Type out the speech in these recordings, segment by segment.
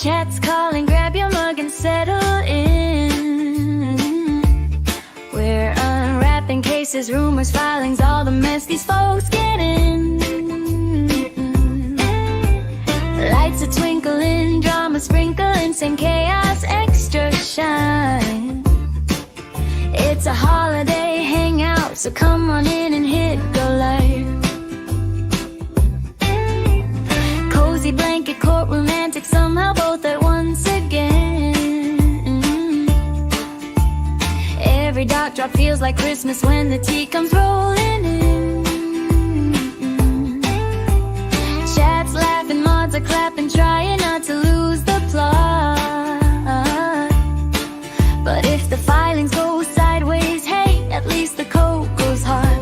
chat's calling, grab your mug and settle in. We're unwrapping cases, rumors, filings, all the mess these folks get in. Lights are twinkling, drama sprinkling, same chaos, extra shine. It's a holiday hangout, so come on in and hit go live. Cozy blanket, court romantic, somehow both at once again. Every dot drop feels like Christmas when the tea comes rolling in. Chats laughing, mods are clapping, trying not to lose the plot. But if the filings go sideways, hey, at least the coat goes hot.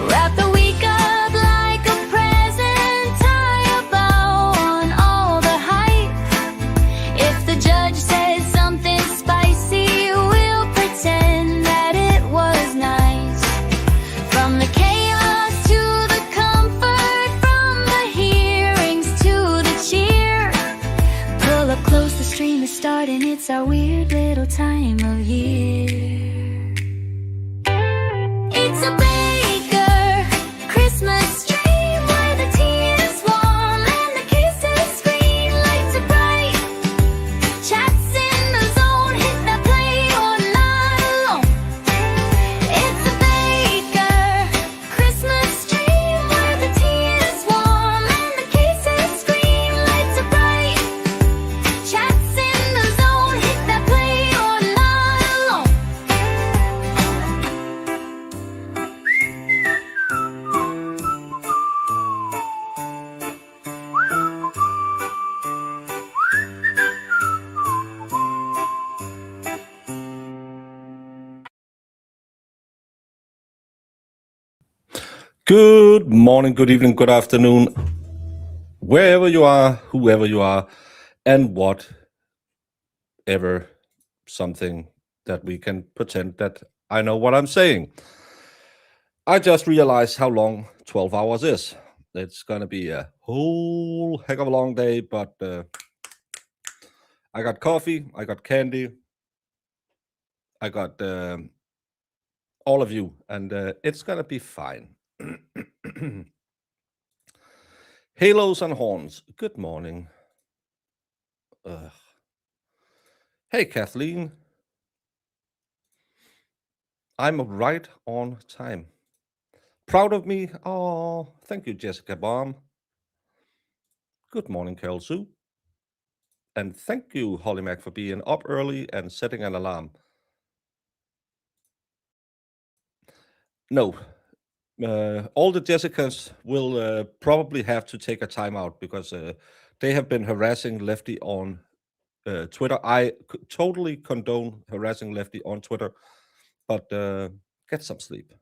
Wrap the week up like a present, tie a bow on all the hype. If the judge says something spicy, we'll pretend that it was nice. From the chaos to the comfort, from the hearings to the cheer. Pull up close, the stream is starting, it's our weird little time of year. It's a baker Christmas tree where the tea is warm and the kisses screen, lights are bright. Chats in the zone, hit that play or not alone. It's a baker Christmas tree where the tea is warm and the kisses screen, lights are bright. Chats in the zone, hit that play or not alone. Good morning, good evening, good afternoon, wherever you are, whoever you are, and whatever something that we can pretend that I know what I'm saying. I just realized how long 12 hours is. It's going to be a whole heck of a long day, but I got coffee, I got candy, I got all of you, and it's going to be fine. Halos and horns. Good morning. Hey, Kathleen. I'm right on time. Proud of me? Oh, thank you, Jessica Baum. Good morning, Kelsey. And thank you, Holly Mac, for being up early and setting an alarm. No, all the Jessicas will probably have to take a time out because they have been harassing Lefty on Twitter. I totally condone harassing Lefty on Twitter, but get some sleep.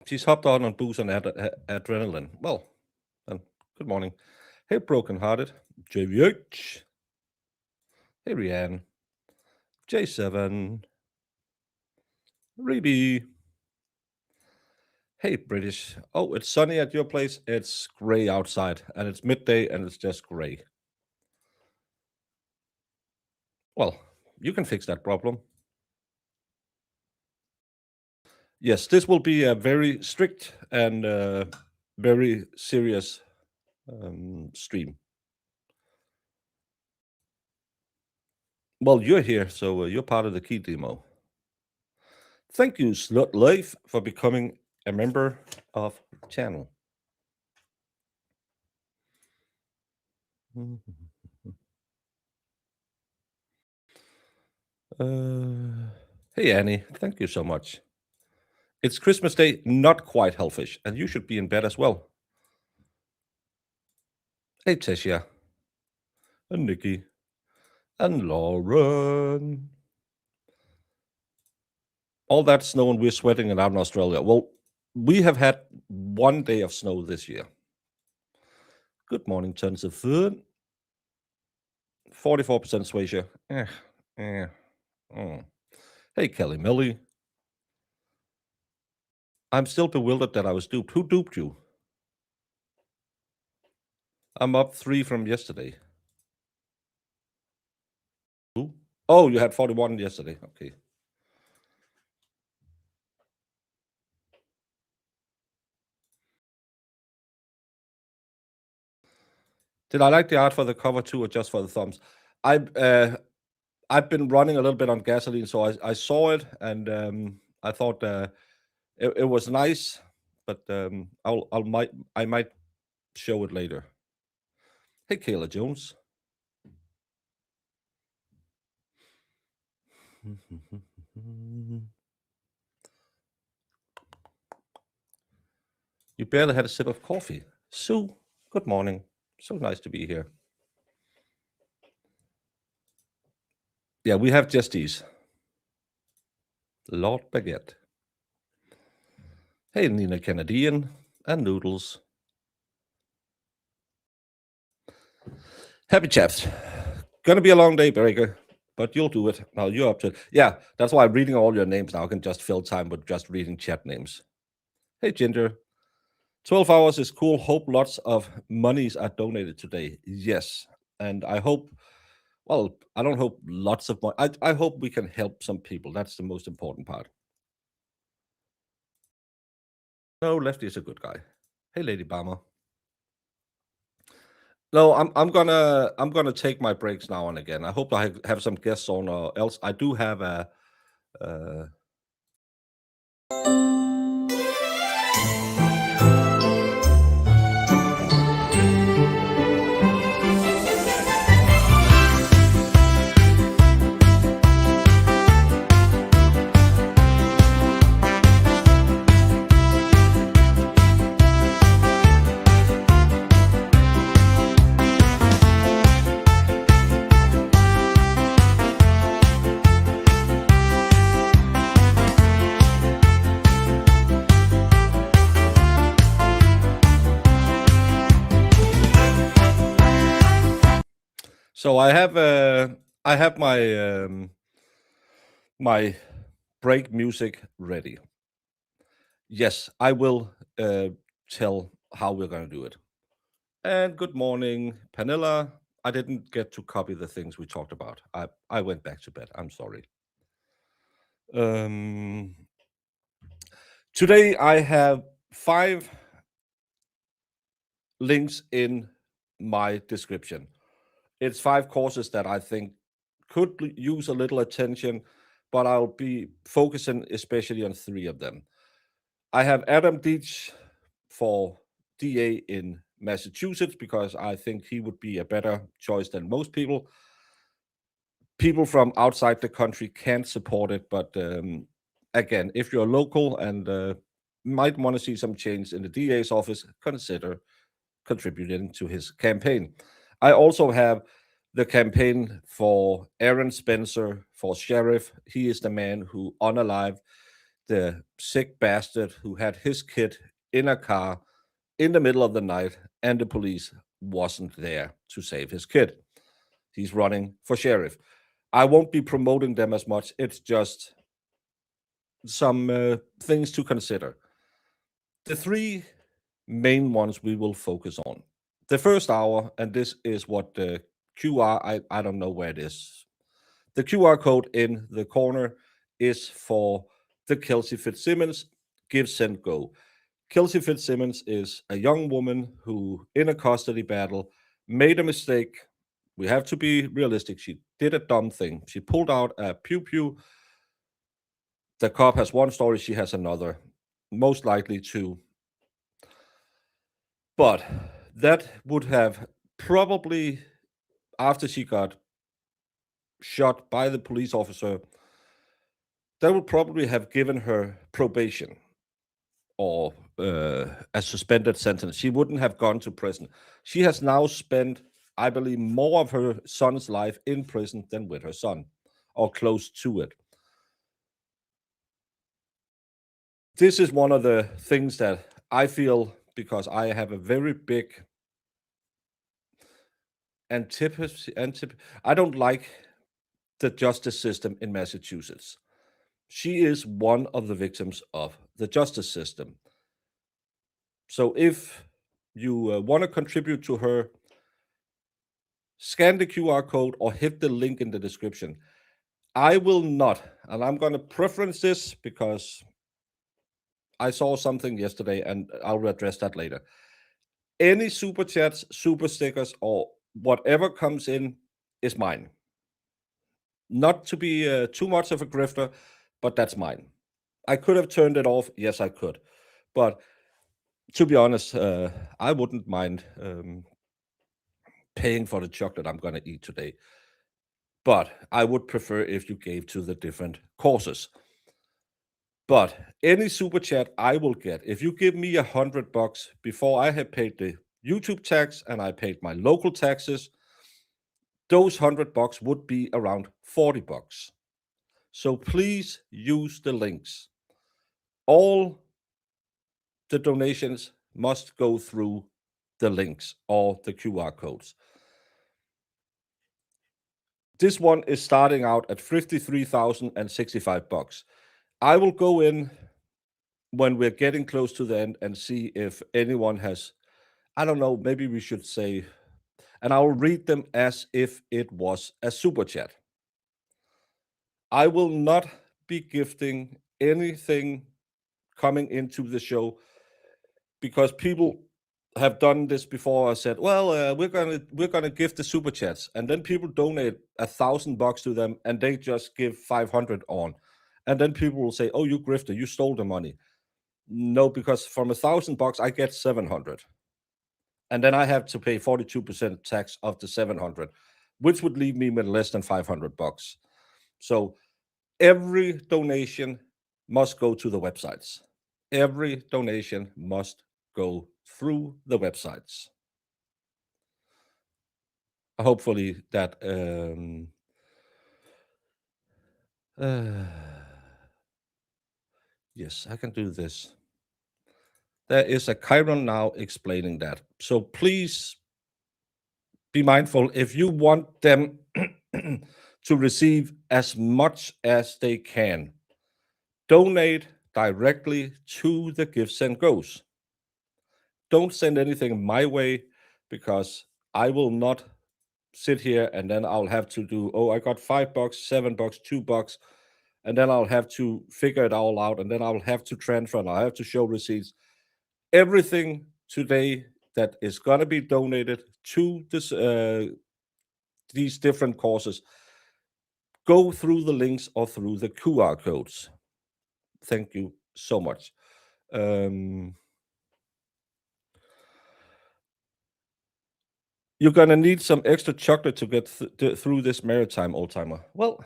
She's hopped on booze and adrenaline. Well, then, good morning. Hey, brokenhearted. JVH. Hey, Rianne. J7. Reby. Hey, British. Oh, it's sunny at your place. It's gray outside, and it's midday, and it's just gray. Well, you can fix that problem. Yes, this will be a very strict and very serious stream. Well, you're here, so you're part of the key demo. Thank you, Slut Life, for becoming a member of the channel. Hey, Annie, thank you so much. It's Christmas Day, not quite hellfish, and you should be in bed as well. Hey, Tessia, and Nikki, and Lauren. All that snow and we're sweating and out in Australia. Well, we have had 1 day of snow this year. Good morning, Tons of Food. 44% Swasia. Hey, Kelly Millie. I'm still bewildered that I was duped. Who duped you? I'm up 3 from yesterday. Who? Oh, you had 41 yesterday. Okay. Did I like the art for the cover too, or just for the thumbs? I've been running a little bit on gasoline, so I saw it and I thought it was nice, but I might show it later. Hey, Kayla Jones. You barely had a sip of coffee. Sue, good morning. So nice to be here. Yeah, we have just these. Lord Baguette. Hey, Nina Canadian and Noodles. Happy chaps. Gonna be a long day, Breaker, but you'll do it. Now you're up to it. Yeah, that's why I'm reading all your names now. I can just fill time with just reading chat names. Hey, Ginger. 12 hours is cool. Hope lots of monies are donated today. Yes. And I hope, well, I don't hope lots of money. I hope we can help some people. That's the most important part. No, Lefty is a good guy. Hey, Lady Bomber. No, I'm gonna take my breaks now and again. I hope I have some guests on, or else I do have a. So I have my break music ready. Yes, I will tell how we're gonna do it. And good morning, Panilla. I didn't get to copy the things we talked about. I went back to bed. I'm sorry. Today I have 5 links in my description. It's 5 courses that I think could use a little attention, but I'll be focusing especially on 3 of them. I have Adam Deach for DA in Massachusetts because I think he would be a better choice than most people. People from outside the country can't support it, but again, if you're local and might want to see some change in the DA's office, consider contributing to his campaign. I also have the campaign for Aaron Spencer for sheriff. He is the man who unalived the sick bastard who had his kid in a car in the middle of the night, and the police wasn't there to save his kid. He's running for sheriff. I won't be promoting them as much. It's just some things to consider. The 3 main ones we will focus on. The first hour, and this is what the QR, I don't know where it is. The QR code in the corner is for the Kelsey Fitzsimmons Give, Send, Go. Kelsey Fitzsimmons is a young woman who, in a custody battle, made a mistake. We have to be realistic. She did a dumb thing. She pulled out a pew pew. The cop has one story, she has another, most likely 2. But that would have probably, after she got shot by the police officer, that would probably have given her probation or a suspended sentence. She wouldn't have gone to prison. She has now spent, I believe, more of her son's life in prison than with her son, or close to it. This is one of the things that I feel, because I have a very big antipathy. I don't like the justice system in Massachusetts. She is one of the victims of the justice system. So if you want to contribute to her, scan the QR code or hit the link in the description. I will not, and I'm going to preference this because I saw something yesterday and I'll address that later. Any super chats, super stickers, or whatever comes in is mine. Not to be too much of a grifter, but that's mine. I could have turned it off. Yes, I could. But to be honest, I wouldn't mind paying for the chocolate I'm going to eat today. But I would prefer if you gave to the different causes. But any super chat I will get, if you give me $100 before I have paid the YouTube tax and I paid my local taxes, those $100 would be around $40. So please use the links. All the donations must go through the links or the QR codes. This one is starting out at $53,065. I will go in when we're getting close to the end and see if anyone has, I don't know, maybe we should say, and I'll read them as if it was a super chat. I will not be gifting anything coming into the show because people have done this before. I said, well, we're gonna gift the super chats, and then people donate $1,000 to them, and they just give 500 on, and then people will say, oh, you grifter, you stole the money. No, because from $1,000 I get 700, and then I have to pay 42% tax of the 700, which would leave me with less than $500. So every donation must go to the websites. Every donation must go through the websites. Hopefully that yes, I can do this. There is a Chiron now explaining that. So please be mindful if you want them to receive as much as they can. Donate directly to the Give Send Goes. Don't send anything my way because I will not sit here and then I'll have to do, oh, I got $5, $7, $2, and then I'll have to figure it all out, and then I'll have to transfer and I'll have to show receipts. Everything today that is going to be donated to this, these different causes, go through the links or through the QR codes. Thank you so much. You're going to need some extra chocolate to get through this maritime, old timer. Well,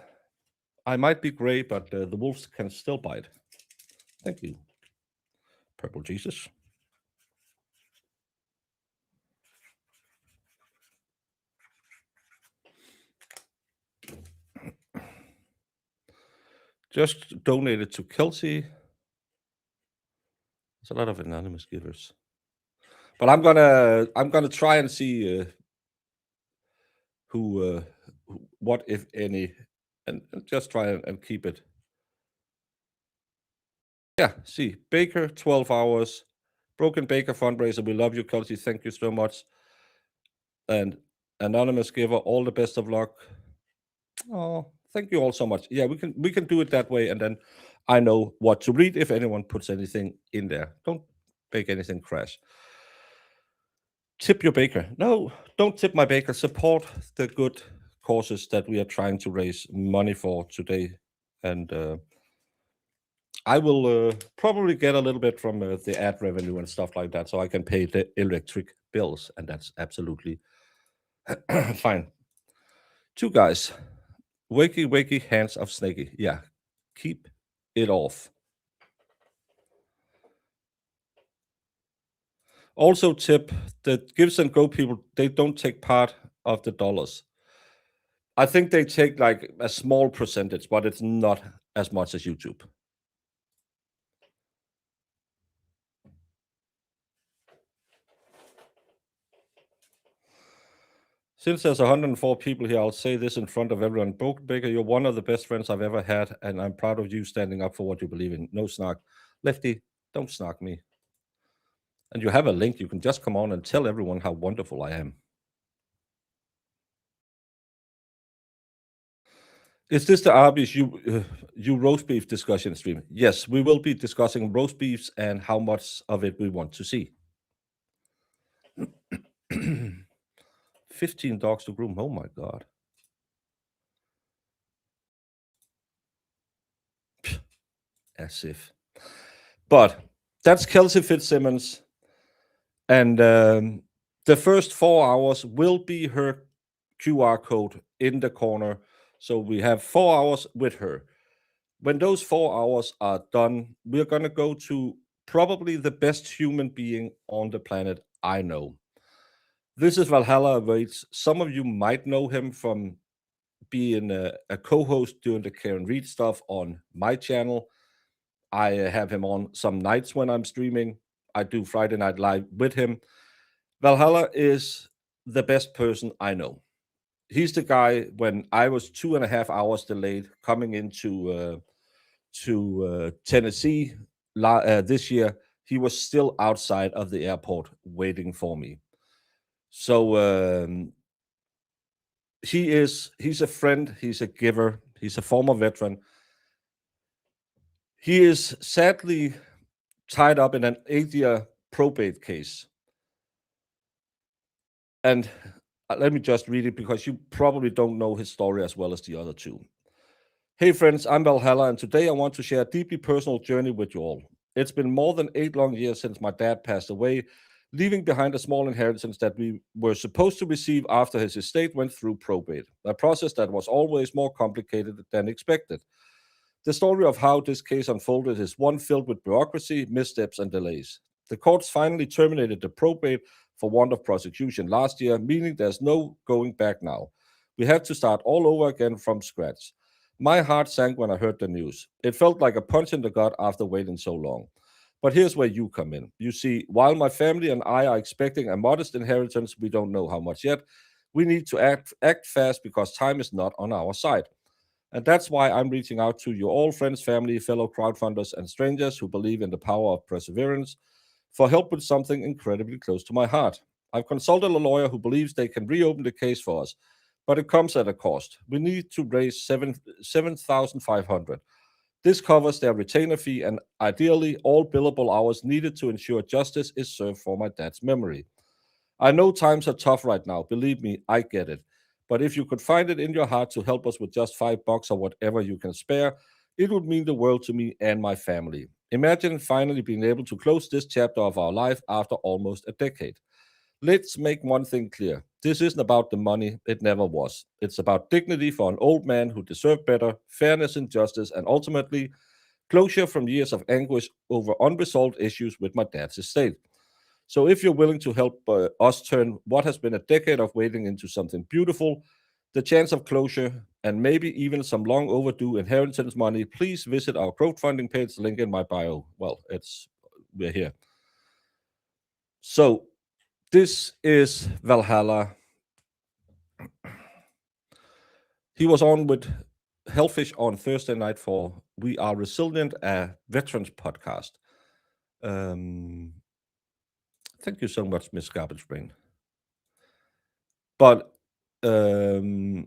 I might be gray, but the wolves can still bite. Thank you, Purple Jesus. Just donated to Kelsey. There's a lot of anonymous givers, but I'm gonna try and see who, what if any, and just try and keep it. Yeah, see, Baker, 12 hours. Broken Baker Fundraiser. We love you, Kelsey. Thank you so much. And anonymous giver, all the best of luck. Oh, thank you all so much. Yeah, we can do it that way, and then I know what to read if anyone puts anything in there. Don't make anything crash. Tip your baker. No, don't tip my baker. Support the good causes that we are trying to raise money for today. And I will probably get a little bit from the ad revenue and stuff like that, so I can pay the electric bills, and that's absolutely fine. Two guys. Wakey, wakey, hands of snaky. Yeah, keep it off. Also, tip the Gives and Go people, they don't take part of the dollars. I think they take like a small percentage, but it's not as much as YouTube. Since there's 104 people here, I'll say this in front of everyone. Broken Baker, you're one of the best friends I've ever had, and I'm proud of you standing up for what you believe in. No snark. Lefty, don't snark me. And you have a link. You can just come on and tell everyone how wonderful I am. Is this the Arby's you roast beef discussion stream? Yes, we will be discussing roast beefs and how much of it we want to see. 15 dogs to groom. Oh my God. As if. But that's Kelsey Fitzsimmons. And the first 4 hours will be her QR code in the corner. So we have 4 hours with her. When those 4 hours are done, we're going to go to probably the best human being on the planet I know. This is Valhalla Awaits. Some of you might know him from being a co-host doing the Karen Reed stuff on my channel. I have him on some nights when I'm streaming. I do Friday Night Live with him. Valhalla is the best person I know. He's the guy when I was 2.5 hours delayed coming into Tennessee this year. He was still outside of the airport waiting for me. So he's a friend. He's a giver. He's a former veteran. He is sadly tied up in an 8-year probate case. And let me just read it because you probably don't know his story as well as the other two. Hey friends, I'm Valhalla, and today I want to share a deeply personal journey with you all. It's been more than 8 long years since my dad passed away, leaving behind a small inheritance that we were supposed to receive after his estate went through probate, a process that was always more complicated than expected. The story of how this case unfolded is one filled with bureaucracy, missteps, and delays. The courts finally terminated the probate for want of prosecution last year, meaning there's no going back now. We have to start all over again from scratch. My heart sank when I heard the news. It felt like a punch in the gut after waiting so long. But here's where you come in. You see, while my family and I are expecting a modest inheritance, we don't know how much yet. We need to act fast because time is not on our side. And that's why I'm reaching out to you all, friends, family, fellow crowdfunders, and strangers who believe in the power of perseverance for help with something incredibly close to my heart. I've consulted a lawyer who believes they can reopen the case for us, but it comes at a cost. We need to raise $7,500. This covers their retainer fee and ideally all billable hours needed to ensure justice is served for my dad's memory. I know times are tough right now. Believe me, I get it. But if you could find it in your heart to help us with just $5 or whatever you can spare, it would mean the world to me and my family. Imagine finally being able to close this chapter of our life after almost a decade. Let's make one thing clear. This isn't about the money, it never was. It's about dignity for an old man who deserved better, fairness and justice, and ultimately, closure from years of anguish over unresolved issues with my dad's estate. So if you're willing to help us turn what has been a decade of waiting into something beautiful, the chance of closure, and maybe even some long overdue inheritance money, please visit our crowdfunding page, link in my bio. Well, we're here. So this is Valhalla. He was on with Hellfish on Thursday night for We Are Resilient, a veterans podcast. Thank you so much, Miss Garbage Brain. But will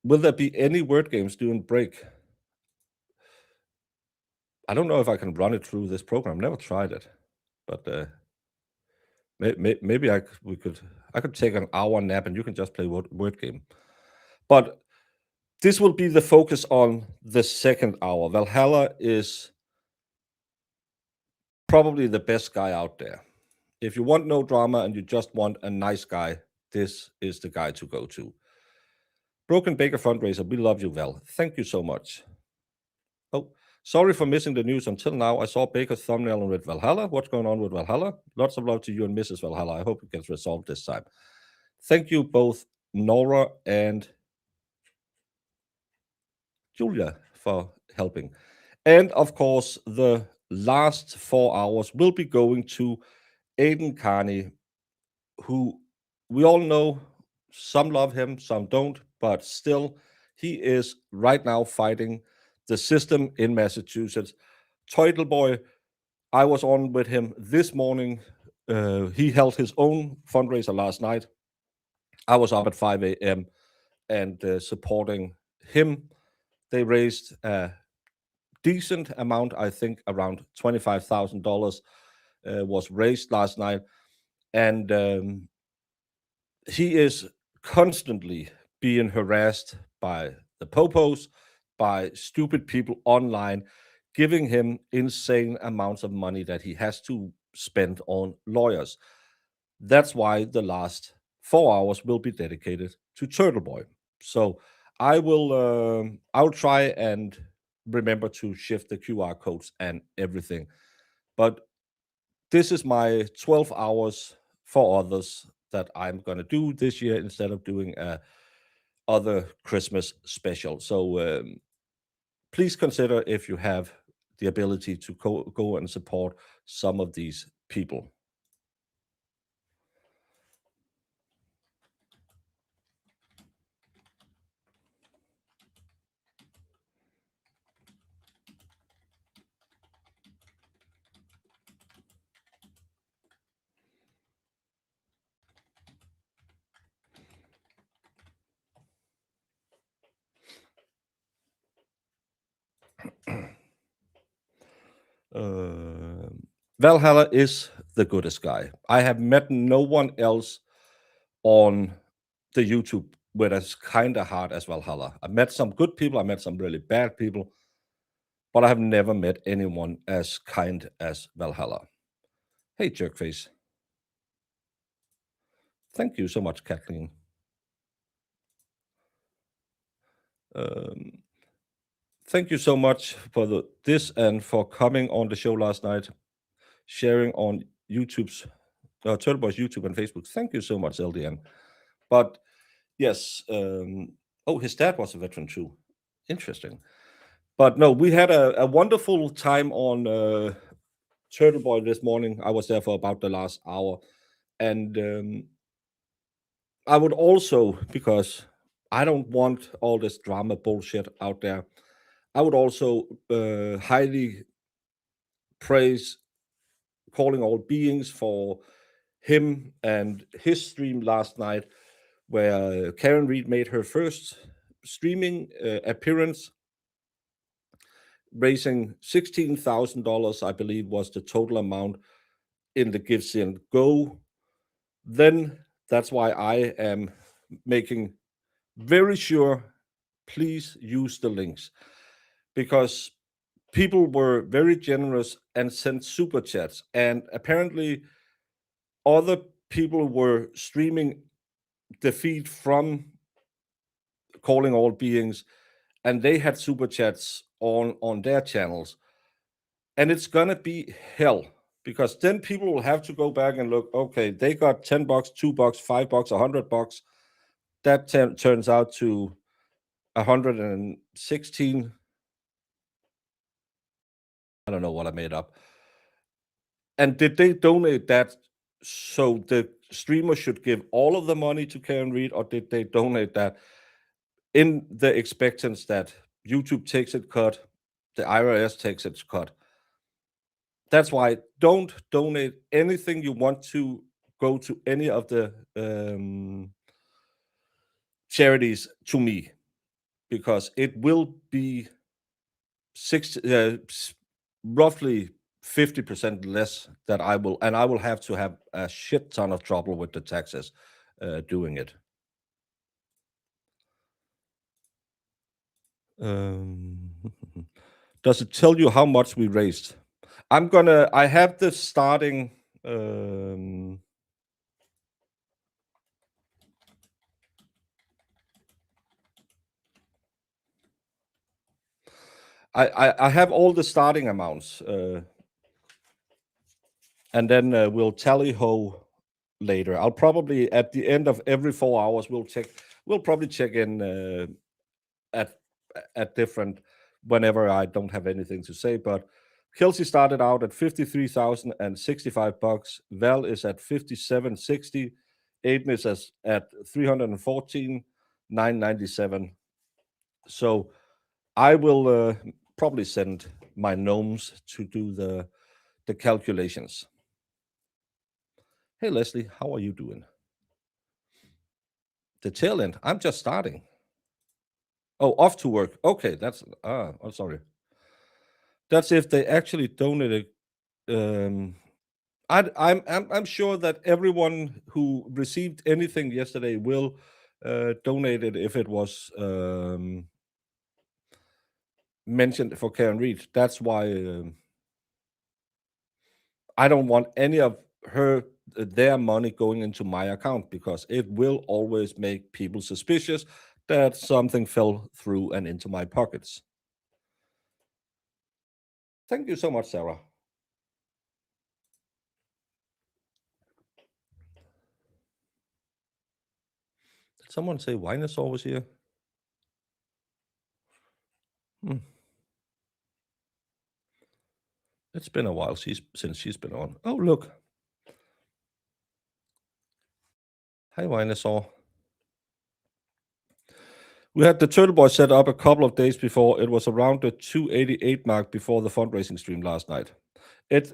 there be any word games during break? I don't know if I can run it through this program. Never tried it, but maybe I could take an hour nap and you can just play word game. But this will be the focus on the second hour. Valhalla is probably the best guy out there. If you want no drama and you just want a nice guy, this is the guy to go to. Broken Baker Fundraiser, we love you, Val. Thank you so much. Oh, sorry for missing the news until now. I saw Baker's thumbnail with Valhalla. What's going on with Valhalla? Lots of love to you and Mrs. Valhalla. I hope it gets resolved this time. Thank you both, Nora and Julia, for helping. And of course, the last 4 hours will be going to Aidan Kearney, who we all know some love him, some don't, but still, he is right now fighting the system in Massachusetts. Turtleboy, I was on with him this morning. He held his own fundraiser last night. I was up at 5 a.m. and supporting him. They raised a decent amount, I think around $25,000 was raised last night. And he is constantly being harassed by the popos, by stupid people online, giving him insane amounts of money that he has to spend on lawyers. That's why the last 4 hours will be dedicated to Turtleboy. So I'll try and remember to shift the QR codes and everything. But this is my 12 hours for others that I'm going to do this year instead of doing a other Christmas special. So please consider if you have the ability to go and support some of these people. Valhalla is the goodest guy. I have met no one else on the YouTube with as kind of heart as Valhalla. I met some good people, I met some really bad people, but I have never met anyone as kind as Valhalla. Hey, jerkface. Thank you so much, Kathleen. Thank you so much for this and for coming on the show last night, sharing on YouTube's Turtleboy's YouTube and Facebook. Thank you so much, LDN. But yes, his dad was a veteran too. Interesting. But no, we had a wonderful time on Turtleboy this morning. I was there for about the last hour. And I would also, because I don't want all this drama bullshit out there, I would also highly praise Calling All Beings for him and his stream last night, where Karen Reed made her first streaming appearance, raising $16,000, I believe was the total amount in the Give Send Go. Then that's why I am making very sure, please use the links, because people were very generous and sent super chats, and apparently other people were streaming the feed from Calling All Beings, and they had super chats on their channels, and it's gonna be hell, because then people will have to go back and look, okay, they got $10, $2, $5, $100. That turns out to 116. I don't know what I made up. And did they donate that so the streamer should give all of the money to Karen Reed, or did they donate that in the expectance that YouTube takes its cut, the IRS takes its cut? That's why don't donate anything you want to go to any of the charities to me, because it will be roughly 50% less that I will have to have a shit ton of trouble with the taxes doing it. Does it tell you how much we raised? I have the starting I have all the starting amounts, and then we'll tally ho later. I'll probably at the end of every 4 hours we'll probably check in at different whenever I don't have anything to say. But Kelsey started out at $53,065. Val is at $57.60. Aidan is at 314,997. So I will probably send my gnomes to do the calculations. Hey, Leslie, how are you doing? The tail end. I'm just starting. Oh, off to work. Okay, that's I'm sorry. That's if they actually donated. I'm sure that everyone who received anything yesterday will donate it if it was mentioned for Karen Reed. That's why I don't want any of their money going into my account, because it will always make people suspicious that something fell through and into my pockets. Thank you so much, Sarah. Did someone say Winosaur was here? It's been a while since she's been on. Oh, look. Hi, Winosaur. We had the Turtleboy set up a couple of days before. It was around the 288 mark before the fundraising stream last night. It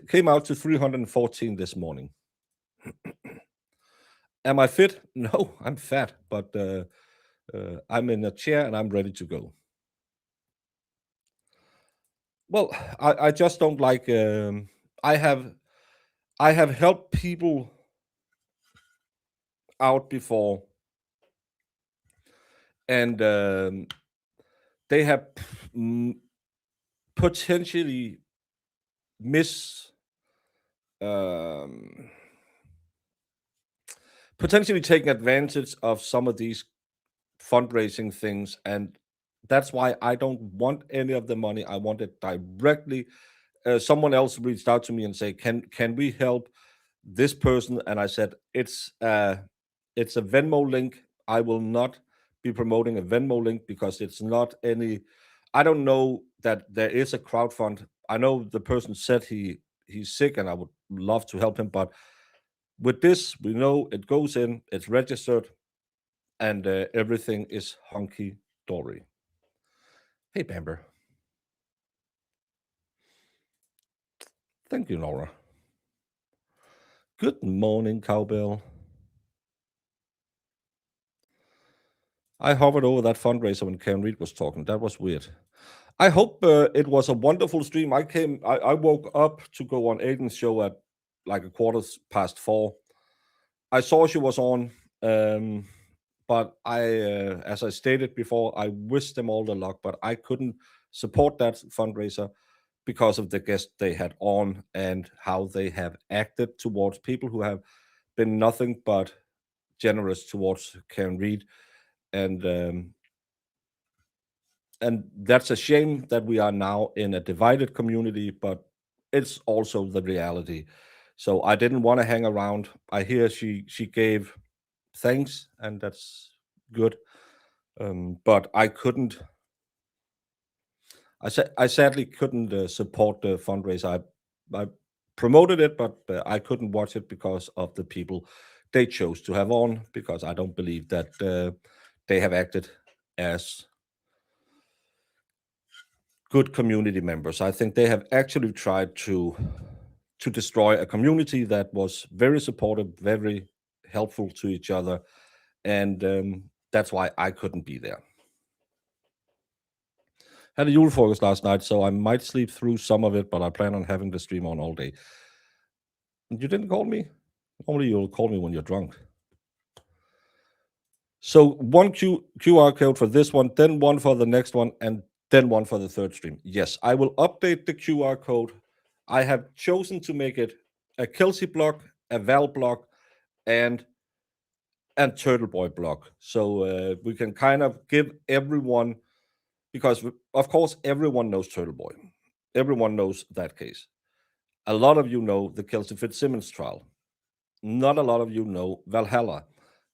came out to 314 this morning. Am I fit? No, I'm fat, but I'm in a chair and I'm ready to go. Well, I just don't like. I have helped people out before, and they have potentially potentially taking advantage of some of these fundraising things, and that's why I don't want any of the money. I want it directly. Someone else reached out to me and say, "Can we help this person?" And I said, "It's a Venmo link. I will not be promoting a Venmo link because it's not any. I don't know that there is a crowdfund. I know the person said he's sick, and I would love to help him, but with this, we know it goes in, it's registered, and everything is hunky dory." Hey, Bamber. Thank you, Laura. Good morning, Cowbell. I hovered over that fundraiser when Karen Reed was talking. That was weird. I hope it was a wonderful stream. I woke up to go on Aidan's show at like 4:15. I saw she was on, but as I stated before, I wish them all the luck, but I couldn't support that fundraiser because of the guests they had on and how they have acted towards people who have been nothing but generous towards Karen Reed. And that's a shame that we are now in a divided community, but it's also the reality. So I didn't want to hang around. I hear she gave thanks, and that's good. But I couldn't. I sadly couldn't support the fundraiser. I promoted it, but I couldn't watch it because of the people they chose to have on, because I don't believe that they have acted as good community members. I think they have actually tried to destroy a community that was very supportive, very helpful to each other, and that's why I couldn't be there. Had a julefrokost last night, so I might sleep through some of it, but I plan on having the stream on all day. You didn't call me? Normally you'll call me when you're drunk. So one QR code for this one, then one for the next one, and then one for the third stream. Yes, I will update the QR code. I have chosen to make it a Kelsey block, a Val block, and Turtleboy block. So we can kind of give everyone, because of course everyone knows Turtleboy. Everyone knows that case. A lot of you know the Kelsey Fitzsimmons trial. Not a lot of you know Valhalla.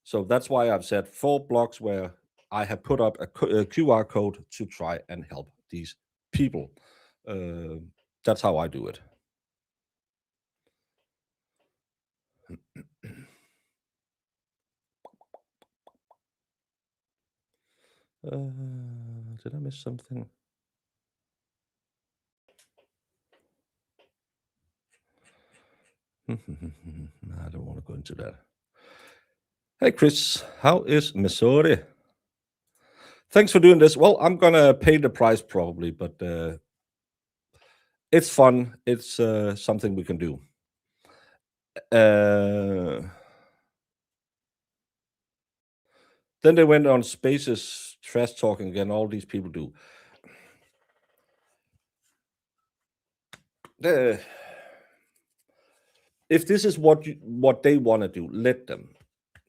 So that's why I've said 4 blocks where I have put up a QR code to try and help these people. That's how I do it. Did I miss something? I don't want to go into that. Hey, Chris, how is Missouri? Thanks for doing this. Well, I'm gonna pay the price probably, but it's fun. It's something we can do. Then they went on Spaces trash talking again. All these people do. If this is what they want to do, let them.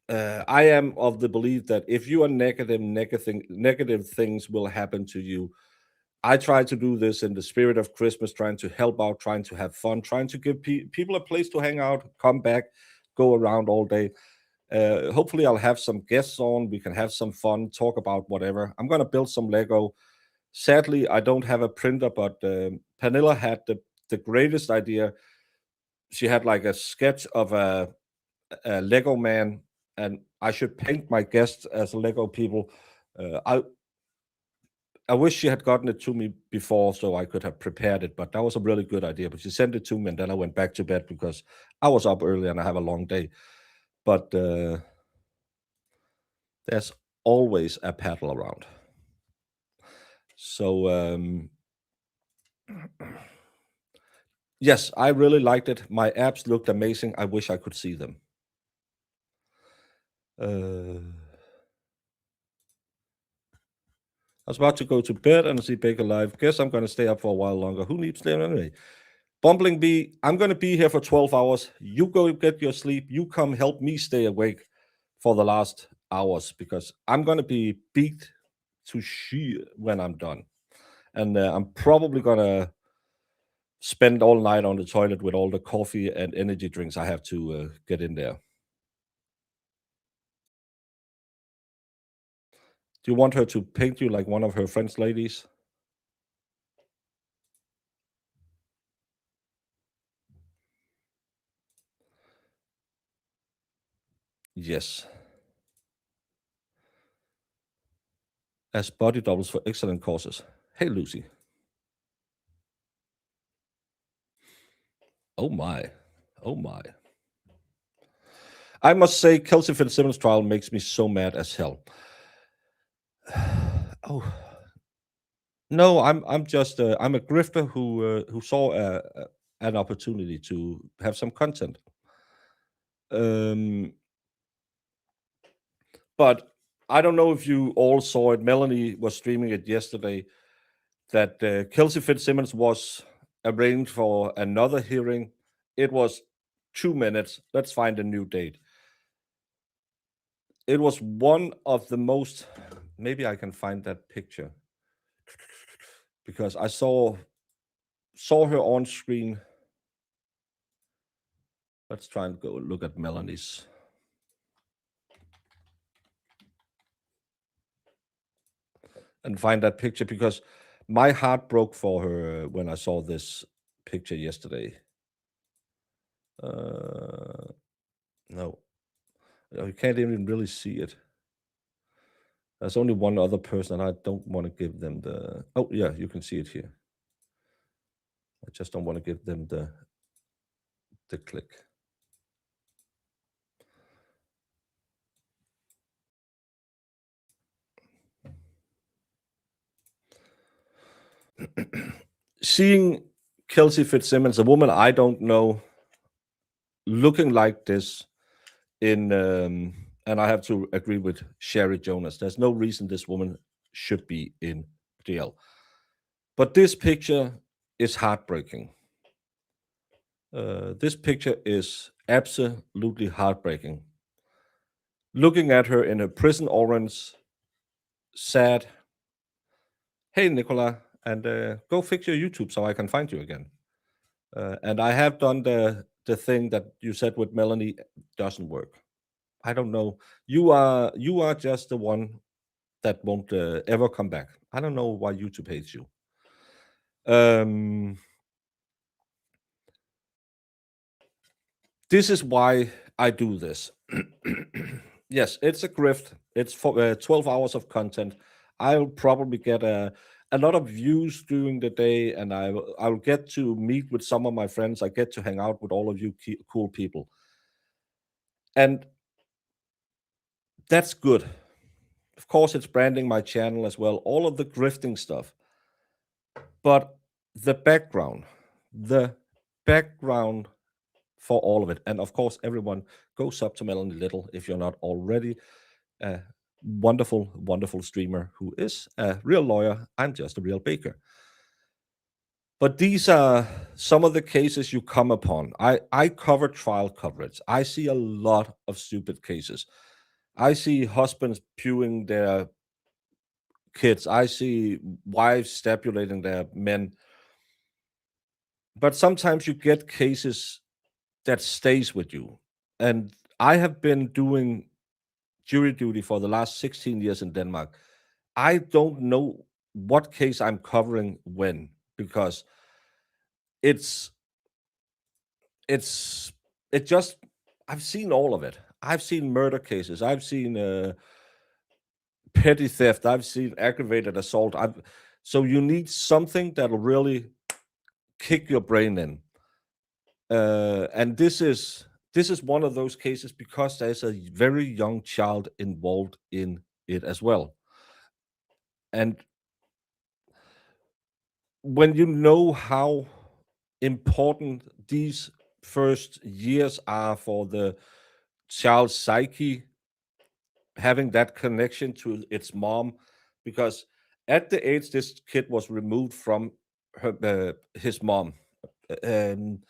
I am of the belief that if you are negative things will happen to you. I try to do this in the spirit of Christmas, trying to help out, trying to have fun, trying to give people a place to hang out, come back, go around all day. Hopefully, I'll have some guests on. We can have some fun, talk about whatever. I'm going to build some Lego. Sadly, I don't have a printer, but Pernilla had the greatest idea. She had like a sketch of a Lego man, and I should paint my guests as Lego people. I wish she had gotten it to me before so I could have prepared it, but that was a really good idea. But she sent it to me, and then I went back to bed because I was up early and I have a long day. But there's always a paddle around. So yes, I really liked it. My apps looked amazing. I wish I could see them. I was about to go to bed and see Baker Live. Guess I'm going to stay up for a while longer. Who needs sleep anyway? Bumbling Bee, I'm going to be here for 12 hours. You go get your sleep. You come help me stay awake for the last hours because I'm going to be beat to shit when I'm done. And I'm probably going to spend all night on the toilet with all the coffee and energy drinks I have to get in there. Do you want her to paint you like one of her French ladies? Yes. As body doubles for excellent causes. Hey, Lucy. Oh my. Oh my. I must say, Kelsey Fitzsimmons trial makes me so mad as hell. Oh no, I'm just I'm a grifter who saw an opportunity to have some content. But I don't know if you all saw it. Melanie was streaming it yesterday. That Kelsey Fitzsimmons was arraigned for another hearing. It was 2 minutes. Let's find a new date. It was one of the most. Maybe I can find that picture because I saw her on screen. Let's try and go look at Melanie's. And find that picture because my heart broke for her when I saw this picture yesterday. No, you can't even really see it. There's only one other person, and I don't want to give them the. Oh yeah, you can see it here. I just don't want to give them the click. Seeing Kelsey Fitzsimmons, a woman I don't know, looking like this in and I have to agree with Sherry Jonas. There's no reason this woman should be in jail. But this picture is heartbreaking. This picture is absolutely heartbreaking. Looking at her in her prison orange, sad. Hey, Nicola, and go fix your YouTube so I can find you again. And I have done the thing that you said with Melanie doesn't work. I don't know. You are just the one that won't ever come back. I don't know why YouTube hates you. This is why I do this. Yes, it's a grift. It's for 12 hours of content. I'll probably get a lot of views during the day, and I'll get to meet with some of my friends. I get to hang out with all of you cool people, and that's good. Of course, it's branding my channel as well, all of the grifting stuff. But the background for all of it, and of course, everyone go sub to Melanie Little if you're not already. A wonderful, wonderful streamer who is a real lawyer. I'm just a real baker. But these are some of the cases you come upon. I cover trial coverage. I see a lot of stupid cases. I see husbands pewing their kids. I see wives stapulating their men. But sometimes you get cases that stays with you. And I have been doing jury duty for the last 16 years in Denmark. I don't know what case I'm covering when, because it's it just I've seen all of it. I've seen murder cases. I've seen petty theft. I've seen aggravated assault. So you need something that'll really kick your brain in. And this is one of those cases because there's a very young child involved in it as well. And when you know how important these first years are for the child's psyche, having that connection to its mom, because at the age this kid was removed from his mom, and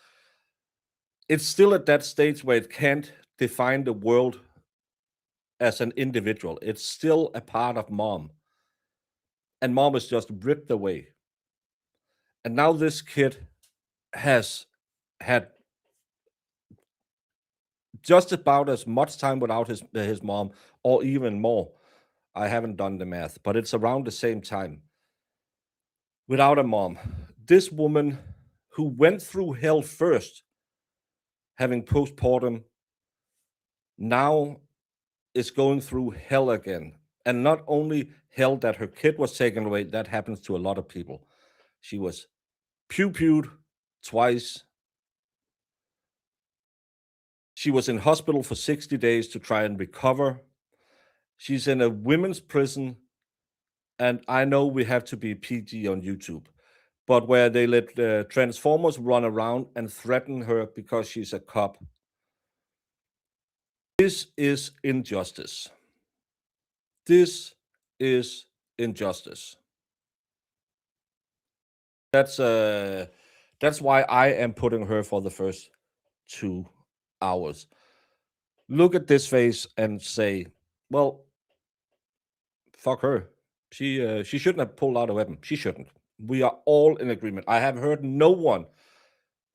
it's still at that stage where it can't define the world as an individual. It's still a part of mom, and mom is just ripped away. And now this kid has had just about as much time without his mom, or even more. I haven't done the math, but it's around the same time without a mom. This woman who went through hell first, having postpartum, now is going through hell again. And not only hell that her kid was taken away, that happens to a lot of people. She was pew-pewed twice. She was in hospital for 60 days to try and recover. She's in a women's prison. And I know we have to be PG on YouTube, but where they let Transformers run around and threaten her because she's a cop. This is injustice. This is injustice. That's why I am putting her for the first 2 hours. Look at this face and say, well, fuck her. She shouldn't have pulled out a weapon. She shouldn't. We are all in agreement. I have heard no one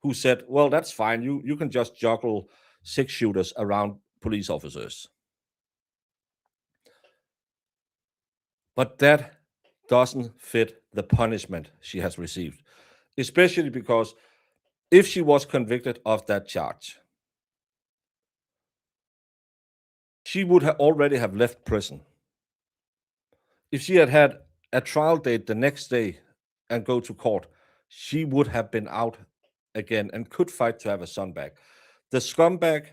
who said, well, that's fine. You can just juggle 6 shooters around police officers. But that doesn't fit the punishment she has received, especially because if she was convicted of that charge, she would already have left prison. If she had had a trial date the next day and go to court, she would have been out again and could fight to have a son back. The scumbag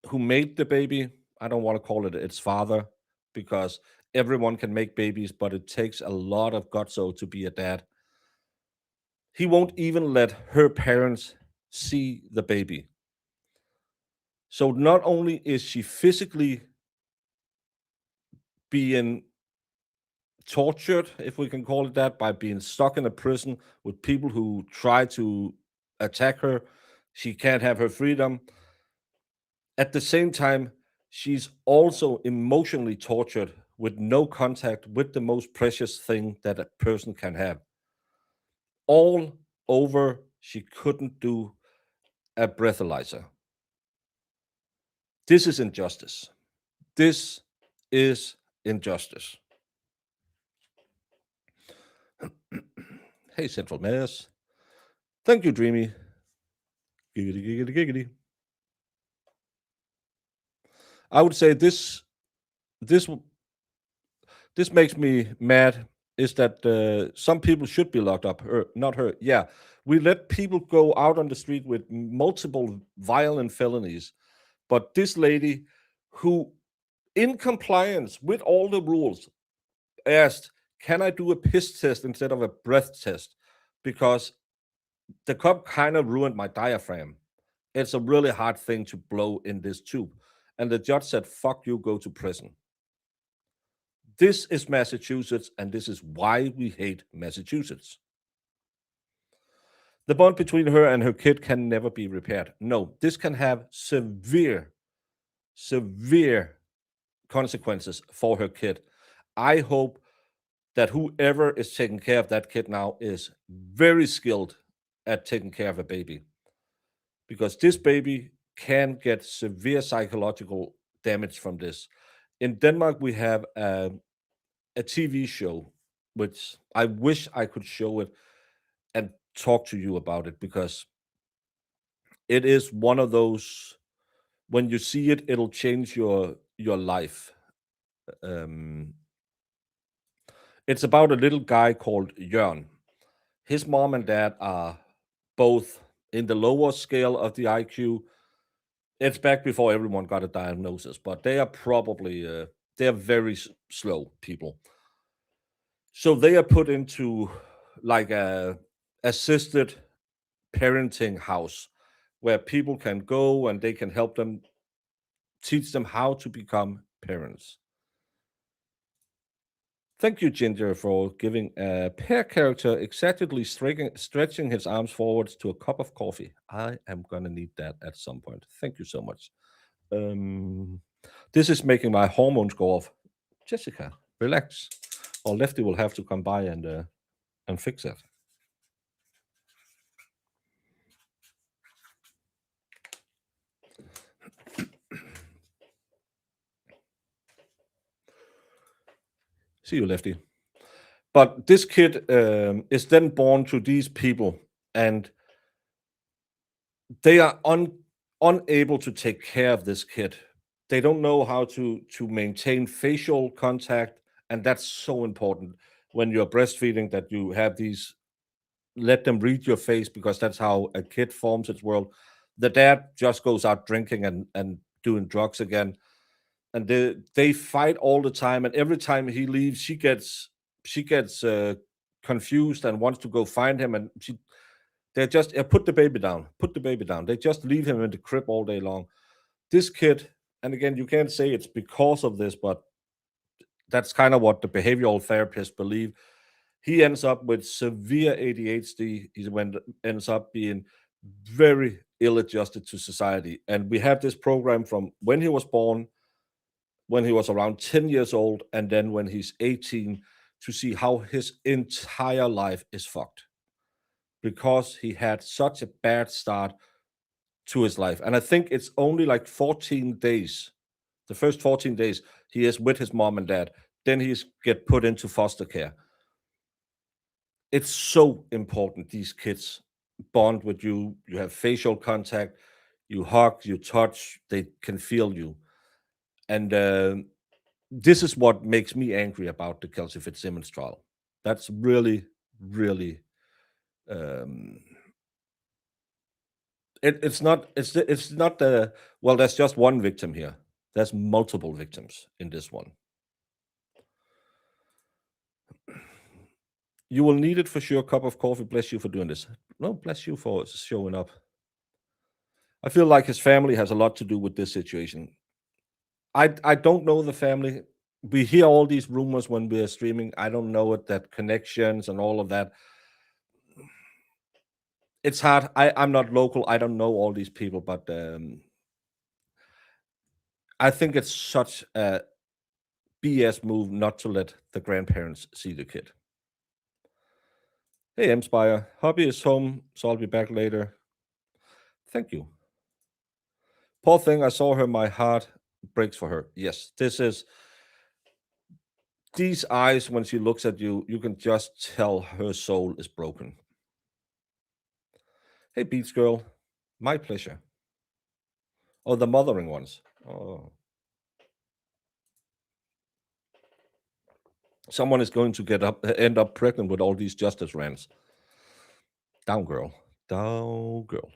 who made the baby, I don't want to call it its father, because everyone can make babies, but it takes a lot of gutso to be a dad. He won't even let her parents see the baby. So not only is she physically being tortured, if we can call it that, by being stuck in a prison with people who try to attack her, she can't have her freedom. At the same time, she's also emotionally tortured with no contact with the most precious thing that a person can have. All over, she couldn't do a breathalyzer. This is injustice. This is injustice. Hey, Central Mass. Thank you, Dreamy. Giggity, giggity, giggity. I would say this This makes me mad. Is that some people should be locked up, her, not her. Yeah, we let people go out on the street with multiple violent felonies, but this lady, who, in compliance with all the rules, asked, "Can I do a piss test instead of a breath test?" Because the cop kind of ruined my diaphragm. It's a really hard thing to blow in this tube. And the judge said, "Fuck you, go to prison." This is Massachusetts, and this is why we hate Massachusetts. The bond between her and her kid can never be repaired. No, this can have severe, severe consequences for her kid. I hope that whoever is taking care of that kid now is very skilled at taking care of a baby, because this baby can get severe psychological damage from this. In Denmark, we have a TV show, which I wish I could show it and talk to you about it, because it is one of those, when you see it, it'll change your life. Um, it's about a little guy called Jørn. His mom and dad are both in the lower scale of the IQ. It's back before everyone got a diagnosis, but they are probably they're very slow people. So they are put into like a assisted parenting house where people can go and they can help them, teach them how to become parents. Thank you, Ginger, for giving a pear character excitedly stretching his arms forwards to a cup of coffee. I am gonna need that at some point. Thank you so much. Um, this is making my hormones go off. Jessica, relax, or Lefty will have to come by and fix that. See you, Lefty. But this kid is then born to these people, and they are unable to take care of this kid. They don't know how to maintain facial contact, and that's so important when you're breastfeeding, that you have these, let them read your face, because that's how a kid forms its world. The dad just goes out drinking and doing drugs again, and they fight all the time. And every time he leaves, she gets confused and wants to go find him, and they just put the baby down, put the baby down. They just leave him in the crib all day long. This kid, and again, you can't say it's because of this, but that's kind of what the behavioral therapists believe. He ends up with severe ADHD. Ends up being very ill adjusted to society. And we have this program from when he was born, when he was around 10 years old, and then when he's 18, to see how his entire life is fucked, because he had such a bad start to his life. And I think it's only like 14 days, the first 14 days, he is with his mom and dad. Then he's get put into foster care. It's so important these kids bond with you. You have facial contact, you hug, you touch, they can feel you. And this is what makes me angry about the Kelsey Fitzsimmons trial. That's really, really. Um, it's not the, well, there's just one victim here. There's multiple victims in this one. You will need it for sure. Cup of coffee. Bless you for doing this. No, bless you for showing up. I feel like his family has a lot to do with this situation. I don't know the family. We hear all these rumors when we're streaming. I don't know it, that connections and all of that. It's hard. I'm not local. I don't know all these people, but I think it's such a BS move not to let the grandparents see the kid. Hey, Spire. Hobby is home, so I'll be back later. Thank you. Poor thing, I saw her. My heart breaks for her. Yes, this is, these eyes, when she looks at you, you can just tell her soul is broken. Hey, Beats Girl. My pleasure. Oh, the mothering ones. Oh. Someone is going to end up pregnant with all these justice rants. Down, girl. Down, girl.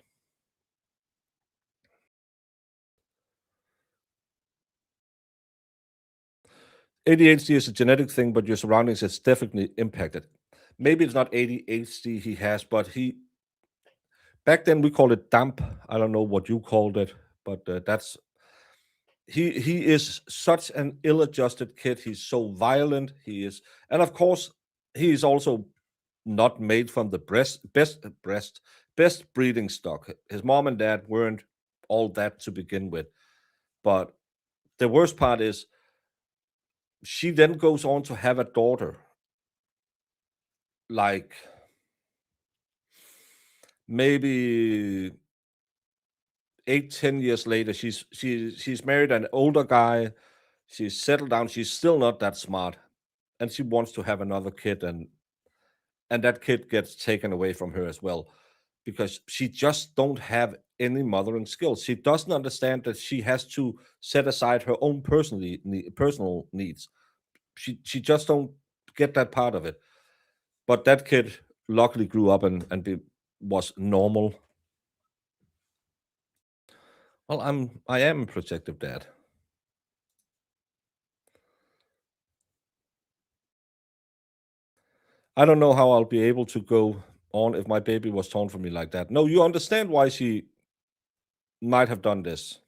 ADHD is a genetic thing, but your surroundings has definitely impacted. Maybe it's not ADHD he has, but back then we called it damp. I don't know what you called it, but that's he is such an ill-adjusted kid. He's so violent. And of course, he is also not made from the best breeding stock. His mom and dad weren't all that to begin with. But the worst part is she then goes on to have a daughter. Like maybe 8, 10 years later, she's married an older guy. She's settled down. She's still not that smart, and she wants to have another kid, and that kid gets taken away from her as well because she just don't have any mothering skills. She doesn't understand that she has to set aside her own personal needs. She just don't get that part of it. But that kid luckily grew up was normal. Well, I am a protective dad. I don't know how I'll be able to go on if my baby was torn from me like that. No, you understand why she might have done this.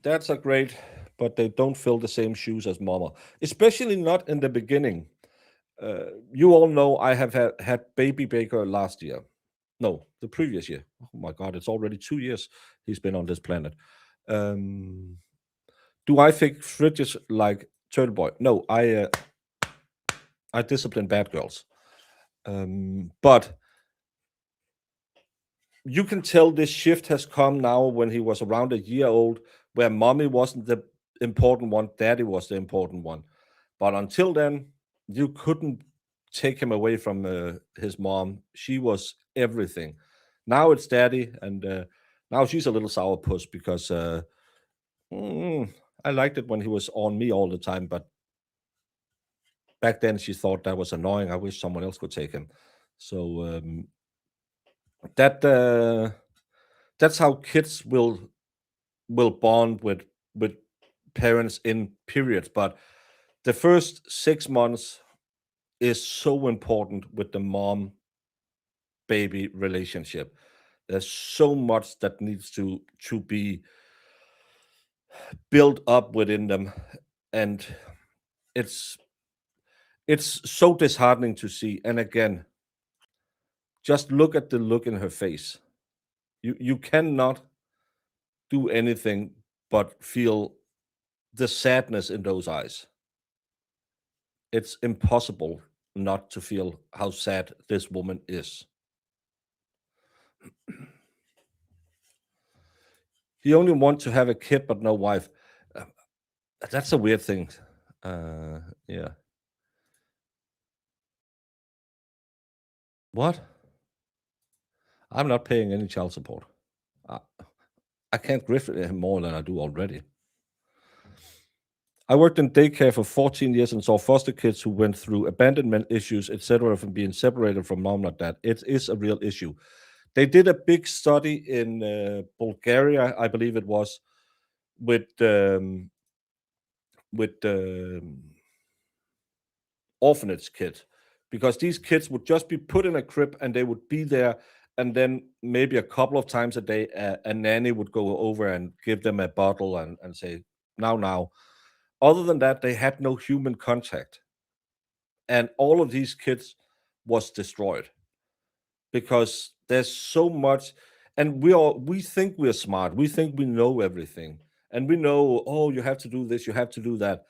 Dads are great, but they don't fill the same shoes as mama, especially not in the beginning. You all know I have had baby Baker last year. No, the previous year. Oh my God, it's already 2 years he's been on this planet. Um, do I fix fridges like Turtleboy? No, I discipline bad girls. But you can tell this shift has come now when he was around a year old, where mommy wasn't the important one, daddy was the important one. But until then, you couldn't take him away from his mom. She was everything. Now it's daddy, and now she's a little sourpuss because mm, I liked it when he was on me all the time, but back then she thought that was annoying. I wish someone else could take him. So that that's how kids will bond with parents in periods. But the first 6 months is so important with the mom baby relationship. There's so much that needs to be built up within them, and it's it's so disheartening to see. And again, just look at the look in her face. You cannot do anything but feel the sadness in those eyes. It's impossible not to feel how sad this woman is. He only wants to have a kid but no wife. Uh, that's a weird thing. Yeah. What? I'm not paying any child support. I, I can't grift him more than I do already. I worked in daycare for 14 years and saw foster kids who went through abandonment issues, etc., from being separated from mom like that. It is a real issue. They did a big study in Bulgaria, I believe it was, with orphanage kids, because these kids would just be put in a crib and they would be there, and then maybe a couple of times a day, a nanny would go over and give them a bottle and say, now. Other than that, they had no human contact, and all of these kids was destroyed because there's so much. And we think we're smart, we think we know everything, and we know, oh, you have to do this, you have to do that,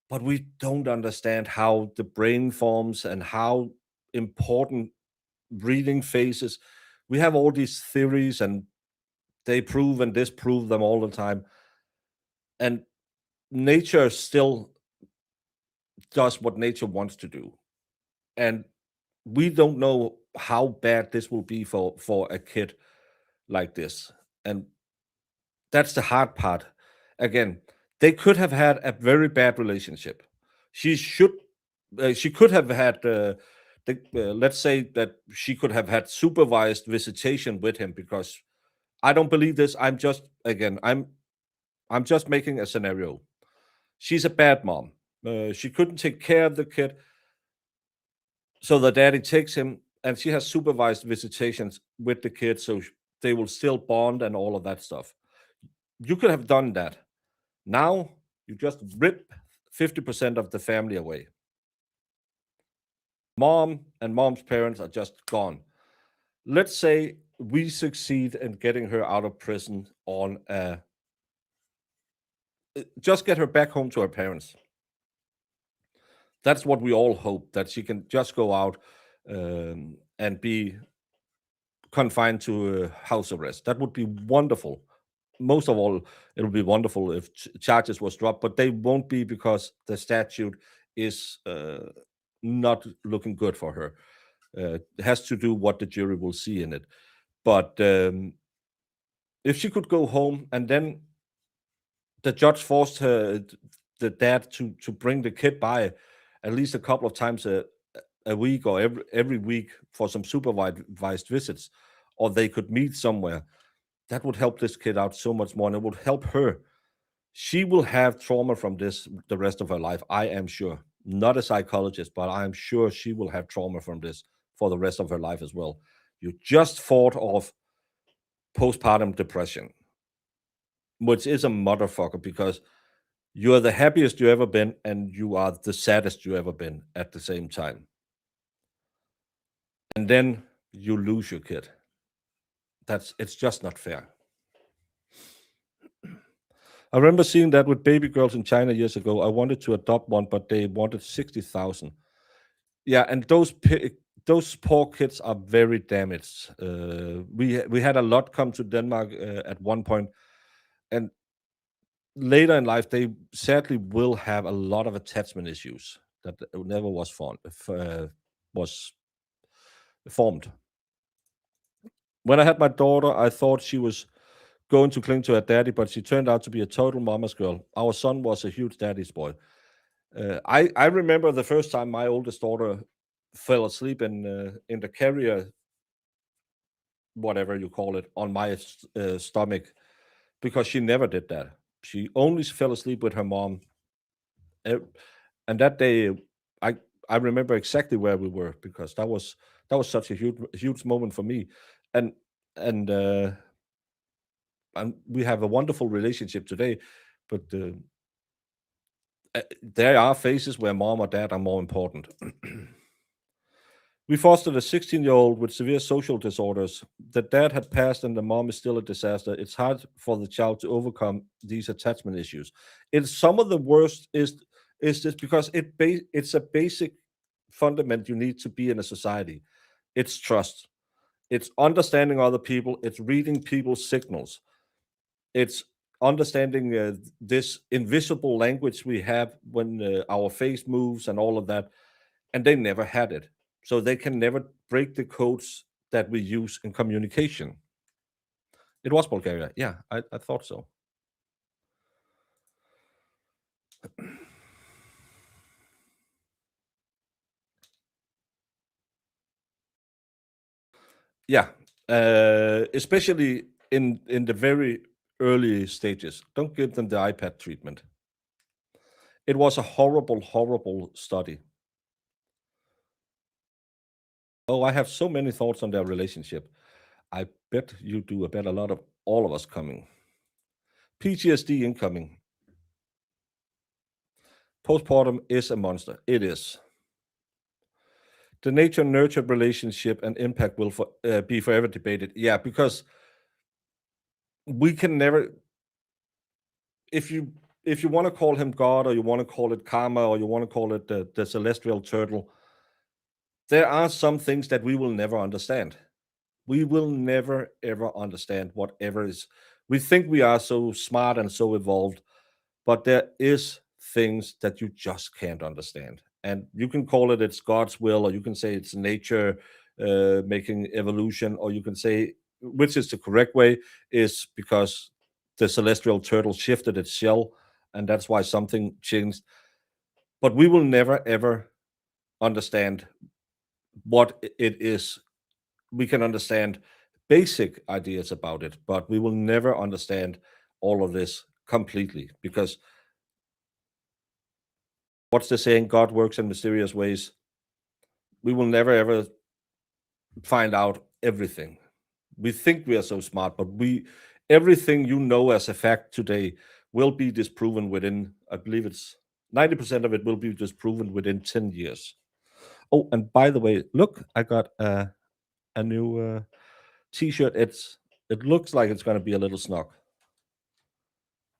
but we don't understand how the brain forms and how important breathing phases. We have all these theories, and they prove and disprove them all the time, and nature still does what nature wants to do. And we don't know how bad this will be for a kid like this. And that's the hard part. Again, they could have had a very bad relationship. She should, she could have had, let's say that she could have had supervised visitation with him, because I don't believe this. I'm just making a scenario. She's a bad mom. She couldn't take care of the kid, so the daddy takes him, and she has supervised visitations with the kid, so they will still bond and all of that stuff. You could have done that. Now you just rip 50% of the family away. Mom and mom's parents are just gone. Let's say we succeed in getting her out of prison on a, just get her back home to her parents. That's what we all hope, that she can just go out and be confined to house arrest. That would be wonderful. Most of all, it would be wonderful if charges was dropped, but they won't be, because the statute is not looking good for her. It has to do what the jury will see in it. But if she could go home, and then the judge forced her, the dad, to bring the kid by at least a couple of times a week, or every week, for some supervised visits, or they could meet somewhere, that would help this kid out so much more, and it would help her. She will have trauma from this the rest of her life, I am sure. Not a psychologist, but I'm sure she will have trauma from this for the rest of her life as well. You just fought off postpartum depression, which is a motherfucker, because you are the happiest you ever been, and you are the saddest you ever been at the same time. And then you lose your kid. It's just not fair. I remember seeing that with baby girls in China years ago. I wanted to adopt one, but they wanted 60,000. Yeah, and those poor kids are very damaged. We had a lot come to Denmark at one point, and later in life, they sadly will have a lot of attachment issues that never was formed. When I had my daughter, I thought she was going to cling to her daddy, but she turned out to be a total mama's girl. Our son was a huge daddy's boy. I remember the first time my oldest daughter fell asleep in the carrier, whatever you call it, on my stomach, because she never did that. She only fell asleep with her mom. And that day, I remember exactly where we were, because that was such a huge moment for me. And and we have a wonderful relationship today, but there are phases where mom or dad are more important. We fostered a 16-year-old with severe social disorders. The dad had passed and the mom is still a disaster. It's hard for the child to overcome these attachment issues. It's some of the worst is this, because it's a basic fundament you need to be in a society. It's trust. It's understanding other people. It's reading people's signals. It's understanding this invisible language we have when our face moves and all of that. And they never had it. So they can never break the codes that we use in communication. It was Bulgaria. Yeah, I thought so. Yeah, especially in the very early stages. Don't give them the iPad treatment. It was a horrible, horrible study. Oh, I have so many thoughts on their relationship. I bet you do. I bet a lot of all of us coming. PTSD incoming. Postpartum is a monster. It is. The nature-nurture relationship and impact will be forever debated. Yeah, because we can never, if you want to call him God, or you want to call it karma, or you want to call it the celestial turtle, there are some things that we will never understand. We will never, ever understand whatever is. We think we are so smart and so evolved, but there is things that you just can't understand. And you can call it it's God's will, or you can say it's nature making evolution, or you can say, which is the correct way, is because the celestial turtle shifted its shell, and that's why something changed. But we will never ever understand what it is. We can understand basic ideas about it, but we will never understand all of this completely, because what's the saying? God works in mysterious ways. We will never ever find out everything. We think we are so smart, but everything you know as a fact today will be disproven within, I believe it's 90% of it will be disproven within 10 years. Oh, and by the way, look, I got a new t-shirt. It looks like it's going to be a little snug,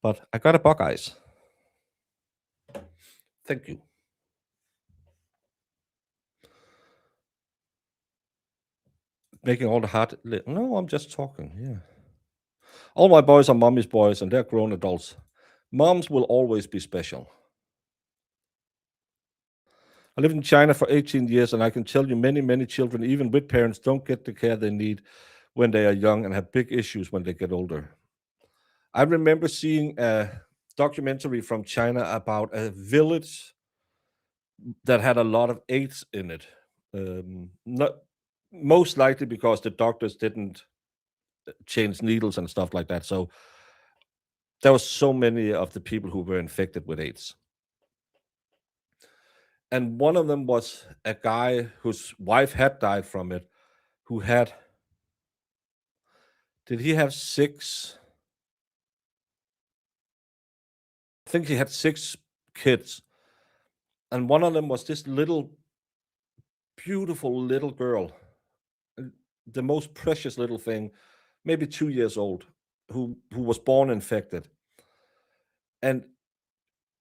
but I got a Buckeyes. Thank you. Making all the hard. No, I'm just talking. Yeah. All my boys are mommy's boys, and they're grown adults. Moms will always be special. I lived in China for 18 years, and I can tell you many, many children, even with parents, don't get the care they need when they are young and have big issues when they get older. I remember seeing a documentary from China about a village that had a lot of AIDS in it. Not most likely because the doctors didn't change needles and stuff like that. So there was so many of the people who were infected with AIDS. And one of them was a guy whose wife had died from it, who had, did he have six? I think he had 6 kids. And one of them was this little, beautiful little girl, the most precious little thing, maybe 2 years old, who was born infected. And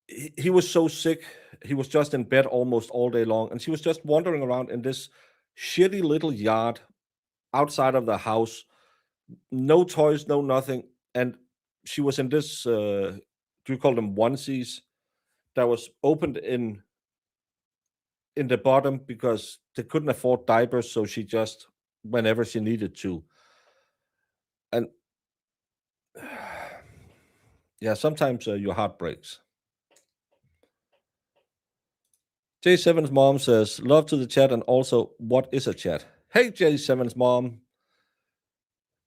he was so sick, he was just in bed almost all day long. And she was just wandering around in this shitty little yard outside of the house, no toys, no nothing. And she was in this, do you call them onesies, that was opened in the bottom because they couldn't afford diapers, so she just, whenever she needed to. And yeah, sometimes your heart breaks. J7's mom says, love to the chat, and also, what is a chat? Hey, J7's mom.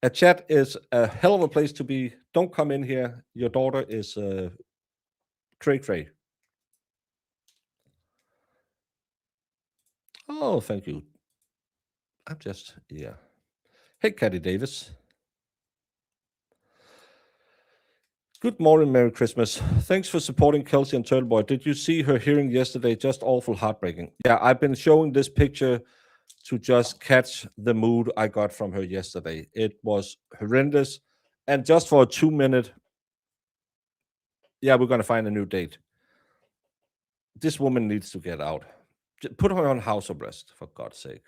A chat is a hell of a place to be. Don't come in here. Your daughter is cray cray. Oh, thank you. I'm just, yeah. Hey, Caddy Davis. Good morning, Merry Christmas. Thanks for supporting Kelsey and Turtleboy. Did you see her hearing yesterday? Just awful heartbreaking. Yeah, I've been showing this picture to just catch the mood I got from her yesterday. It was horrendous. And just for a 2-minute, yeah, we're going to find a new date. This woman needs to get out. Put her on house arrest, for God's sake.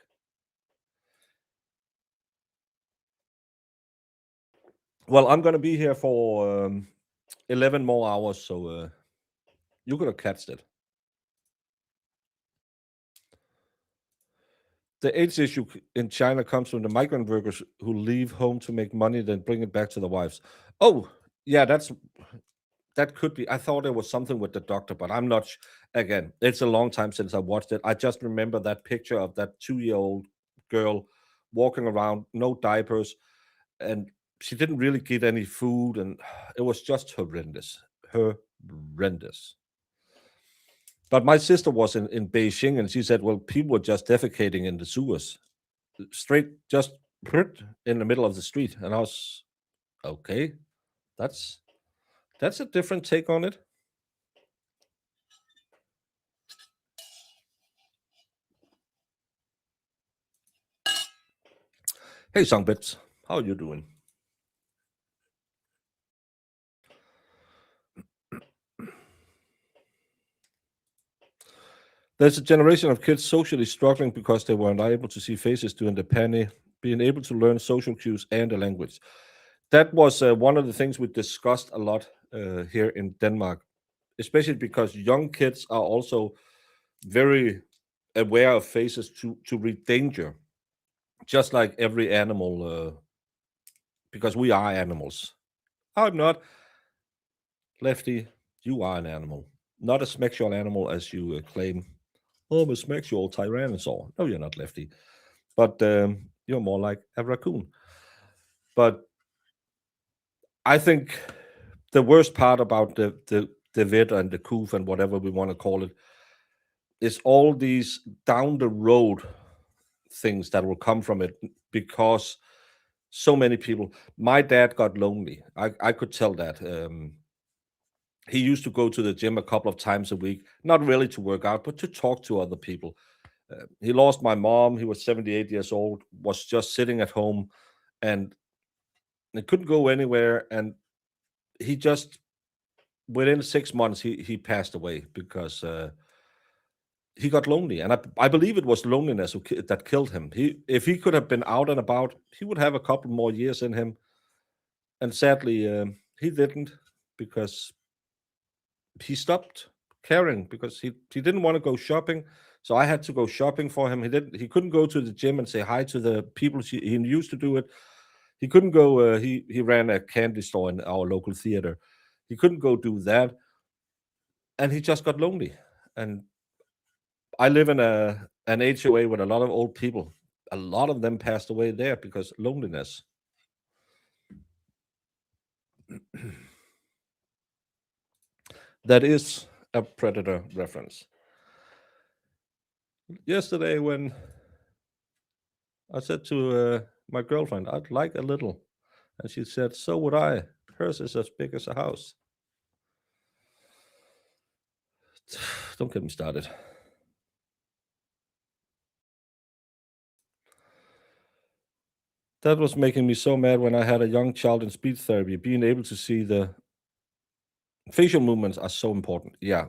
Well, I'm going to be here for 11 more hours, so you could have catched it. The AIDS issue in China comes from the migrant workers who leave home to make money, then bring it back to the wives. Oh, yeah, that could be. I thought it was something with the doctor, but I'm not. Again, it's a long time since I watched it. I just remember that picture of that 2-year-old girl walking around, no diapers, and she didn't really get any food, and it was just horrendous. Horrendous. But my sister was in Beijing, and she said, well, people were just defecating in the sewers, straight, just in the middle of the street. And I was, okay, that's a different take on it. Hey, Songbits, how are you doing? There's a generation of kids socially struggling because they were not able to see faces during the pandemic, being able to learn social cues and the language. That was one of the things we discussed a lot here in Denmark, especially because young kids are also very aware of faces to read danger, just like every animal, because we are animals. I'm not. Lefty, you are an animal. Not a sexual animal as you claim. Oh, I'm a sexual tyrannosaur. No, you're not, Lefty. But you're more like a raccoon. But I think the worst part about the vid and the coof and whatever we want to call it is all these down the road things that will come from it, because so many people. My dad got lonely. I could tell that. He used to go to the gym a couple of times a week, not really to work out, but to talk to other people. He lost my mom. He was 78 years old, was just sitting at home, and he couldn't go anywhere. And he just, within 6 months, he passed away because he got lonely. And I believe it was loneliness that killed him. If he could have been out and about, he would have a couple more years in him. And sadly, he didn't, because he stopped caring, because he didn't want to go shopping. So I had to go shopping for him. He couldn't go to the gym and say hi to the people he used to do it. He couldn't go. He ran a candy store in our local theater. He couldn't go do that, and he just got lonely. And I live in an HOA with a lot of old people. A lot of them passed away there because loneliness. That is a Predator reference. Yesterday, when I said to my girlfriend, I'd like a little, and she said, so would I. Hers is as big as a house. Don't get me started. That was making me so mad when I had a young child in speech therapy. Being able to see the facial movements are so important. Yeah.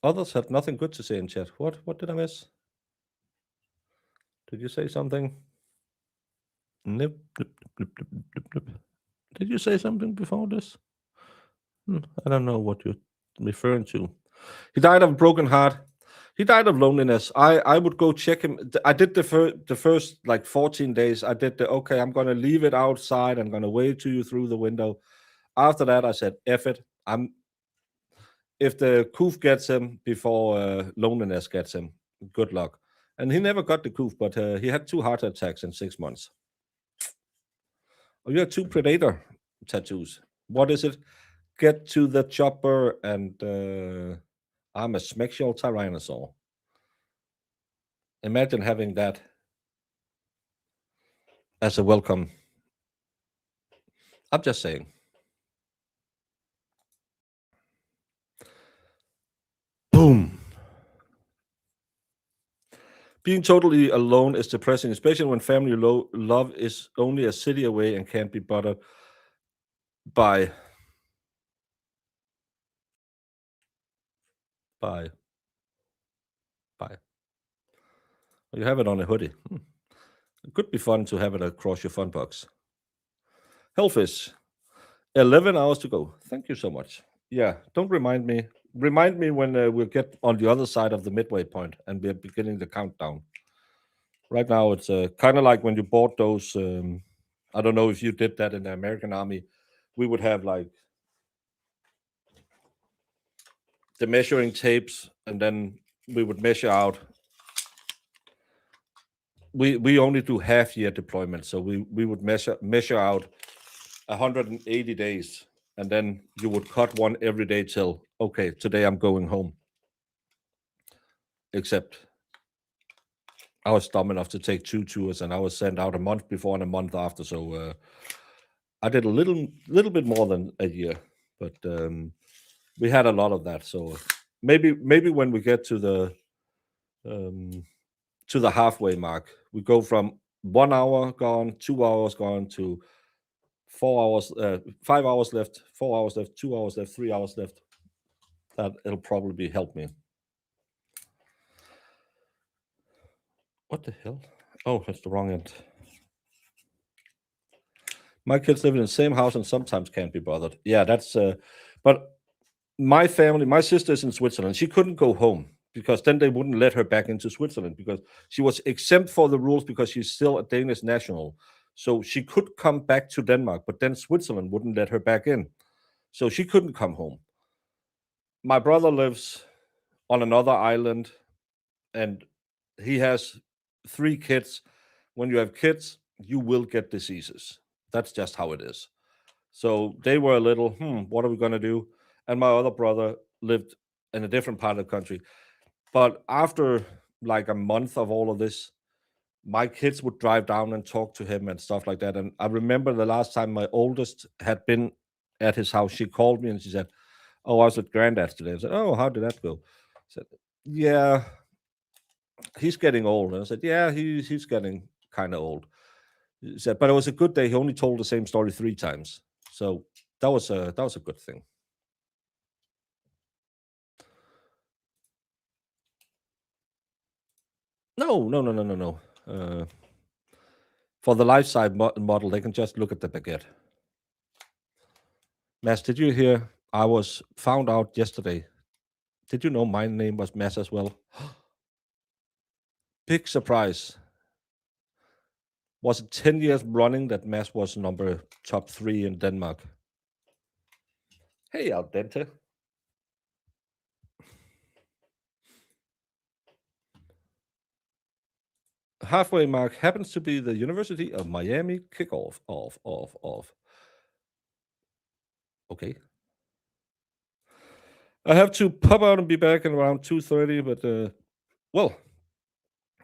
Others had nothing good to say in chat. What did I miss? Did you say something? Nope. Did you say something before this? I don't know what you're referring to. He died of a broken heart. He died of loneliness. I would go check him. I did the first like 14 days. I did okay, I'm gonna leave it outside. I'm gonna wave to you through the window. After that, I said, F it. If the coof gets him before loneliness gets him, good luck. And he never got the coof, but he had 2 heart attacks in 6 months. Oh, you have 2 predator tattoos. What is it? Get to the chopper, and I'm a sexual tyrannosaur. Imagine having that as a welcome. I'm just saying. Boom. Being totally alone is depressing, especially when family love is only a city away and can't be bothered by You have it on a hoodie. It could be fun to have it across your fun box. Hellfish, 11 hours to go. Thank you so much. Yeah, don't remind me. Remind me when we'll get on the other side of the midway point and we're beginning the countdown. Right now, it's kind of like when you bought those. I don't know if you did that in the American Army. We would have like the measuring tapes, and then we would measure out. We only do half-year deployment, so we would measure out 180 days, and then you would cut one every day till, okay, today I'm going home. Except I was dumb enough to take 2 tours, and I was sent out a month before and a month after, so I did a little bit more than a year, but we had a lot of that. So maybe when we get to the halfway mark, we go from 1 hour gone, 2 hours gone, to 4 hours, 5 hours left, 4 hours left, 2 hours left, 3 hours left. That it'll probably help me. What the hell? Oh, that's the wrong end. My kids live in the same house and sometimes can't be bothered. Yeah, that's but my family, my sister is in Switzerland. She couldn't go home because then they wouldn't let her back into Switzerland because she was exempt for the rules because she's still a Danish national. So she could come back to Denmark, but then Switzerland wouldn't let her back in. So she couldn't come home. My brother lives on another island, and he has 3 kids. When you have kids, you will get diseases. That's just how it is. So they were a little, what are we going to do? And my other brother lived in a different part of the country. But after like a month of all of this, my kids would drive down and talk to him and stuff like that. And I remember the last time my oldest had been at his house, she called me and she said, "Oh, I was at Granddad's today." I said, "Oh, how did that go?" I said, "Yeah, he's getting old." And I said, "Yeah, he's getting kind of old." He said, "But it was a good day. He only told the same story 3 times." So that was a good thing. No, no, no, no, no, no. For the life side model, they can just look at the baguette. Mads, did you hear? I was found out yesterday. Did you know my name was Mads as well? Big surprise. Was it 10 years running that Mads was number top 3 in Denmark? Hey, Al Dente. Halfway mark happens to be the University of Miami kickoff. Off. Okay. I have to pop out and be back in around 2:30, but well,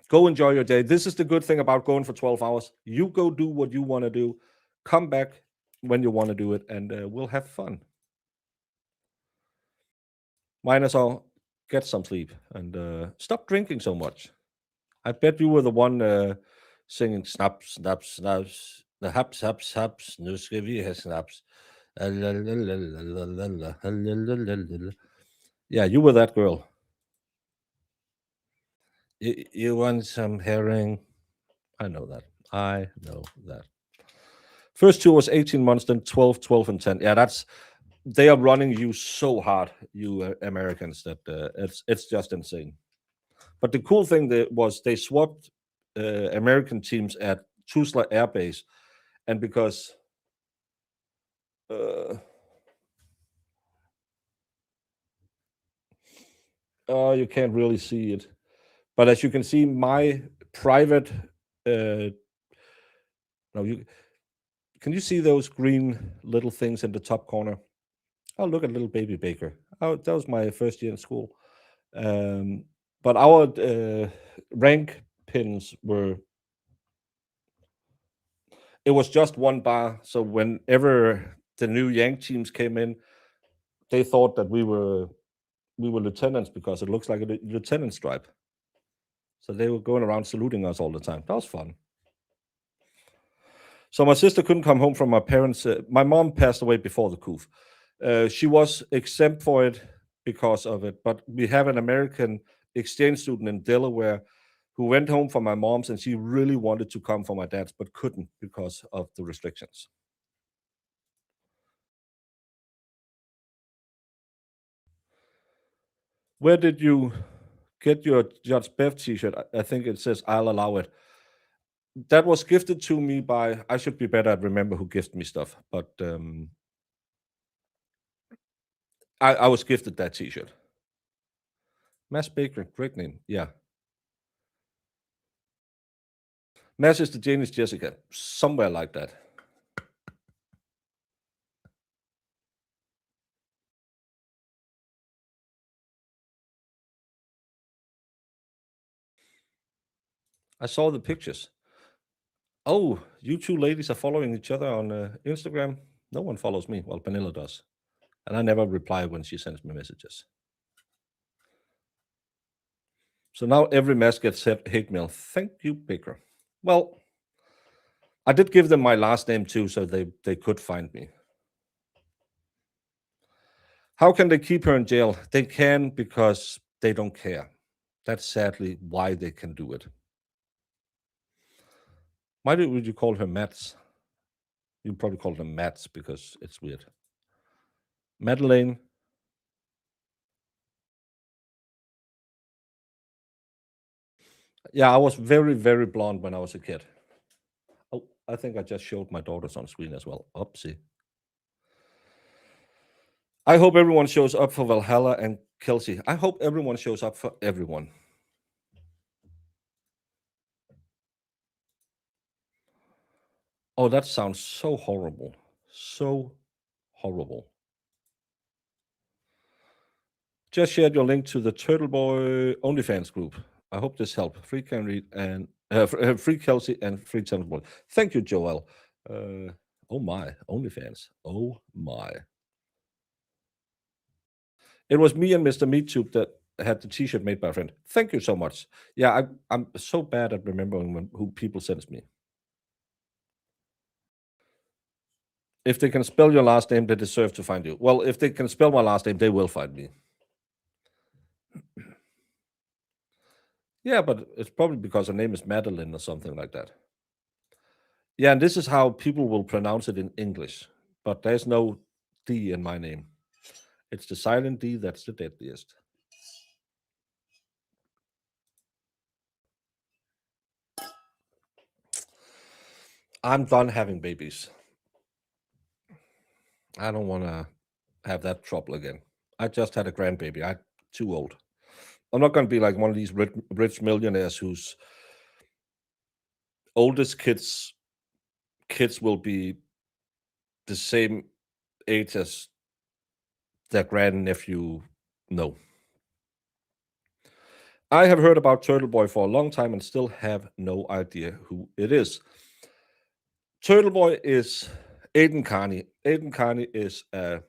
go enjoy your day. This is the good thing about going for 12 hours. You go do what you want to do. Come back when you want to do it, and we'll have fun. Minus all, get some sleep and stop drinking so much. I bet you were the one singing snaps, snaps, snaps, the haps, haps, haps, nu skal vi have snaps. Yeah, you were that girl. You want some herring? I know that. I know that. First 2 was 18 months, then 12, 12, and 10. Yeah, they are running you so hard, you Americans, that it's just insane. But the cool thing was they swapped American teams at Tuzla Air Base, and because you can't really see it, but as you can see, my private no, can you see those green little things in the top corner? Oh, look at little baby Baker. Oh, that was my first year in school. But our rank pins were, it was just 1 bar. So whenever the new Yank teams came in, they thought that we were lieutenants because it looks like a lieutenant stripe. So they were going around saluting us all the time. That was fun. So my sister couldn't come home from my parents. My mom passed away before the coup. She was exempt for it because of it, but we have an American exchange student in Delaware who went home for my mom's, and she really wanted to come for my dad's, but couldn't because of the restrictions. Where did you get your Judge Bev t-shirt? I think it says "I'll allow it." That was gifted to me by, I should be better at remember who gifted me stuff, but I was gifted that t-shirt. Mass Baker, great name. Yeah. Mass is the Danish Jessica, somewhere like that. I saw the pictures. Oh, you 2 ladies are following each other on Instagram? No one follows me. Well, Vanilla does. And I never reply when she sends me messages. So now every mess gets hate mail. Thank you, Baker. Well, I did give them my last name too, so they could find me. How can they keep her in jail? They can because they don't care. That's sadly why they can do it. Why would you call her Mats? You probably call them Mats because it's weird. Madeleine. Yeah, I was very, very blonde when I was a kid. Oh, I think I just showed my daughters on screen as well. Oopsie. I hope everyone shows up for Valhalla and Kelsey. I hope everyone shows up for everyone. Oh, that sounds so horrible. So horrible. Just shared your link to the Turtleboy OnlyFans group. I hope this helped. Free can read and free Kelsey and free Turtleboy. Thank you, Joel. Oh my, OnlyFans. Oh my. It was me and Mr. MeatTube that had the T-shirt made by a friend. Thank you so much. Yeah, I'm so bad at remembering who people sends me. If they can spell your last name, they deserve to find you. Well, if they can spell my last name, they will find me. Yeah, but it's probably because her name is Madeline or something like that. Yeah, and this is how people will pronounce it in English, but there's no D in my name. It's the silent D that's the deadliest. I'm done having babies. I don't want to have that trouble again. I just had a grandbaby. I'm too old. I'm not going to be like one of these rich millionaires whose oldest kids will be the same age as their grandnephew. No. I have heard about Turtleboy for a long time and still have no idea who it is. Turtleboy is Aidan Kearney. Aidan Kearney is a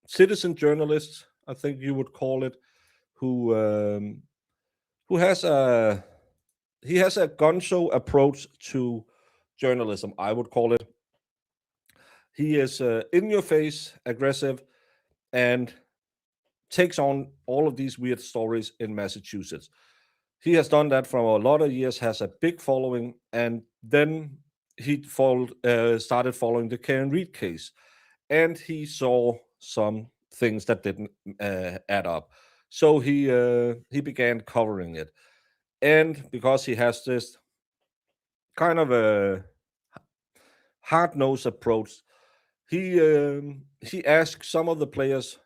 citizen journalist, I think you would call it, who has a gonzo approach to journalism, I would call it. He is in your face, aggressive, and takes on all of these weird stories in Massachusetts. He has done that for a lot of years, has a big following, and then he started following the Karen Reed case, and he saw some things that didn't add up. So he began covering it, and because he has this kind of a hard-nosed approach, he asked some of the players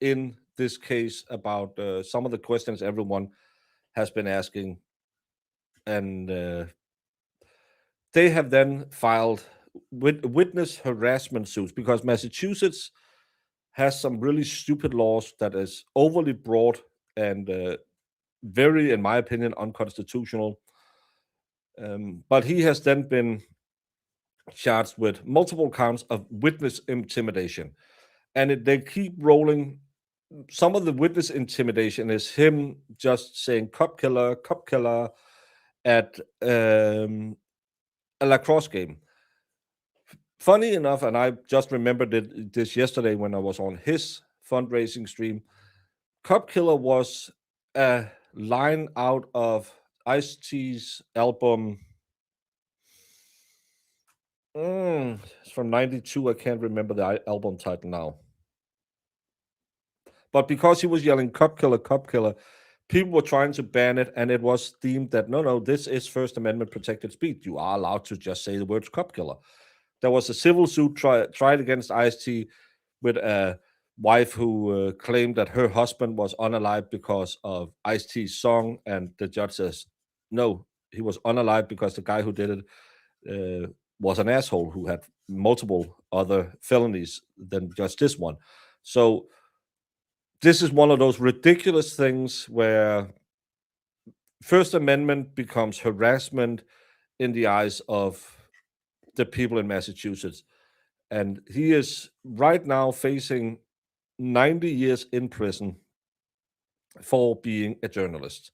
in this case about some of the questions everyone has been asking, and they have then filed witness harassment suits because Massachusetts has some really stupid laws that is overly broad and very, in my opinion, unconstitutional. But he has then been charged with multiple counts of witness intimidation, and they keep rolling. Some of the witness intimidation is him just saying cup killer at a lacrosse game. Funny enough, and I just remembered this yesterday when I was on his fundraising stream, cup killer was a line out of Ice-T's album. It's from 92. I can't remember the album title now. But because he was yelling cup killer, people were trying to ban it, and it was deemed that no, this is First Amendment protected speech. You are allowed to just say the words cup killer. There was a civil suit tried against Ice-T with a wife who claimed that her husband was unalive because of Ice-T's song, and the judge says, no, he was unalive because the guy who did it was an asshole who had multiple other felonies than just this one. So this is one of those ridiculous things where First Amendment becomes harassment in the eyes of the people in Massachusetts. And he is right now facing 90 years in prison for being a journalist.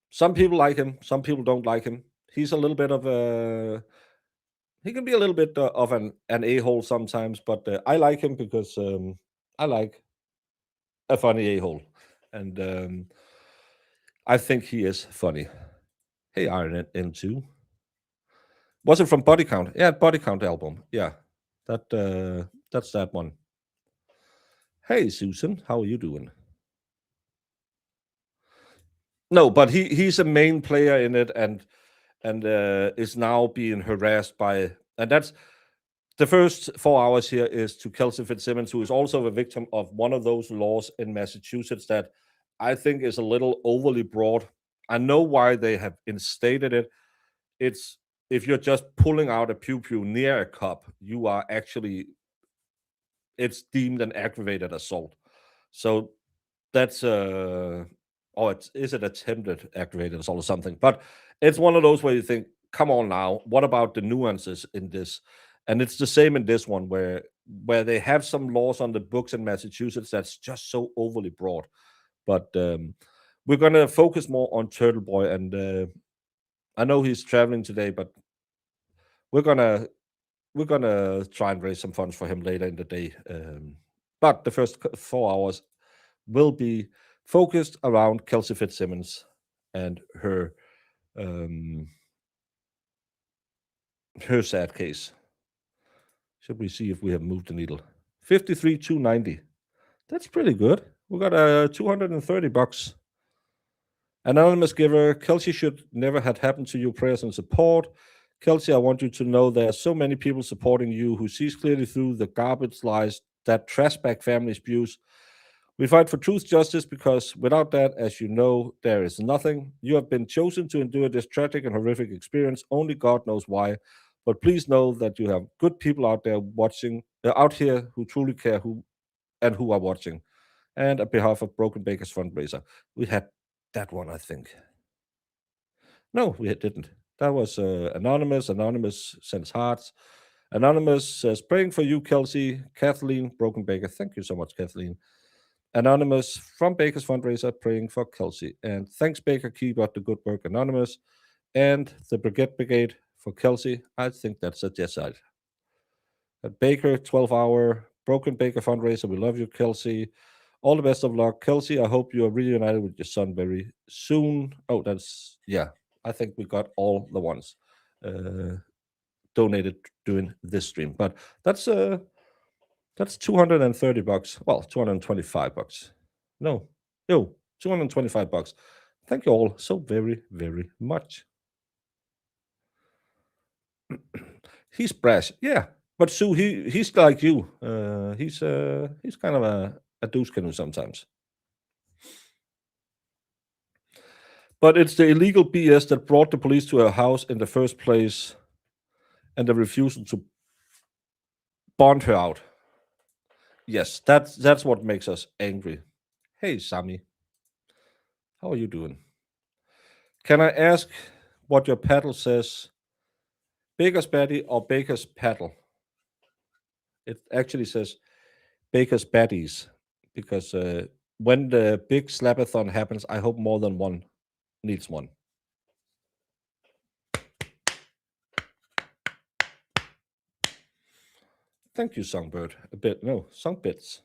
Some people like him, some people don't like him. He's a little bit of a he can be a little bit of an a-hole sometimes, but I like him because I like a funny a-hole, and I think he is funny. Hey, Iron N2. Was it from Body Count? Yeah, Body Count album. Yeah, that's that one. Hey, Susan, how are you doing? No, but he's a main player in it, and and is now being harassed by, and that's the first 4 hours here is to Kelsey Fitzsimmons, who is also a victim of one of those laws in Massachusetts that I think is a little overly broad. I know why they have instated it. It's if you're just pulling out a pew pew near a cop, you are actually, it's deemed an aggravated assault. So that's is it attempted aggravated assault or something? But it's one of those where you think, come on now, what about the nuances in this? And it's the same in this one where they have some laws on the books in Massachusetts that's just so overly broad. But we're gonna focus more on Turtleboy, and I know he's traveling today, but we're gonna try and raise some funds for him later in the day. But the first 4 hours will be focused around Kelsey Fitzsimmons and her sad case. Should we see if we have moved the needle? 53,290. That's pretty good. We got $230. Anonymous giver, Kelsey should never have happened to you. Prayers and support. Kelsey, I want you to know there are so many people supporting you who sees clearly through the garbage lies that trash bag family spews. We fight for truth, justice, because without that, as you know, there is nothing. You have been chosen to endure this tragic and horrific experience. Only God knows why. But please know that you have good people out there watching, out here who truly care, who are watching. And on behalf of Broken Baker's fundraiser, we had that one, I think. No, we didn't. That was Anonymous. Anonymous sends hearts. Anonymous says, praying for you, Kelsey. Kathleen, Broken Baker. Thank you so much, Kathleen. Anonymous from Baker's fundraiser, praying for Kelsey. And thanks, Baker. Keep up the good work, Anonymous. And the Brigade for Kelsey. I think that's a decide. Baker, 12-hour Broken Baker fundraiser. We love you, Kelsey. All the best of luck. Kelsey, I hope you are reunited with your son very soon. Oh, that's, yeah. I think we got all the ones donated during this stream. But that's $230. Well, $225. No, $225. Thank you all so very, very much. He's brash, yeah. But Sue, he's like you. He's kind of a douche canoe sometimes. But it's the illegal BS that brought the police to her house in the first place, and the refusal to bond her out. Yes, that's what makes us angry. Hey, Sammy, how are you doing? Can I ask what your paddle says? Baker's Batty or Baker's Paddle? It actually says Baker's Baddies, because when the big slapathon happens, I hope more than one needs one. Thank you, Songbird. Songbits.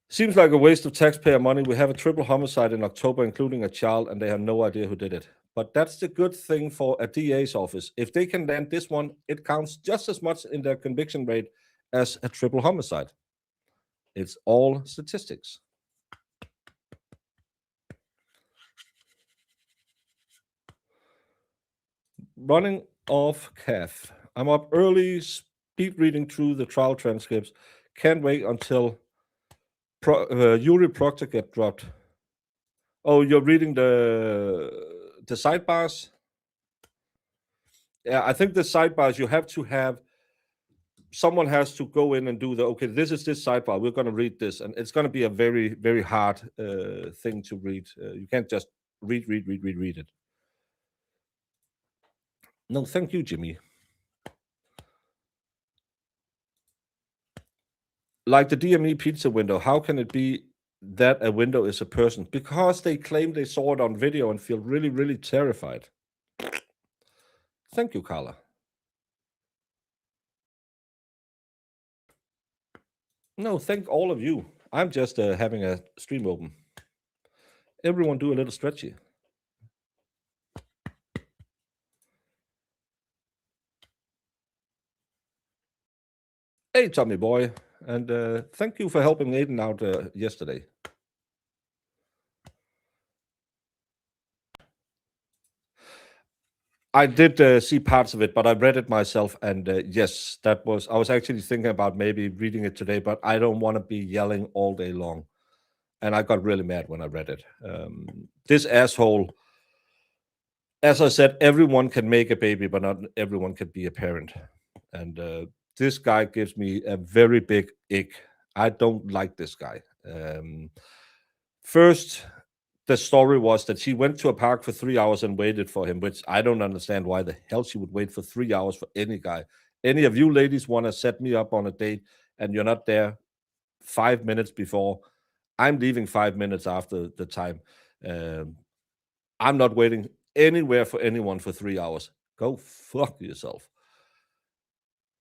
Seems like a waste of taxpayer money. We have a triple homicide in October, including a child, and they have no idea who did it. But that's the good thing for a DA's office. If they can land this one, it counts just as much in their conviction rate as a triple homicide. It's all statistics. Running off calf. I'm up early, speed reading through the trial transcripts. Can't wait until Yuri Proctor get dropped. Oh, you're reading the sidebars? Yeah, I think the sidebars, you have to have, someone has to go in and do okay, this is this sidebar, we're going to read this, and it's going to be a very, very hard thing to read. You can't just read it. No, thank you, Jimmy. Like the DME pizza window, how can it be that a window is a person? Because they claim they saw it on video and feel really, really terrified. Thank you, Carla. No, thank all of you. I'm just having a stream open. Everyone do a little stretchy. Hey, Tommy boy. And thank you for helping Aidan out yesterday. I did see parts of it, but I read it myself, and yes, I was actually thinking about maybe reading it today, but I don't want to be yelling all day long, and I got really mad when I read it. This asshole, as I said, everyone can make a baby, but not everyone can be a parent, and this guy gives me a very big ick. I don't like this guy. First, the story was that she went to a park for 3 hours and waited for him, which I don't understand why the hell she would wait for 3 hours for any guy. Any of you ladies want to set me up on a date and you're not there 5 minutes before, I'm leaving 5 minutes after the time. I'm not waiting anywhere for anyone for 3 hours. Go fuck yourself.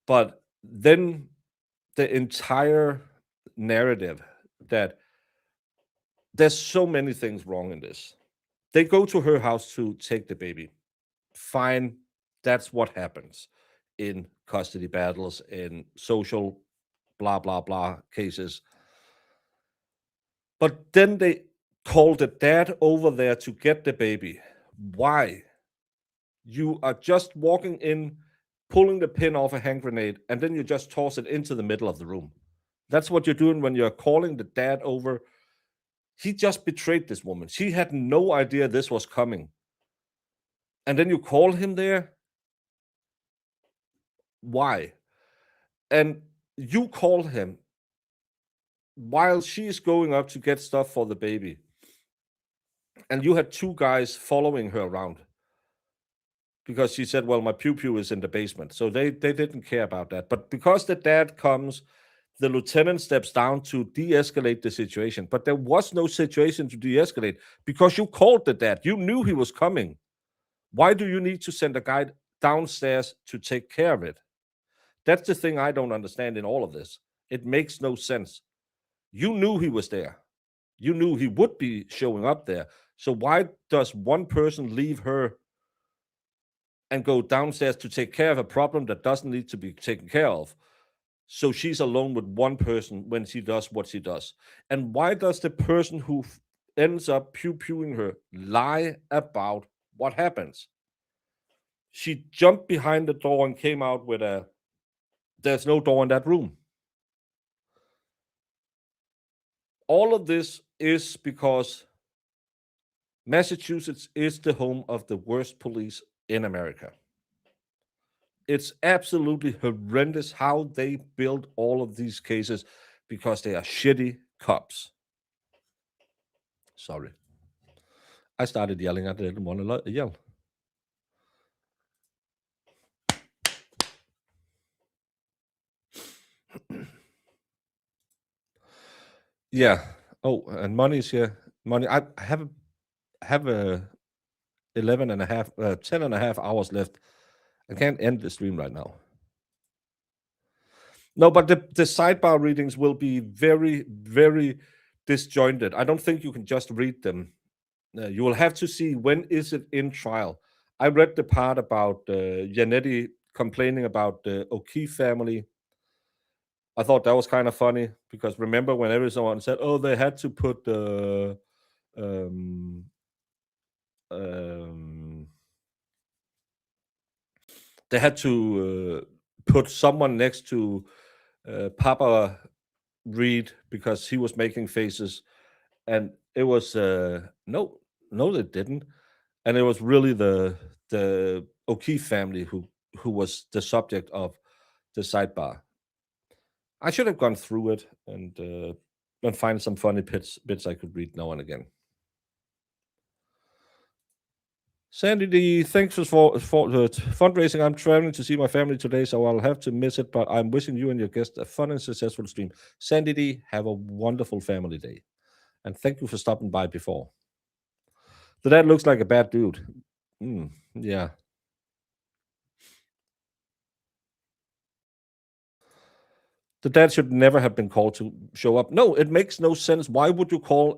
But then the entire narrative that there's so many things wrong in this. They go to her house to take the baby. Fine, that's what happens in custody battles, in social blah, blah, blah cases. But then they call the dad over there to get the baby. Why? You are just walking in, pulling the pin off a hand grenade, and then you just toss it into the middle of the room. That's what you're doing when you're calling the dad over. He just betrayed this woman. She had no idea this was coming. And then you call him there? Why? And you call him while she's going up to get stuff for the baby. And you had two guys following her around because she said, well, my pew-pew is in the basement. So they didn't care about that. But because the dad comes, the lieutenant steps down to de-escalate the situation. But there was no situation to de-escalate because you called the dad. You knew he was coming. Why do you need to send a guy downstairs to take care of it? That's the thing I don't understand in all of this. It makes no sense. You knew he was there. You knew he would be showing up there. So why does one person leave her and go downstairs to take care of a problem that doesn't need to be taken care of? So she's alone with one person when she does what she does. And why does the person who ends up pew-pewing her lie about what happens? She jumped behind the door and came out with there's no door in that room. All of this is because Massachusetts is the home of the worst police in America. It's absolutely horrendous how they build all of these cases because they are shitty cops. Sorry. I started yelling. I didn't want to yell. Yeah. Oh, and money's here. Money. I have a 11 and a half, 10 and a half hours left. I can't end the stream right now. No, but the sidebar readings will be very, very disjointed. I don't think you can just read them. You will have to see when is it in trial. I read the part about Janetti complaining about the O'Keefe family. I thought that was kind of funny because remember when everyone said, "Oh, they had to put they had to put someone next to Papa Reed because he was making faces, and it was no, they didn't, and it was really the O'Keefe family who was the subject of the sidebar. I should have gone through it and find some funny bits I could read now and again. Sandy D, thanks for fundraising. I'm traveling to see my family today, so I'll have to miss it, but I'm wishing you and your guests a fun and successful stream. Sandy D, have a wonderful family day. And thank you for stopping by before. The dad looks like a bad dude. Yeah. The dad should never have been called to show up. No, it makes no sense. Why would you call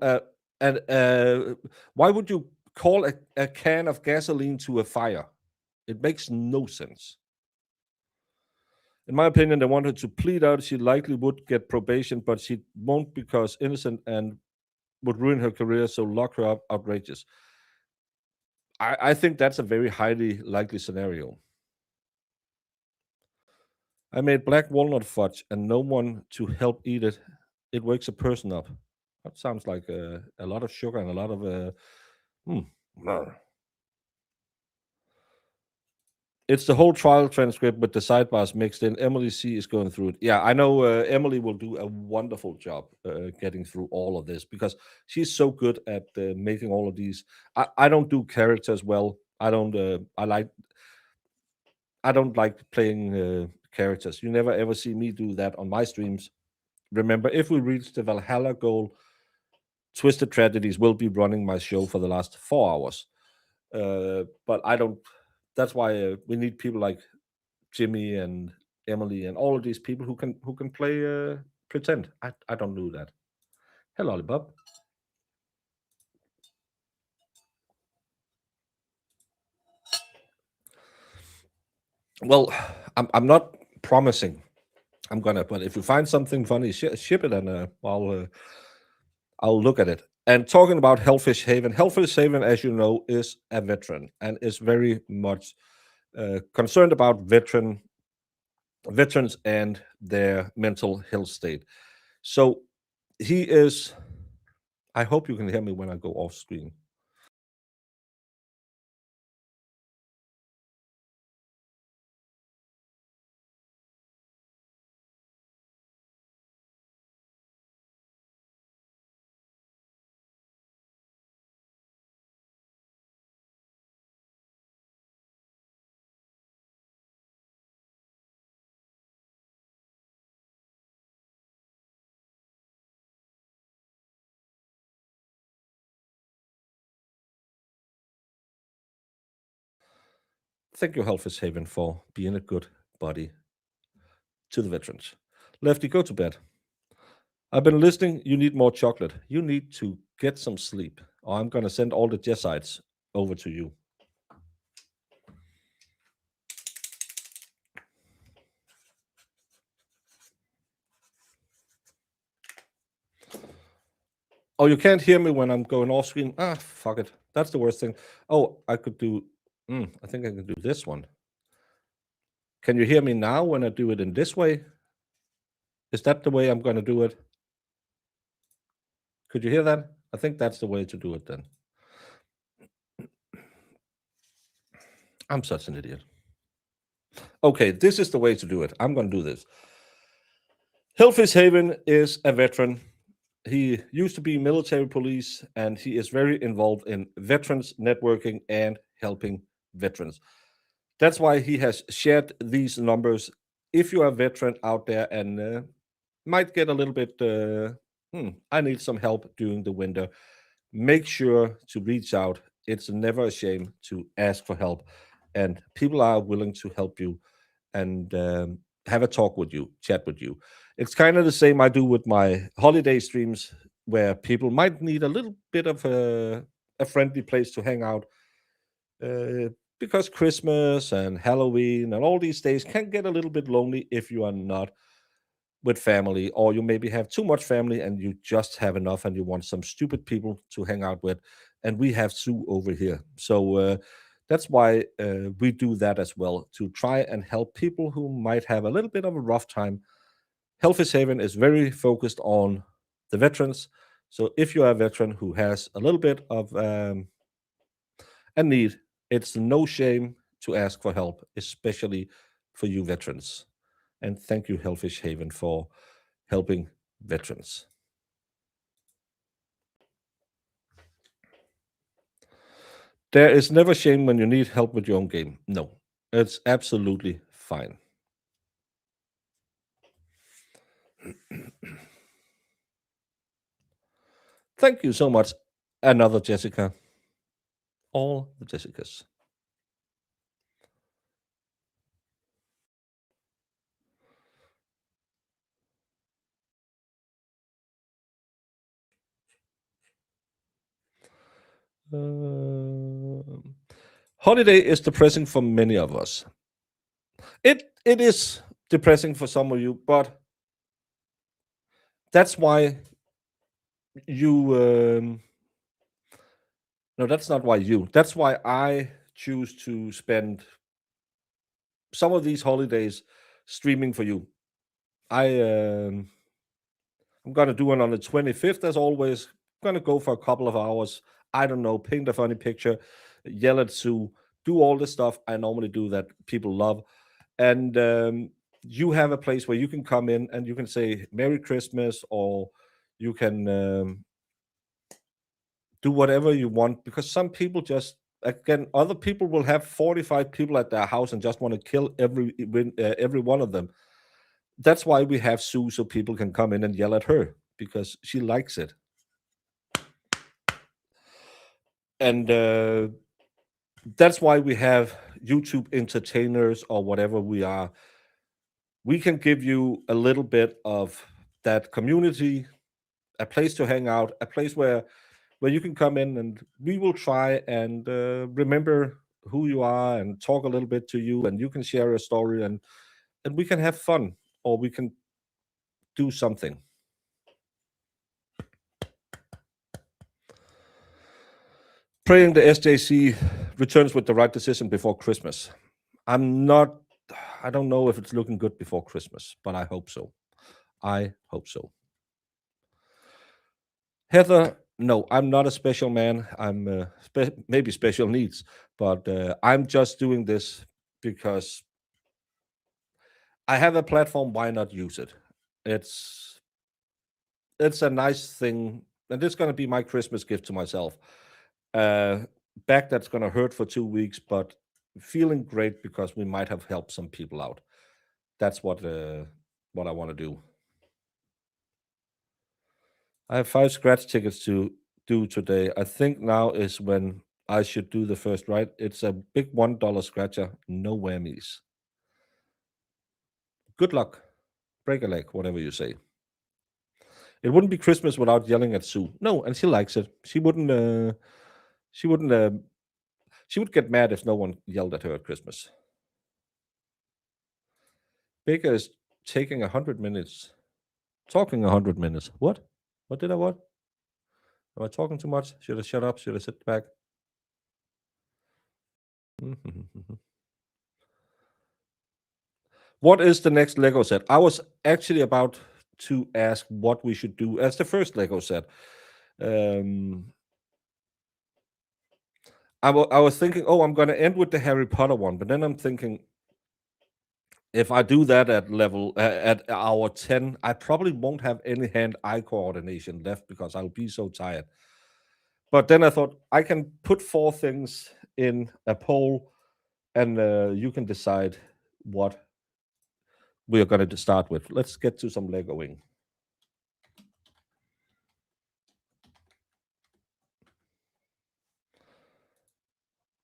why would you call a can of gasoline to a fire? It makes no sense. In my opinion, they wanted to plead out. She likely would get probation, but she won't because innocent and would ruin her career. So lock her up. Outrageous. I think that's a very highly likely scenario. I made black walnut fudge and no one to help eat it. It wakes a person up. That sounds like a lot of sugar and a lot of. Hmm. It's the whole trial transcript with the sidebars mixed in. Emily C is going through it. Yeah, I know Emily will do a wonderful job getting through all of this because she's so good at making all of these. I don't do characters well. I don't. I don't like playing characters. You never ever see me do that on my streams. Remember, if we reach the Valhalla goal, Twisted Tragedies will be running my show for the last 4 hours. But I don't. That's why we need people like Jimmy and Emily and all of these people who can play pretend. I don't do that. Hello, Lollipop. Well, I'm not promising I'm gonna, but if you find something funny, ship it and I'll look at it. And talking about Hellfish Haven, as you know, is a veteran and is very much concerned about veterans and their mental health state. So he is. I hope you can hear me when I go off screen. Thank you, Hellfish Haven, for being a good buddy to the veterans. Lefty, go to bed. I've been listening. You need more chocolate. You need to get some sleep, or I'm going to send all the Jessites over to you. Oh, you can't hear me when I'm going off screen? Ah, fuck it. That's the worst thing. Oh, I could do. I think I can do this one. Can you hear me now when I do it in this way? Is that the way I'm going to do it? Could you hear that? I think that's the way to do it then. I'm such an idiot. Okay, this is the way to do it. I'm going to do this. Hellfish Haven is a veteran. He used to be military police and he is very involved in veterans networking and helping veterans. That's why he has shared these numbers. If you are a veteran out there and might get a little bit, I need some help during the winter, make sure to reach out. It's never a shame to ask for help, and people are willing to help you and have a talk with you, chat with you. It's kind of the same I do with my holiday streams, where people might need a little bit of a friendly place to hang out. Because Christmas and Halloween and all these days can get a little bit lonely if you are not with family, or you maybe have too much family and you just have enough and you want some stupid people to hang out with. And we have Sue over here. So that's why we do that as well, to try and help people who might have a little bit of a rough time. Hellfish Haven is very focused on the veterans. So if you are a veteran who has a little bit of a need, it's no shame to ask for help, especially for you veterans. And thank you, Hellfish Haven, for helping veterans. There is never shame when you need help with your own game. No, it's absolutely fine. Thank you so much, another Jessica. All the Jessicas. Holiday is depressing for many of us. It is depressing for some of you, but that's why you No, that's not why you. That's why I choose to spend some of these holidays streaming for you. I'm gonna do it on the 25th as always. I'm gonna go for a couple of hours. I don't know, paint a funny picture, yell at Sue, do all the stuff I normally do that people love. And you have a place where you can come in and you can say Merry Christmas, or you can do whatever you want, because some people just, again, other people will have 45 people at their house and just want to kill every one of them. That's why we have Sue, so people can come in and yell at her because she likes it. And that's why we have YouTube entertainers or whatever we are. We can give you a little bit of that community, a place to hang out, a place where you can come in, and we will try and remember who you are and talk a little bit to you, and you can share a story, and we can have fun, or we can do something. Praying the SJC returns with the right decision before Christmas. I don't know if it's looking good before Christmas, but I hope so. I hope so. Heather, no, I'm not a special man. I'm maybe special needs, but I'm just doing this because I have a platform. Why not use it? It's a nice thing, and it's going to be my Christmas gift to myself. Back that's going to hurt for 2 weeks, but feeling great because we might have helped some people out. That's what I want to do. I have 5 scratch tickets to do today. I think now is when I should do the first, right? It's a big $1 scratcher, no whammies. Good luck. Break a leg, whatever you say. It wouldn't be Christmas without yelling at Sue. No, and she likes it. She wouldn't. She wouldn't. She would get mad if no one yelled at her at Christmas. Baker is taking 100 minutes. Talking 100 minutes. What? What did I what? Am I talking too much? Should I shut up? Should I sit back? What is the next Lego set? I was actually about to ask what we should do as the first Lego set. I was thinking, oh, I'm going to end with the Harry Potter one, but then I'm thinking, if I do that at level at hour 10, I probably won't have any hand-eye coordination left because I'll be so tired. But then I thought I can put 4 things in a poll, and you can decide what we are going to start with. Let's get to some Legoing.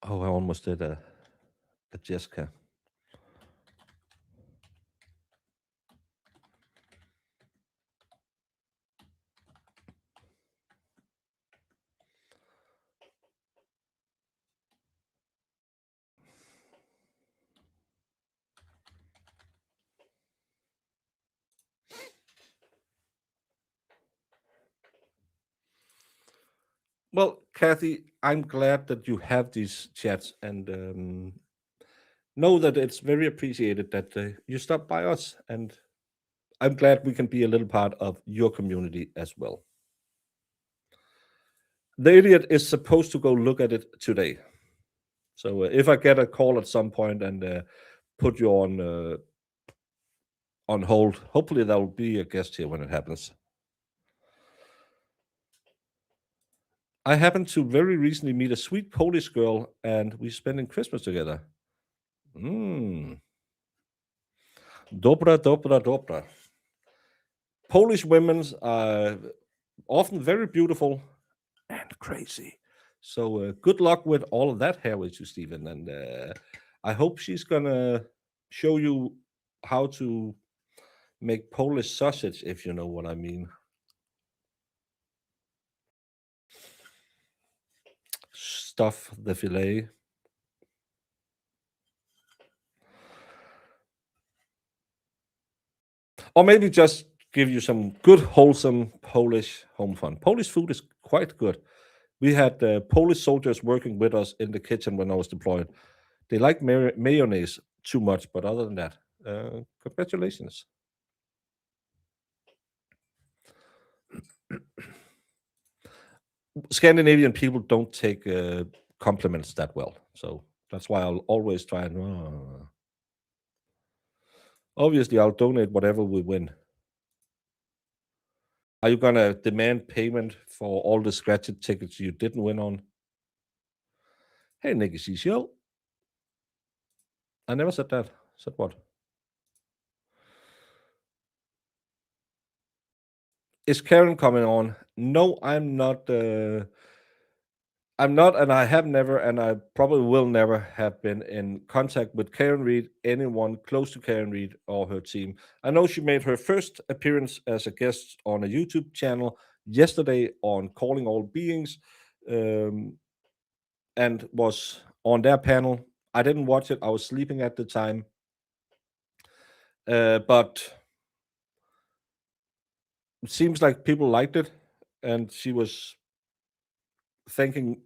Oh, I almost did a Jessica. Well, Kathy, I'm glad that you have these chats, and know that it's very appreciated that you stop by us, and I'm glad we can be a little part of your community as well. The idiot is supposed to go look at it today. So if I get a call at some point and put you on hold, hopefully there will be a guest here when it happens. I happened to very recently meet a sweet Polish girl, and we're spending Christmas together. Dobra, dobra, dobra. Polish women are often very beautiful and crazy. So good luck with all of that, Harry, to Stephen. And I hope she's going to show you how to make Polish sausage, if you know what I mean. Stuff the filet. Or maybe just give you some good, wholesome Polish home fun. Polish food is quite good. We had Polish soldiers working with us in the kitchen when I was deployed. They like mayonnaise too much, but other than that, congratulations. Scandinavian people don't take compliments that well, so that's why I'll always try and. Obviously, I'll donate whatever we win. Are you gonna demand payment for all the scratched tickets you didn't win on? Hey, Nicky Show. I never said that. Said what? Is Karen coming on? No, I'm not. I'm not, and I have never, and I probably will never have been in contact with Karen Reed, anyone close to Karen Reed or her team. I know she made her first appearance as a guest on a YouTube channel yesterday on Calling All Beings, and was on their panel. I didn't watch it, I was sleeping at the time. But it seems like people liked it, and she was thanking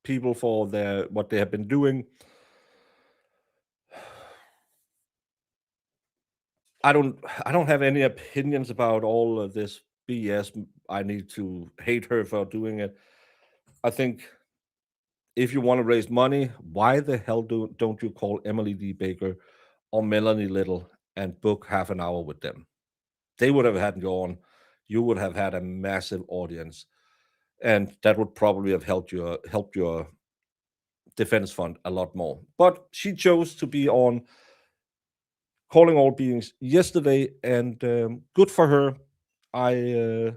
people for what they have been doing. I don't have any opinions about all of this BS. I need to hate her for doing it. I think if you want to raise money, why the hell don't you call Emily D. Baker or Melanie Little and book half an hour with them? They would have had you on. You would have had a massive audience, and that would probably have helped your defense fund a lot more. But she chose to be on Calling All Beings yesterday, and good for her. I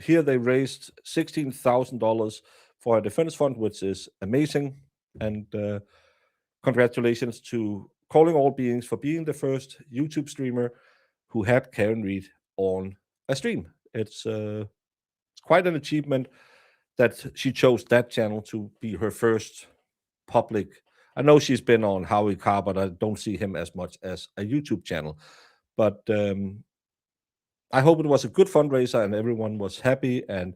Here they raised $16,000 for a defense fund, which is amazing. And congratulations to Calling All Beings for being the first YouTube streamer who had Karen Reed on a stream. It's quite an achievement that she chose that channel to be her first public. I know she's been on Howie Carr, but I don't see him as much as a YouTube channel. But I hope it was a good fundraiser and everyone was happy. And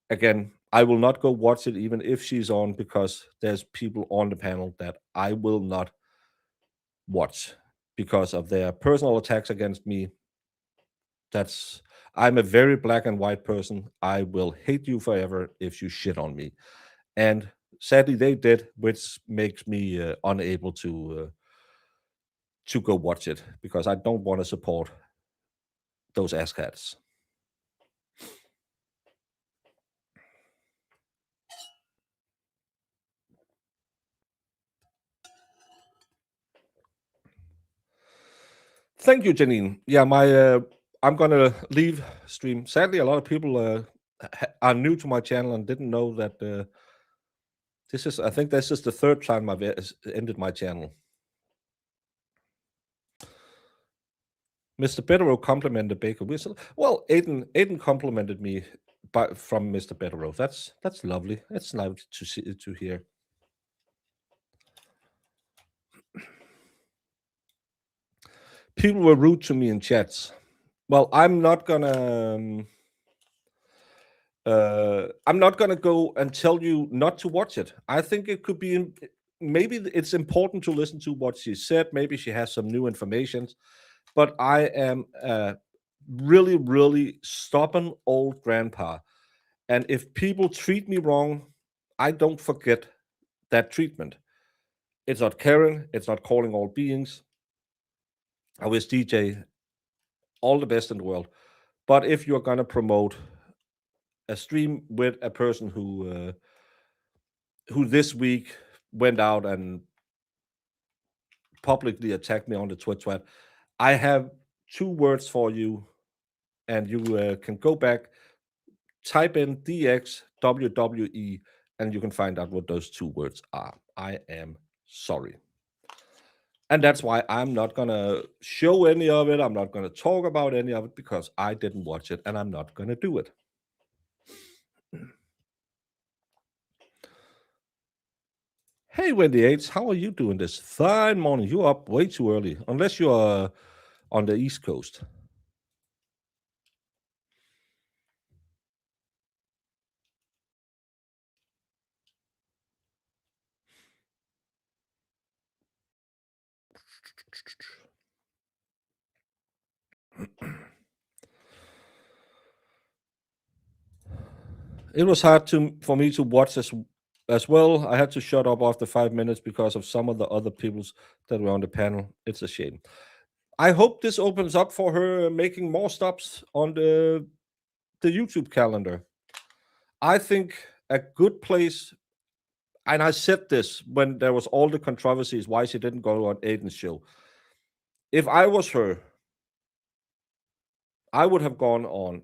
again, I will not go watch it even if she's on, because there's people on the panel that I will not watch because of their personal attacks against me. I'm a very black and white person. I will hate you forever if you shit on me. And sadly, they did, which makes me unable to go watch it because I don't want to support those asscats. Thank you, Janine. Yeah, I'm gonna leave stream. Sadly, a lot of people are new to my channel and didn't know that I think this is the third time I've ended my channel. Mr. Betterow complimented Baker Whistle. Well, Aidan complimented me from Mr. Betterow. That's lovely. That's lovely to hear. People were rude to me in chats. Well, I'm not gonna go and tell you not to watch it. I think it could be maybe it's important to listen to what she said. Maybe she has some new information. But I am a really, really stubborn old grandpa. And if people treat me wrong, I don't forget that treatment. It's not Karen. It's not Calling All Beings. I wish DJ all the best in the world. But if you're going to promote a stream with a person who this week went out and publicly attacked me on the Twitch chat, I have 2 words for you, and you can go back, type in DXWWE, and you can find out what those 2 words are. I am sorry. And that's why I'm not going to show any of it. I'm not going to talk about any of it because I didn't watch it and I'm not going to do it. Hey, Wendy H, how are you doing this fine morning? You're up way too early, unless you're on the East Coast. It was hard for me to watch as well. I had to shut up after 5 minutes because of some of the other peoples that were on the panel. It's a shame. I hope this opens up for her making more stops on the YouTube calendar. I think a good place, and I said this when there was all the controversies why she didn't go on Aidan's show. If I was her, I would have gone on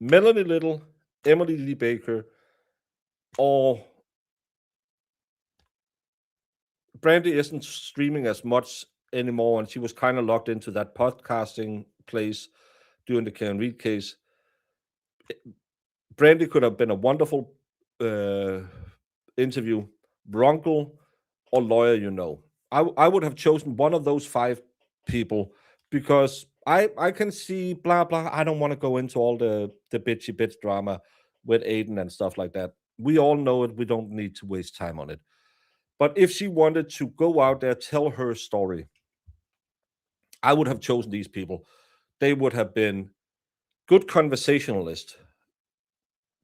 Melanie Little, Emily Lee Baker, or Brandy isn't streaming as much anymore, and she was kind of locked into that podcasting place during the Karen Reed case. Brandy could have been a wonderful interview. Bronco or lawyer, you know. I would have chosen one of those 5 people because I can see blah blah. I don't want to go into all the bitchy bitch drama with Aidan and stuff like that. We all know it. We don't need to waste time on it. But if she wanted to go out there, tell her story, I would have chosen these people. They would have been good conversationalists.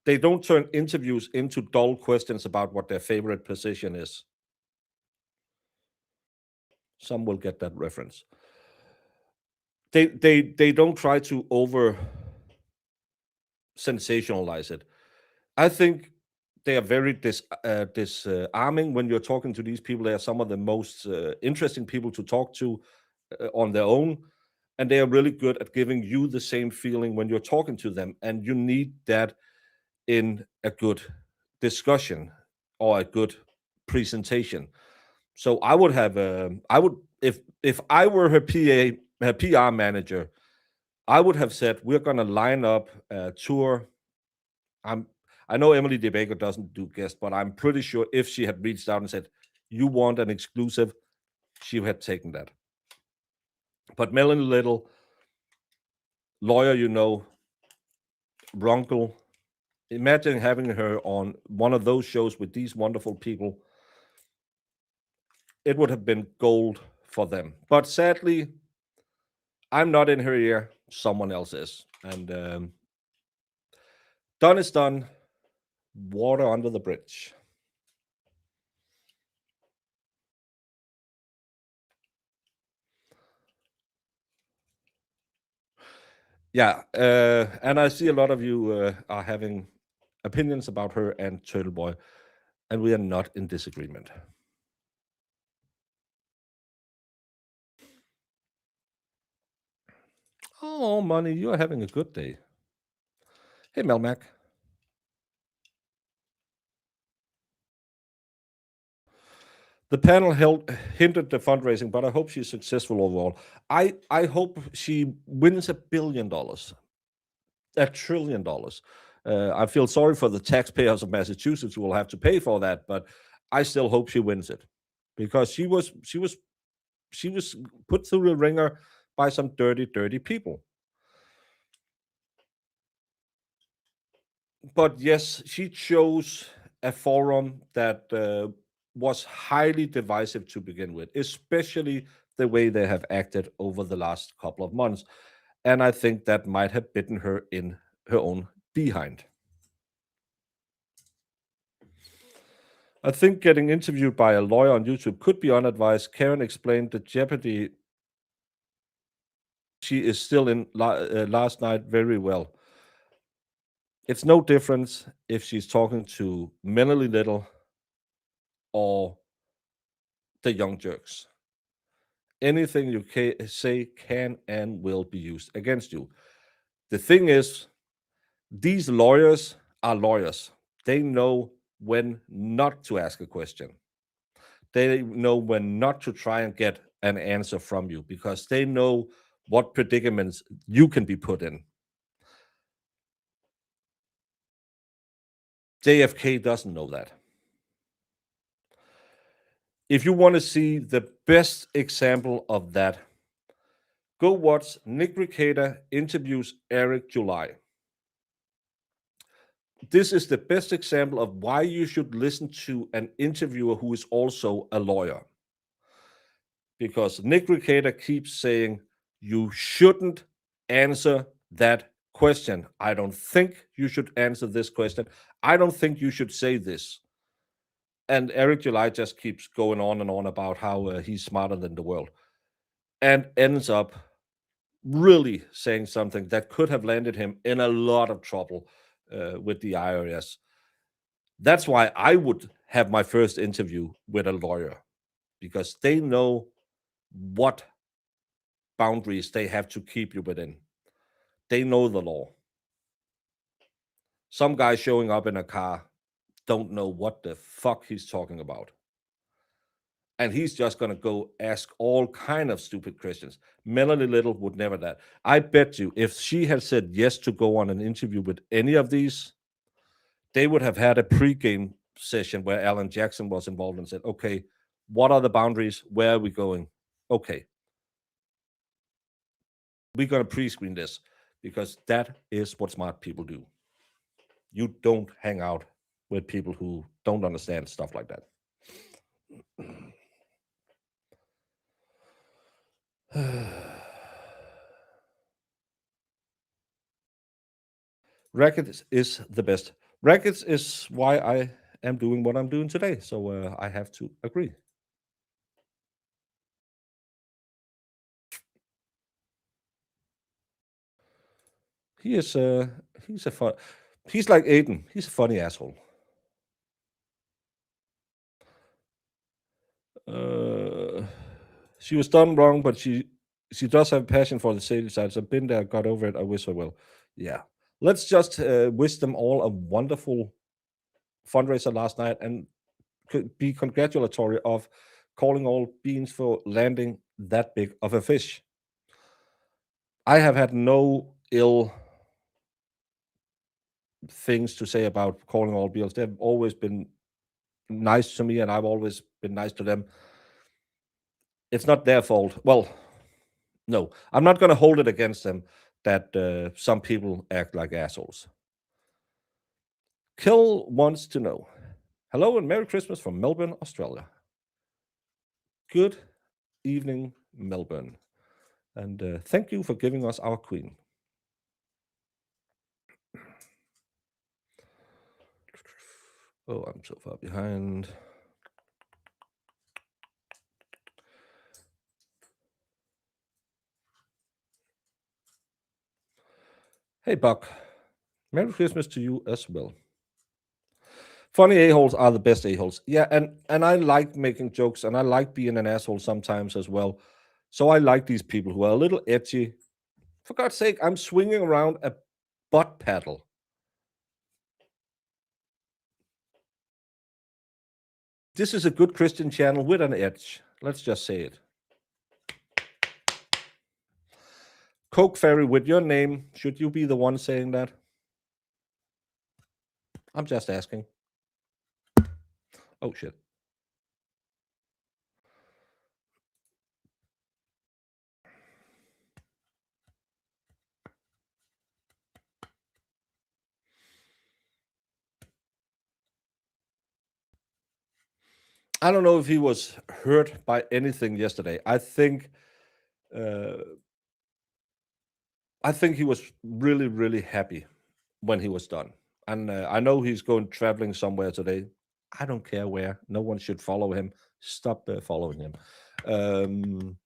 They don't turn interviews into dull questions about what their favorite position is. Some will get that reference. They don't try to over sensationalize it. I think they are very disarming when you're talking to these people. They are some of the most interesting people to talk to on their own, and they are really good at giving you the same feeling when you're talking to them. And you need that in a good discussion or a good presentation. So I would have, I would, if I were her her PR manager, I would have said we're going to line up a tour. I know Emily DeBaker doesn't do guests, but I'm pretty sure if she had reached out and said, "You want an exclusive," she had taken that. But Melanie Little, lawyer, you know, Runkle, imagine having her on one of those shows with these wonderful people. It would have been gold for them. But sadly, I'm not in her ear. Someone else is. And done is done. Water under the bridge. Yeah. And I see a lot of you are having opinions about her and Turtleboy. And we are not in disagreement. Oh, Money, you are having a good day. Hey, Melmac. The panel hindered the fundraising, but I hope she's successful overall. I hope she wins $1 billion, $1 trillion. I feel sorry for the taxpayers of Massachusetts who will have to pay for that, but I still hope she wins it because she was put through the ringer by some dirty people. But yes, she chose a forum that was highly divisive to begin with, especially the way they have acted over the last couple of months. And I think that might have bitten her in her own behind. I think getting interviewed by a lawyer on YouTube could be unadvised. Karen explained the jeopardy she is still in last night very well. It's no difference if she's talking to Melanie Little or the Young Jerks. Anything you say can and will be used against you. The thing is, these lawyers are lawyers. They know when not to ask a question. They know when not to try and get an answer from you because they know what predicaments you can be put in. JFK doesn't know that. If you want to see the best example of that, go watch Nick Recator interviews Eric July. This is the best example of why you should listen to an interviewer who is also a lawyer. Because Nick Recator keeps saying, you shouldn't answer that question. I don't think you should answer this question. I don't think you should say this. And Eric July just keeps going on and on about how he's smarter than the world, and ends up really saying something that could have landed him in a lot of trouble with the IRS. That's why I would have my first interview with a lawyer, because they know what boundaries they have to keep you within. They know the law. Some guy showing up in a car don't know what the fuck he's talking about. And he's just going to go ask all kind of stupid questions. Melanie Little would never that. I bet you if she had said yes to go on an interview with any of these, they would have had a pregame session where Alan Jackson was involved and said, okay, what are the boundaries? Where are we going? Okay. We're going to pre-screen this, because that is what smart people do. You don't hang out with people who don't understand stuff like that. Rackets is the best. Rackets is why I am doing what I'm doing today. So I have to agree. He's like Aidan. He's a funny asshole. She was done wrong, but she does have passion for the sales side. So been there, got over it. I wish her well. Yeah. Let's just wish them all a wonderful fundraiser last night, and be congratulatory of calling all beans for landing that big of a fish. I have had no ill things to say about calling all beans. They've always been nice to me, and I've always been nice to them. It's not their fault. Well, no, I'm not going to hold it against them that some people act like assholes. Kill wants to know, hello and Merry Christmas from Melbourne, Australia. Good evening, Melbourne. And thank you for giving us our queen. Oh, I'm so far behind. Hey, Buck. Merry Christmas to you as well. Funny a-holes are the best a-holes. Yeah, and I like making jokes, and I like being an asshole sometimes as well. So I like these people who are a little edgy. For God's sake, I'm swinging around a butt paddle. This is a good Christian channel with an edge. Let's just say it. Coke Fairy, with your name, should you be the one saying that? I'm just asking. Oh, shit. I don't know if he was hurt by anything yesterday. I think he was really, really happy when he was done. And I know he's going traveling somewhere today. I don't care where. No one should follow him. Stop following him.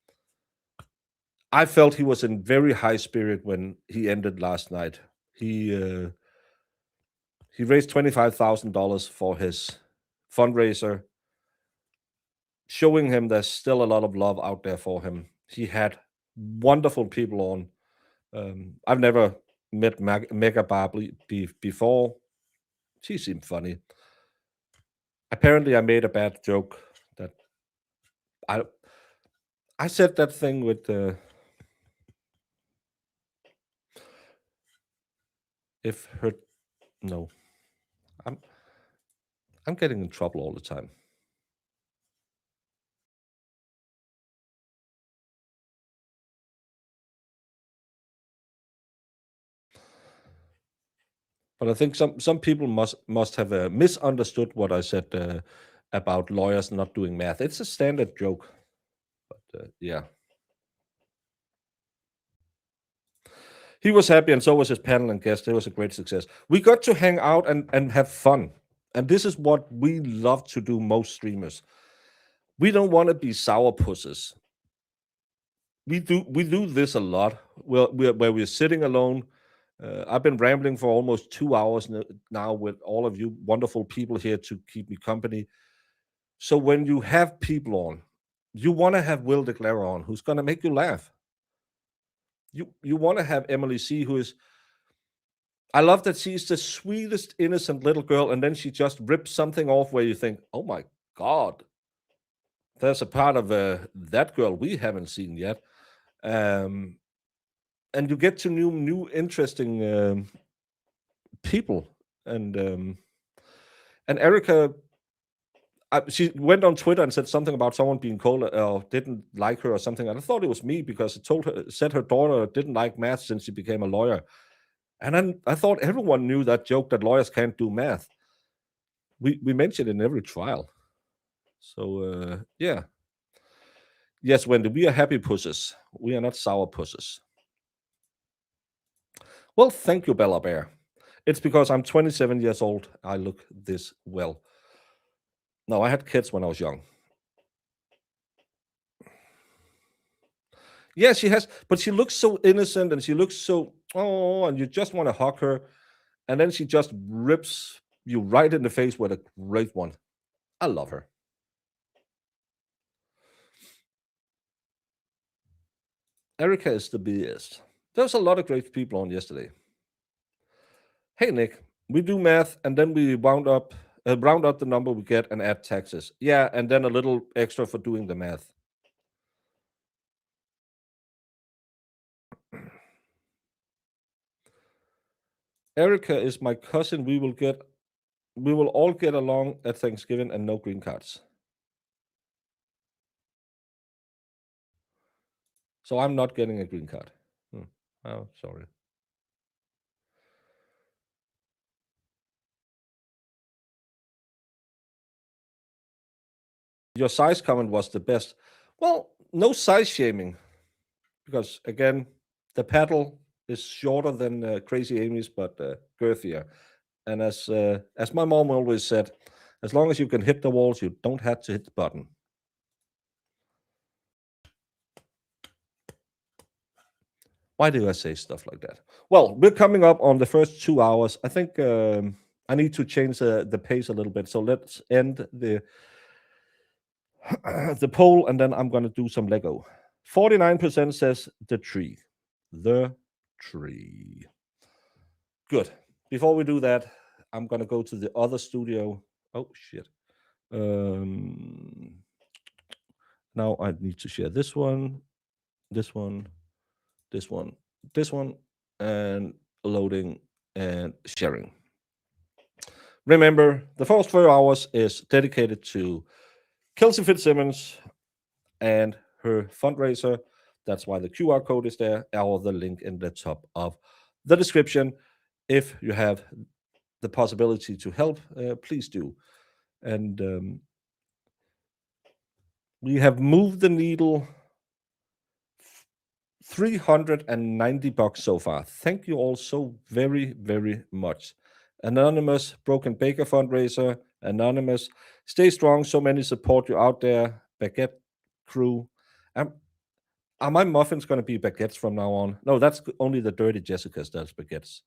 I felt he was in very high spirit when he ended last night. He raised $25,000 for his fundraiser, showing him there's still a lot of love out there for him. He had wonderful people on. I've never met Mega Bar before. She seemed funny. Apparently, I made a bad joke that I said that thing with if her. No, I'm getting in trouble all the time. But I think some people must have misunderstood what I said about lawyers not doing math. It's a standard joke, but yeah. He was happy, and so was his panel and guest. It was a great success. We got to hang out and have fun. And this is what we love to do, most streamers. We don't want to be sourpusses. We do this a lot, where we're sitting alone. I've been rambling for almost 2 hours now with all of you wonderful people here to keep me company. So when you have people on, you want to have Will DeClare on, who's going to make you laugh. You want to have Emily C, who is. I love that she's the sweetest, innocent little girl, and then she just rips something off where you think, "Oh my God, there's a part of that girl we haven't seen yet." And you get to new interesting people. And Erica, she went on Twitter and said something about someone being cold or didn't like her or something. And I thought it was me because it said her daughter didn't like math since she became a lawyer. And then I thought everyone knew that joke that lawyers can't do math. We mentioned it in every trial. So yeah. Yes, Wendy, we are happy pusses. We are not sour pusses. Well, thank you, Bella Bear. It's because I'm 27 years old. I look this well. No, I had kids when I was young. Yeah, she has, but she looks so innocent and she looks so, oh, and you just want to hug her. And then she just rips you right in the face with a great one. I love her. Erica is the best. There's a lot of great people on yesterday. Hey, Nick, we do math and then we round up the number we get and add taxes. Yeah, and then a little extra for doing the math. Erica is my cousin. We will all get along at Thanksgiving and no green cards. So I'm not getting a green card. Oh, sorry. Your size comment was the best. Well, no size shaming, because again, the paddle is shorter than Crazy Amy's, but girthier. And as my mom always said, as long as you can hit the walls, you don't have to hit the button. Why do I say stuff like that? Well, we're coming up on the first 2 hours. I think I need to change the pace a little bit. So let's end the poll, and then I'm going to do some Lego. 49% says the tree. The tree. Good. Before we do that, I'm going to go to the other studio. Oh, shit. Now I need to share this one, this one, this one, this one, and loading and sharing. Remember, the first 4 hours is dedicated to Kelsey Fitzsimmons and her fundraiser. That's why the QR code is there, or the link in the top of the description. If you have the possibility to help, please do. And we have moved the needle $390 so far. Thank you all so very, very much. Anonymous, Broken Baker fundraiser, Anonymous, stay strong. So many support you out there. Baguette crew. Are my muffins going to be baguettes from now on? No, that's only the dirty Jessicas does baguettes.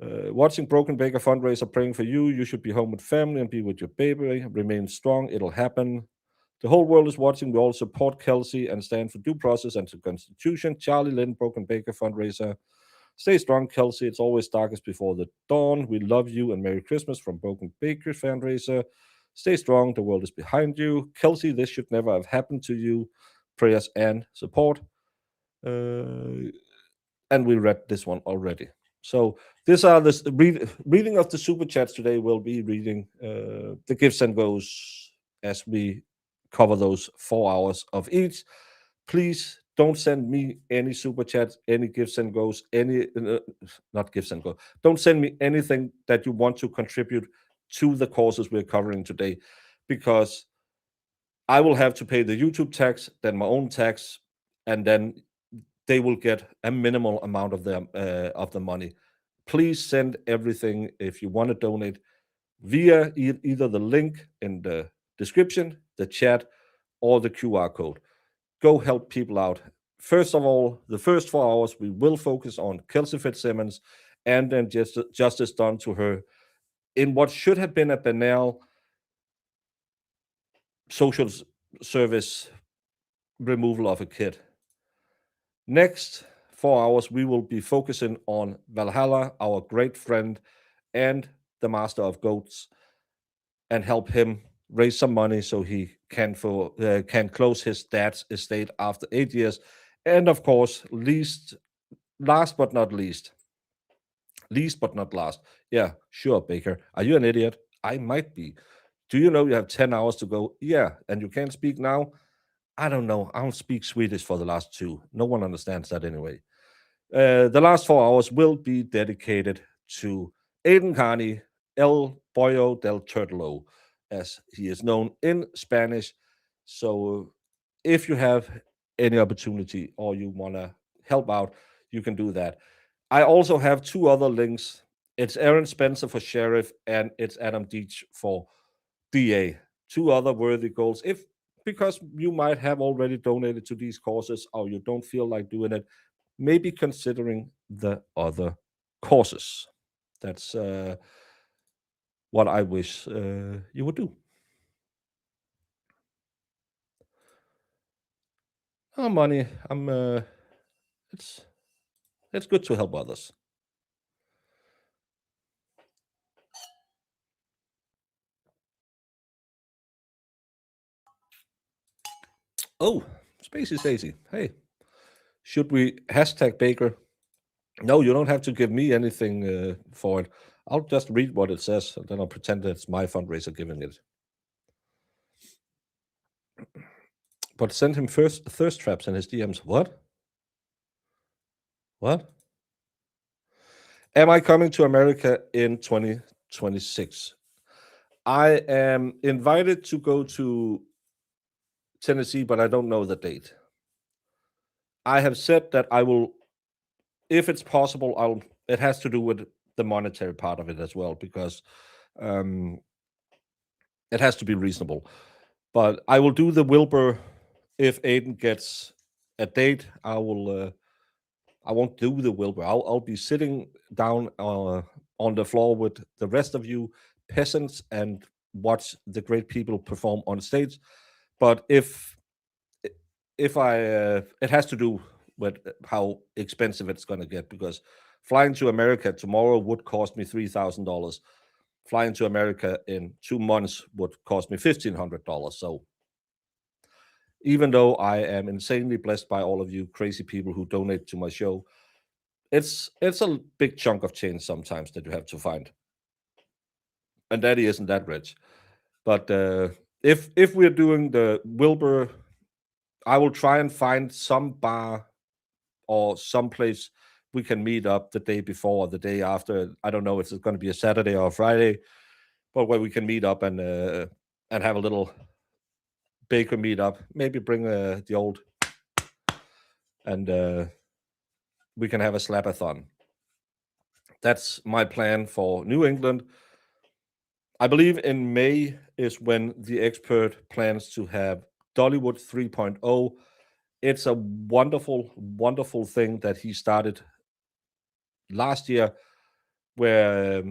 Watching Broken Baker fundraiser, praying for you. You should be home with family and be with your baby. Remain strong. It'll happen. The whole world is watching. We all support Kelsey and stand for due process and the Constitution. Charlie Lynn, Broken Baker fundraiser. Stay strong, Kelsey. It's always darkest before the dawn. We love you and Merry Christmas from Broken Baker fundraiser. Stay strong. The world is behind you. Kelsey, this should never have happened to you. Prayers and support. And we read this one already. So these are the reading of the super chats today. Will be reading the gifts and goes as we cover those 4 hours of each. Please don't send me any super chats, any gifts and goes, not gifts and goes. Don't send me anything that you want to contribute to the causes we're covering today, because I will have to pay the YouTube tax, then my own tax, and then they will get a minimal amount of the money. Please send everything if you want to donate via either the link in the description, the chat, or the QR code. Go help people out. First of all, the first 4 hours, we will focus on Kelsey Fitzsimmons and then justice done to her in what should have been a banal social service removal of a kid. Next 4 hours, we will be focusing on Valhalla, our great friend, and the master of goats, and help him raise some money so he can close his dad's estate after 8 years. And of course, last but not least, yeah, sure, Baker. Are you an idiot? I might be. Do you know you have 10 hours to go? Yeah, and you can't speak now? I don't know. I don't speak Swedish for the last 2. No one understands that anyway. The last 4 hours will be dedicated to Aidan Kearney, El Pollo del Turtlo, as he is known in Spanish. So if you have any opportunity or you want to help out, you can do that. I also have 2 other links. It's Aaron Spencer for sheriff and it's Adam Deitch for DA. 2 other worthy goals. Because you might have already donated to these causes or you don't feel like doing it, maybe considering the other causes. That's what I wish you would do. Oh, money. It's good to help others. Oh, Spacey Stacy. Hey, should we hashtag Baker? No, you don't have to give me anything for it. I'll just read what it says, and then I'll pretend that it's my fundraiser giving it. But send him first thirst traps in his DMs. What? What? Am I coming to America in 2026? I am invited to go to Tennessee, but I don't know the date. I have said that I will, if it's possible, it has to do with the monetary part of it as well, because it has to be reasonable. But I will do the Wilbur if Aidan gets a date. I won't do the Wilbur. I'll be sitting down on the floor with the rest of you peasants and watch the great people perform on stage. But if it has to do with how expensive it's going to get, because flying to America tomorrow would cost me $3,000. Flying to America in 2 months would cost me $1,500. So even though I am insanely blessed by all of you crazy people who donate to my show, it's a big chunk of change sometimes that you have to find. And Daddy isn't that rich. But if we're doing the Wilbur, I will try and find some bar or some place we can meet up the day before or the day after. I don't know if it's going to be a Saturday or a Friday, but where we can meet up and have a little Baker meetup. Maybe bring the old, and we can have a slapathon. That's my plan for New England. I believe in May is when the expert plans to have Dollywood 3.0. It's a wonderful, wonderful thing that he started last year, where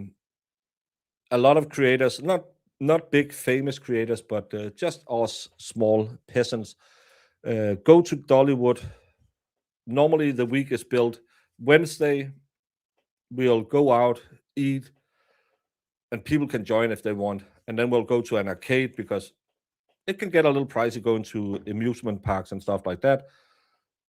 a lot of creators, not big famous creators, but just us small peasants, go to Dollywood. Normally the week is built Wednesday. We'll go out, eat, and people can join if they want. And then we'll go to an arcade because it can get a little pricey going to amusement parks and stuff like that.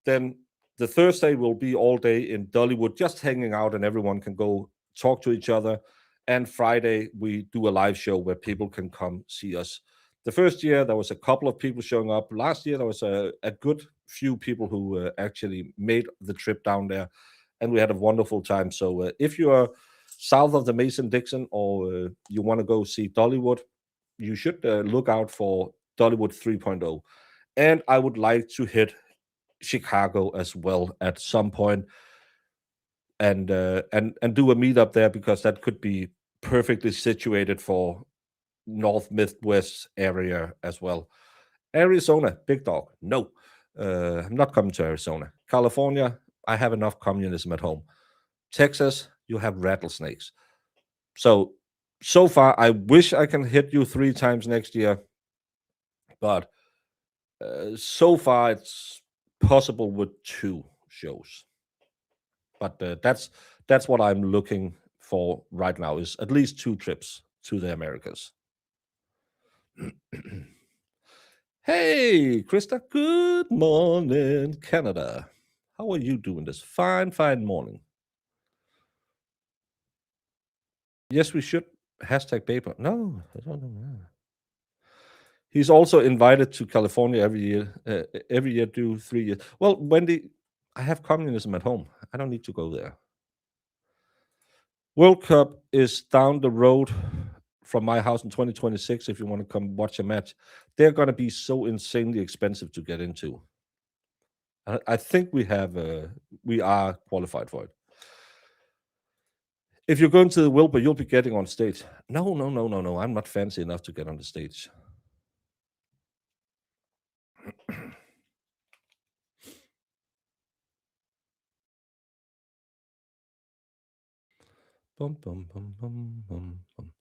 Then the Thursday will be all day in Dollywood, just hanging out, and everyone can go talk to each other. And Friday, we do a live show where people can come see us. The first year, there was a couple of people showing up. Last year, there was a good few people who actually made the trip down there, and we had a wonderful time. So if you are south of the Mason-Dixon or you want to go see Dollywood, you should look out for Dollywood 3.0. And I would like to hit Chicago as well at some point, and do a meetup there, because that could be perfectly situated for North Midwest area as well. Arizona, big dog. No, I'm not coming to Arizona. California, I have enough communism at home. Texas, you have rattlesnakes. So far, I wish I can hit you 3 times next year, but so far it's possible with 2 shows. But that's what I'm looking for right now, is at least 2 trips to the Americas. Hey, Krista. Good morning, Canada. How are you doing this fine, fine morning? Yes, we should. Hashtag paper. No, I don't know. He's also invited to California every year. Every year, do 3 years. Well, Wendy, I have communism at home. I don't need to go there. World Cup is down the road from my house in 2026. If you want to come watch a match, they're going to be so insanely expensive to get into. I think we are qualified for it. If you're going to the Wilbur, you'll be getting on stage. No. I'm not fancy enough to get on the stage. Bum, bum, bum, bum, bum, bum.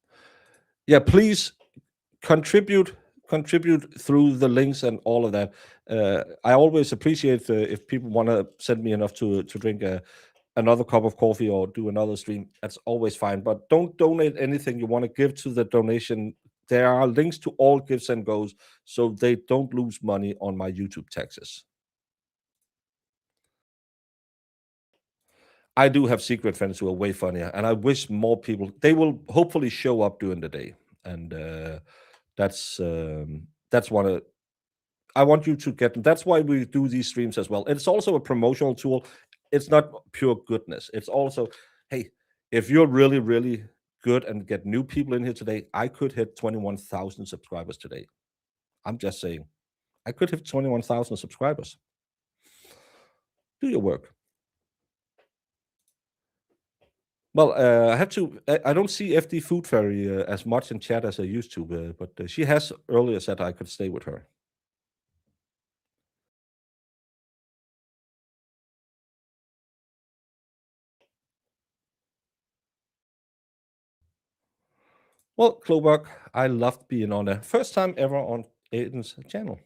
Yeah, please contribute through the links and all of that. I always appreciate if people want to send me enough to drink another cup of coffee or do another stream. That's always fine, but don't donate anything you want to give to the donation. There are links to all gives and goes, so they don't lose money on my YouTube taxes. I do have secret friends who are way funnier, and I wish more people. They will hopefully show up during the day, and that's one of. I want you to get them. That's why we do these streams as well. It's also a promotional tool. It's not pure goodness. It's also, hey, if you're really, really good and get new people in here today, I could hit 21,000 subscribers today. I'm just saying, I could hit 21,000 subscribers. Do your work. Well, I have to. I don't see FD Food Fairy as much in chat as I used to, but she has earlier said I could stay with her. Well, Cloverk, I loved being on there. First time ever on Aidan's channel.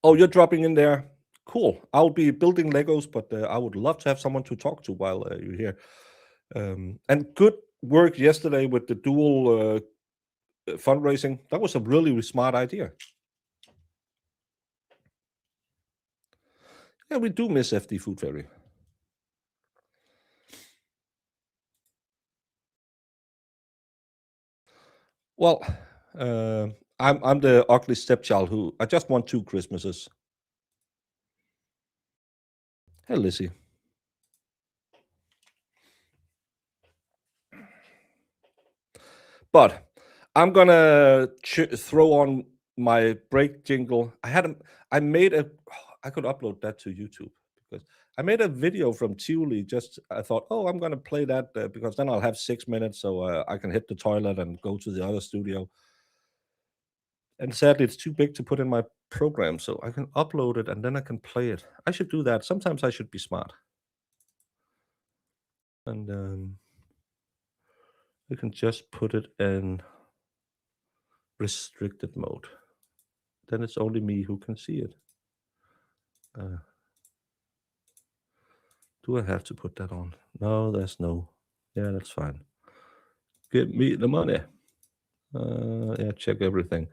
Oh, you're dropping in there. Cool. I'll be building Legos, but I would love to have someone to talk to while you're here. And good work yesterday with the dual fundraising. That was a really smart idea. Yeah, we do miss FD Food Fairy. Well, I'm the ugly stepchild who I just want 2 Christmases. Hey, Lizzie. But I'm gonna throw on my break jingle. I made a. I could upload that to YouTube because I made a video from Tivoli. I thought, oh, I'm gonna play that because then I'll have 6 minutes, so I can hit the toilet and go to the other studio. And sadly, it's too big to put in my program, so I can upload it and then I can play it. I should do that. Sometimes I should be smart. And we can just put it in restricted mode. Then it's only me who can see it. Do I have to put that on? No, there's no. Yeah, that's fine. Give me the money. Yeah, check everything.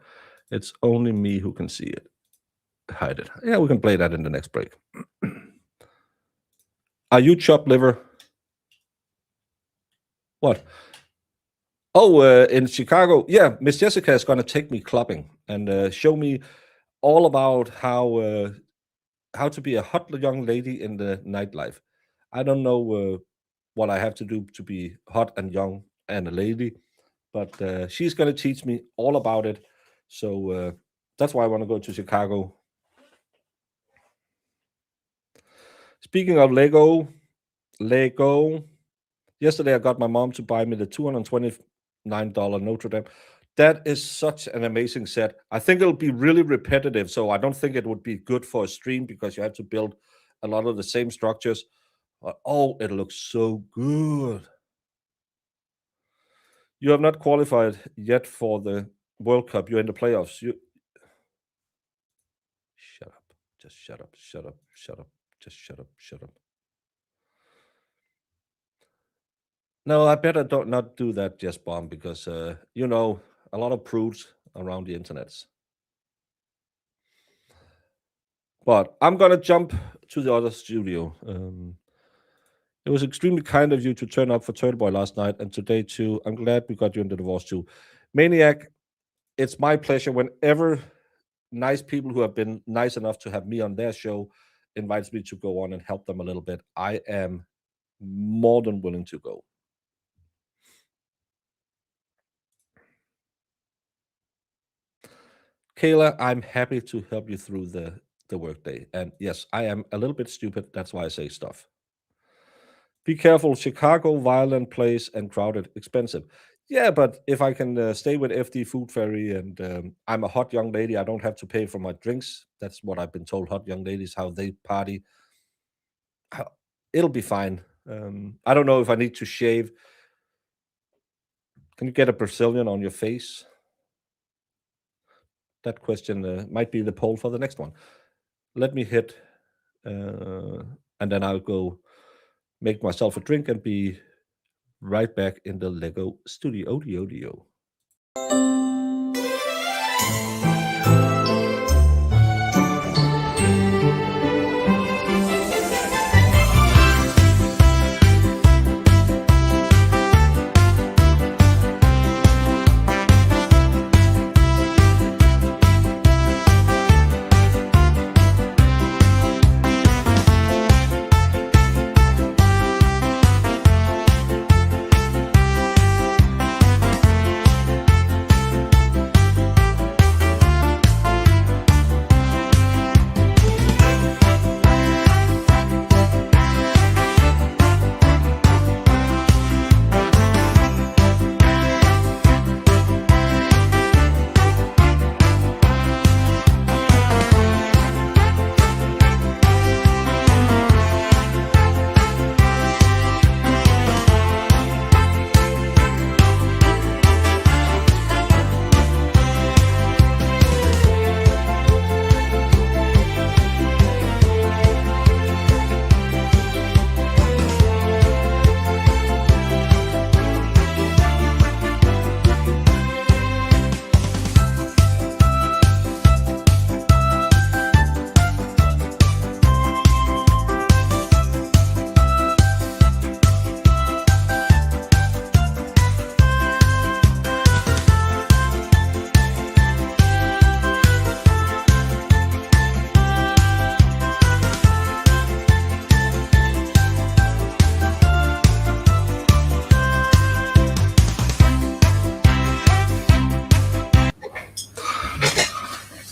It's only me who can see it. Hide it. Yeah, we can play that in the next break. Are you chopped liver? What? Oh, in Chicago. Yeah, Miss Jessica is going to take me clubbing and show me all about how to be a hot young lady in the nightlife. I don't know what I have to do to be hot and young and a lady, but she's going to teach me all about it. So that's why I want to go to Chicago. Speaking of Lego, yesterday I got my mom to buy me the $229 Notre Dame. That is such an amazing set. I think it'll be really repetitive, so I don't think it would be good for a stream because you have to build a lot of the same structures. Oh, it looks so good. You have not qualified yet for the World Cup. You're in the playoffs. Shut up. Just shut up. Shut up. Shut up. Just shut up. Shut up. No, I better not do that, Just Bomb, because a lot of prudes around the internets. But I'm gonna jump to the other studio. It was extremely kind of you to turn up for Turtleboy last night and today too. I'm glad we got you in the divorce too. Maniac, it's my pleasure whenever nice people who have been nice enough to have me on their show invites me to go on and help them a little bit. I am more than willing to go. Kayla, I'm happy to help you through the workday. And yes, I am a little bit stupid. That's why I say stuff. Be careful. Chicago, violent place and crowded, expensive. Yeah, but if I can stay with FD Food Ferry and I'm a hot young lady, I don't have to pay for my drinks. That's what I've been told. Hot young ladies, how they party. It'll be fine. I don't know if I need to shave. Can you get a Brazilian on your face? That question might be the poll for the next one. Let me hit, and then I'll go make myself a drink and be right back in the Lego studio. Dio.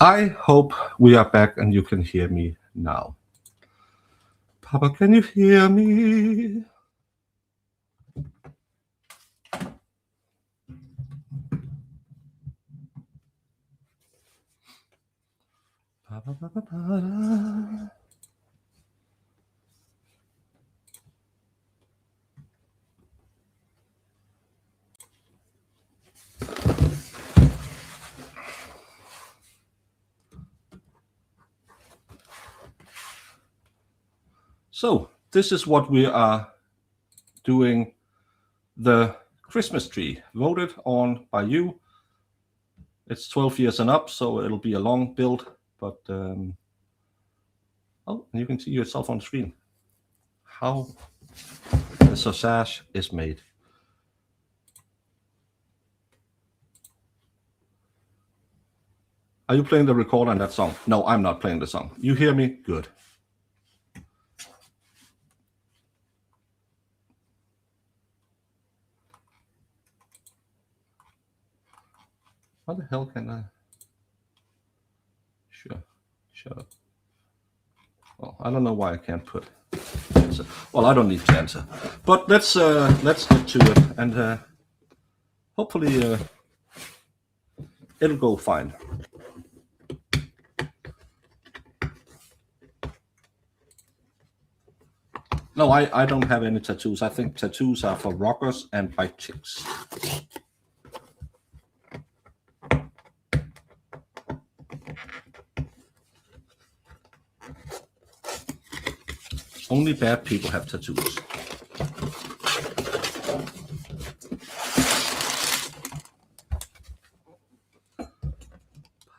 I hope we are back and you can hear me now. Papa, can you hear me? So this is what we are doing, the Christmas tree, voted on by you. It's 12 years and up, so it'll be a long build, but oh, and you can see yourself on the screen how the sausage is made. Are you playing the recorder on that song? No, I'm not playing the song. You hear me? Good. How the hell can I? Sure, shut up. Well, I don't know why I can't put answer. Well, I don't need to answer, but let's get to it, and hopefully it'll go fine. No, I don't have any tattoos. I think tattoos are for rockers and bike chicks. Only bad people have tattoos.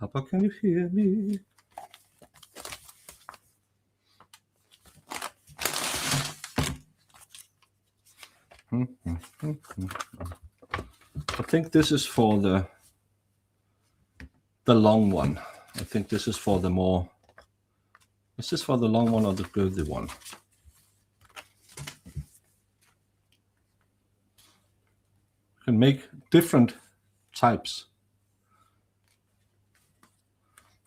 Papa, can you hear me? I think this is for the long one. I think this is for the more. Is this for the long one or the girthy one? You can make different types.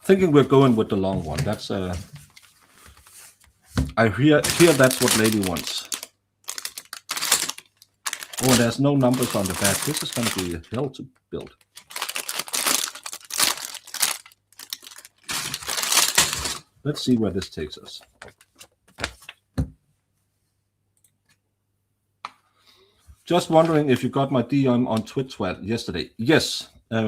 Thinking we're going with the long one. That's I hear that's what lady wants. Oh, there's no numbers on the back. This is going to be a hell to build. Let's see where this takes us. Just wondering if you got my DM on Twitch yesterday. Yes. But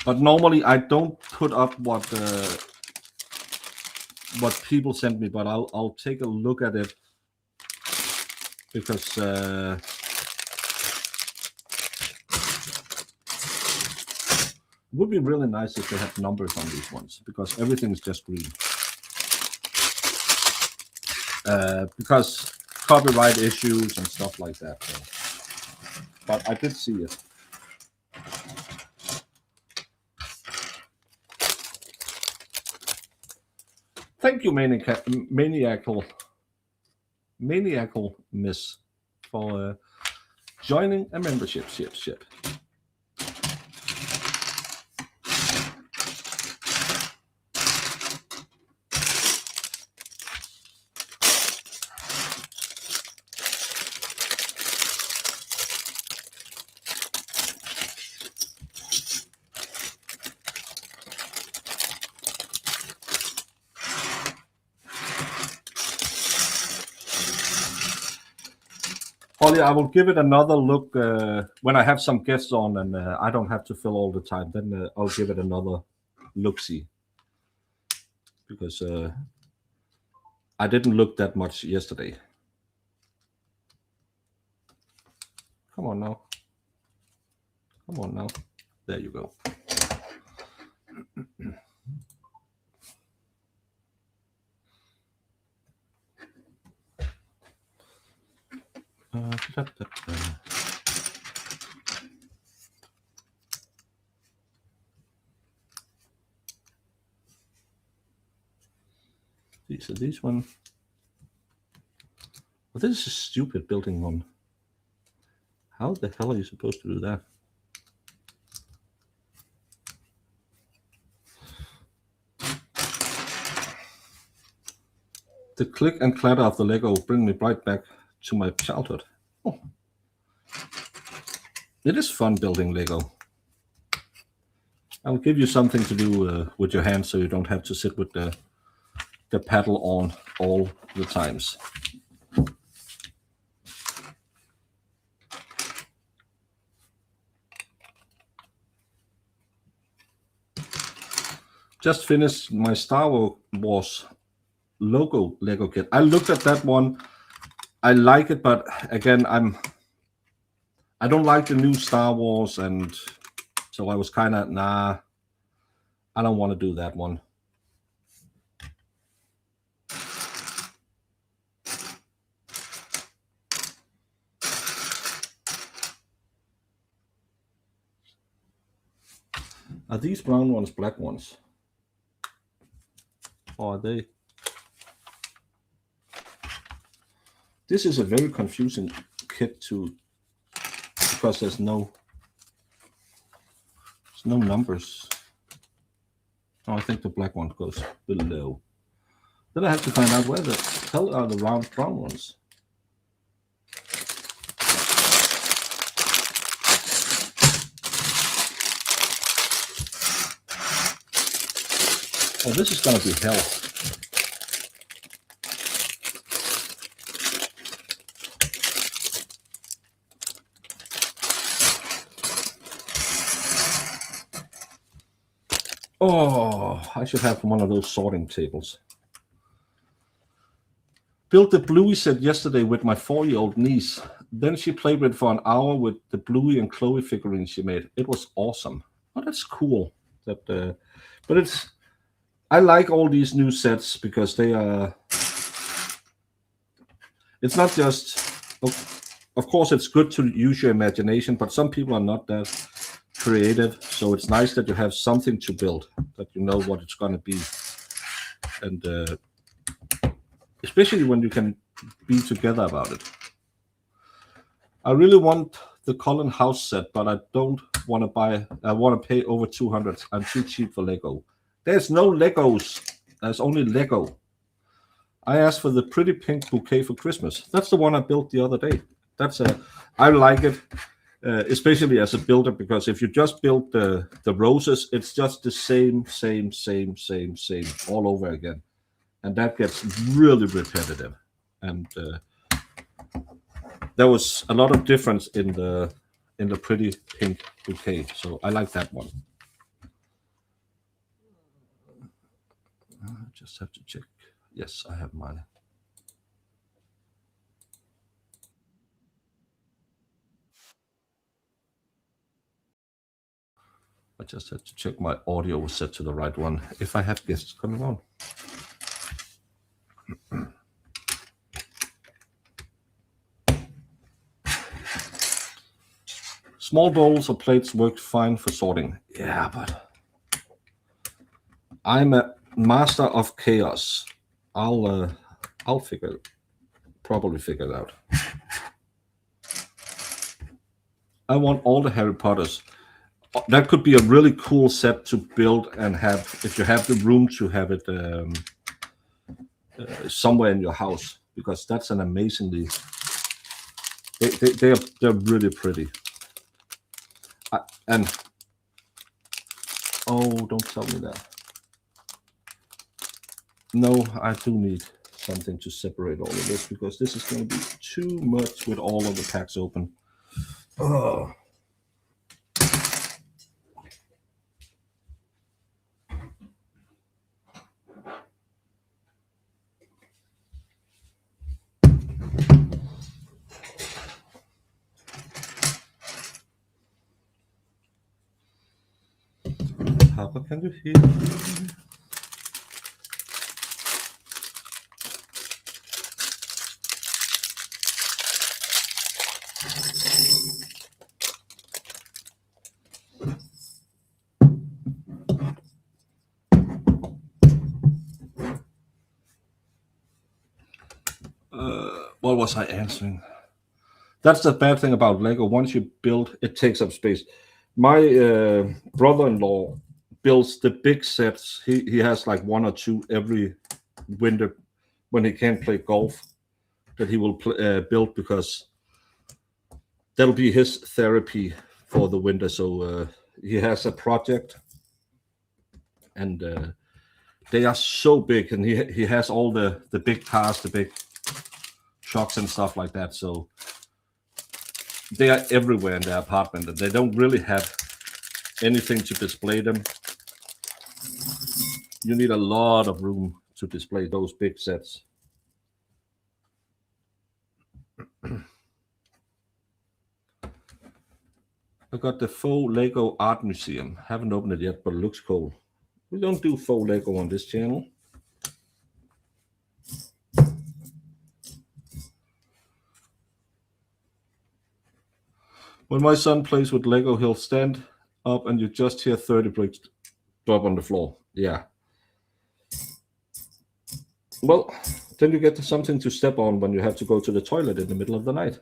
normally I don't put up what people send me, but I'll take a look at it because it would be really nice if they had numbers on these ones, because everything is just green. Because copyright issues and stuff like that. So. But I did see it. Thank you, Maniacal Miss, for joining a membership ship. Holly, I will give it another look when I have some guests on and I don't have to fill all the time. Then I'll give it another look-see. Because I didn't look that much yesterday. Come on now. Come on now. There you go. These are these one. Well, this is a stupid building one. How the hell are you supposed to do that? The click and clatter of the Lego bring me right back to my childhood. Oh. It is fun building Lego. I'll give you something to do with your hands so you don't have to sit with the paddle on all the times. Just finished my Star Wars logo Lego kit. I looked at that one. I like it, but again, I don't like the new Star Wars, and so I was kind of, nah, I don't want to do that one. Are these brown ones black ones? Or are they? This is a very confusing kit to, because there's no numbers. Oh, I think the black one goes below. Then I have to find out where the hell are the round brown ones. Oh, this is gonna be hell. Oh, I should have one of those sorting tables. Built the Bluey set yesterday with my 4-year-old niece. Then she played with it for an hour with the Bluey and Chloe figurines she made. It was awesome. Oh, that's cool. But I like all these new sets because they are. It's not just. Of course, it's good to use your imagination, but some people are not that creative. So it's nice that you have something to build, that you know what it's going to be, and especially when you can be together about it. I really want the Cullen house set, but I don't want to buy. I want to pay over 200. I'm too cheap for Lego. There's no Legos. There's only Lego. I asked for the pretty pink bouquet for Christmas. That's the one I built the other day. I like it, especially as a builder, because if you just build the roses, it's just the same all over again, and that gets really repetitive. And there was a lot of difference in the pretty pink bouquet, so I like that one. I just have to check. Yes, I have mine. I just had to check my audio was set to the right one if I have guests coming on. Small bowls or plates work fine for sorting. Yeah, but I'm a master of chaos. I'll probably figure it out. I want all the Harry Potters. That could be a really cool set to build and have, if you have the room to have it somewhere in your house, because that's an amazingly. They're really pretty. And oh, don't tell me that. No, I do need something to separate all of this, because this is going to be too much with all of the packs open. Oh. How can you hear me? What was I answering? That's the bad thing about Lego. Once you build, it takes up space. My brother-in-law builds the big sets. He has like 1 or 2 every winter when he can't play golf, that he will build, because that'll be his therapy for the winter. So he has a project, and they are so big, and he has all the big cars, the big trucks and stuff like that. So they are everywhere in the apartment, and they don't really have anything to display them. You need a lot of room to display those big sets. I got the faux Lego art museum. Haven't opened it yet, but it looks cool. We don't do faux Lego on this channel. When my son plays with Lego, he'll stand up and you just hear 30 bricks drop on the floor. Yeah. Well, then you get something to step on when you have to go to the toilet in the middle of the night.